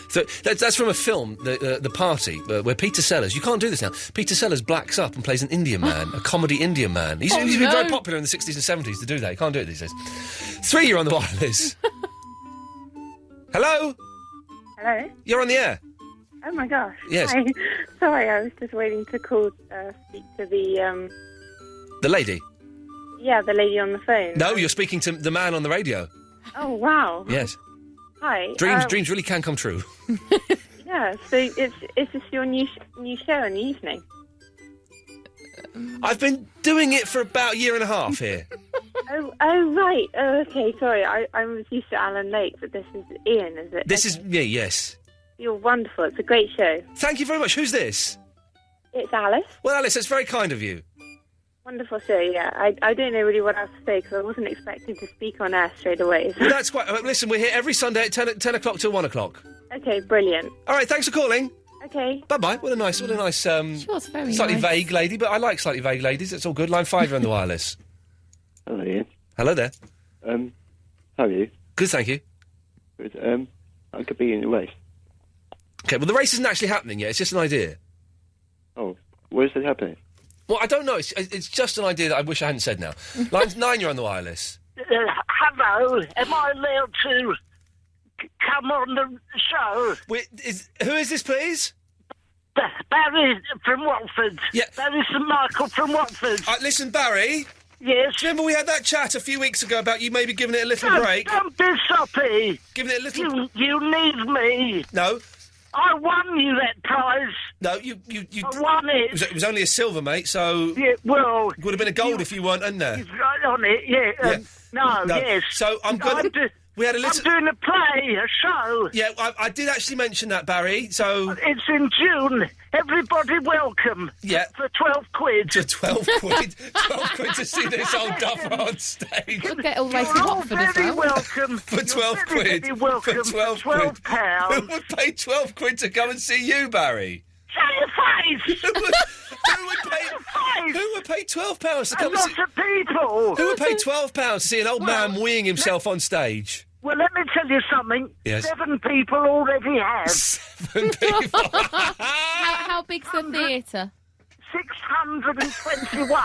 S5: So that's from a film, The Party, where Peter Sellers... You can't do this now. Peter Sellers blacks up and plays an Indian man, a comedy Indian man. He's been very popular in the 60s and 70s to do that. You can't do it these days. 3, you're on the wireless. Hello?
S2: Hello?
S5: You're on the air.
S2: Oh, my gosh.
S5: Yes.
S2: Hi. Sorry, I was just waiting to call, speak to the,
S5: The lady?
S2: Yeah, the lady on the phone.
S5: No, you're speaking to the man on the radio.
S2: Oh, wow.
S5: Yes.
S2: Hi.
S5: Dreams really can come true.
S2: Yeah, so is this your new show in the evening?
S5: I've been doing it for about a year and a half here.
S2: Oh, right. Oh, okay, sorry. I was used to Alan Lake, but this is Ian, is it?
S5: This is... Yeah, yes.
S2: You're wonderful. It's a great show.
S5: Thank you very much. Who's this?
S2: It's Alice.
S5: Well, Alice, that's very kind of you.
S2: Wonderful show, yeah. I don't know really what else to say because I wasn't expecting to speak on air straight away. So.
S5: Well, that's quite... listen, we're here every Sunday at 10 o'clock till 1 o'clock.
S2: Okay, brilliant.
S5: All right, thanks for calling.
S2: Okay.
S5: Bye-bye. What a nice...
S13: She was very
S5: slightly
S13: nice.
S5: vague lady, but I like slightly vague ladies. It's all good. Line 5, you're on the wireless.
S1: Hello, Ian.
S5: Hello there.
S1: How are you?
S5: Good, thank you.
S1: Good. I could be in the race.
S5: Okay, well, the race isn't actually happening yet. It's just an idea.
S1: Oh, where's it happening?
S5: Well, I don't know. It's just an idea that I wish I hadn't said now. Line 9, you're on the wireless.
S22: Hello, am I allowed to come on the show?
S5: Who is this, please?
S22: Barry from Watford.
S5: Yeah.
S22: Barry St Michael from Watford.
S5: Listen, Barry.
S22: Yes?
S5: Do you remember we had that chat a few weeks ago about you maybe giving it a little break?
S22: Don't be soppy.
S5: Giving it a little...
S22: You need me.
S5: No.
S22: I won you that prize.
S5: No, you
S22: I won it.
S5: It was only a silver, mate, so...
S22: Yeah, well...
S5: It would have been a gold if you weren't in there.
S22: He's right on it, yeah. No, yes.
S5: So I'm going to... We had a little...
S22: I'm doing a play, a show.
S5: Yeah, I did actually mention that, Barry, so...
S22: It's in June. Everybody welcome.
S5: Yeah.
S22: For 12 quid.
S5: For 12 quid? 12 quid to see this old duffer on stage.
S13: We'll get all race to Watford as
S22: Very
S13: well.
S22: welcome.
S5: For 12 quid?
S22: Very welcome.
S5: For 12
S22: £12 pounds.
S5: Who would pay 12 quid to come and see you, Barry?
S22: Show your face!
S5: Who would pay £12 to come
S22: A
S5: and see...
S22: lot of people.
S5: Who would pay £12 to see an old man weeing himself on stage?
S22: Well, let me tell you something.
S5: Yes.
S22: 7 people already have.
S5: 7 people?
S13: How big's the theatre?
S22: 621.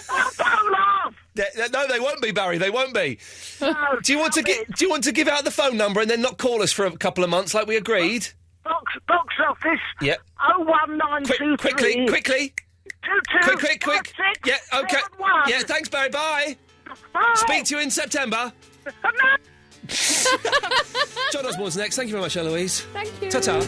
S22: Oh, don't laugh.
S5: No, they won't be, Barry. They won't be.
S22: No,
S5: Do you want to give out the phone number and then not call us for a couple of months like we agreed?
S22: Box office.
S5: Yep.
S22: 01923.
S5: Quickly.
S22: 22.
S5: Quick. Yeah. Okay.
S22: 71.
S5: Yeah. Thanks, Barry. Bye.
S22: Bye.
S5: Speak to you in September. John Osborne's next. Thank you very much, Eloise.
S13: Thank you.
S5: Ta-ta.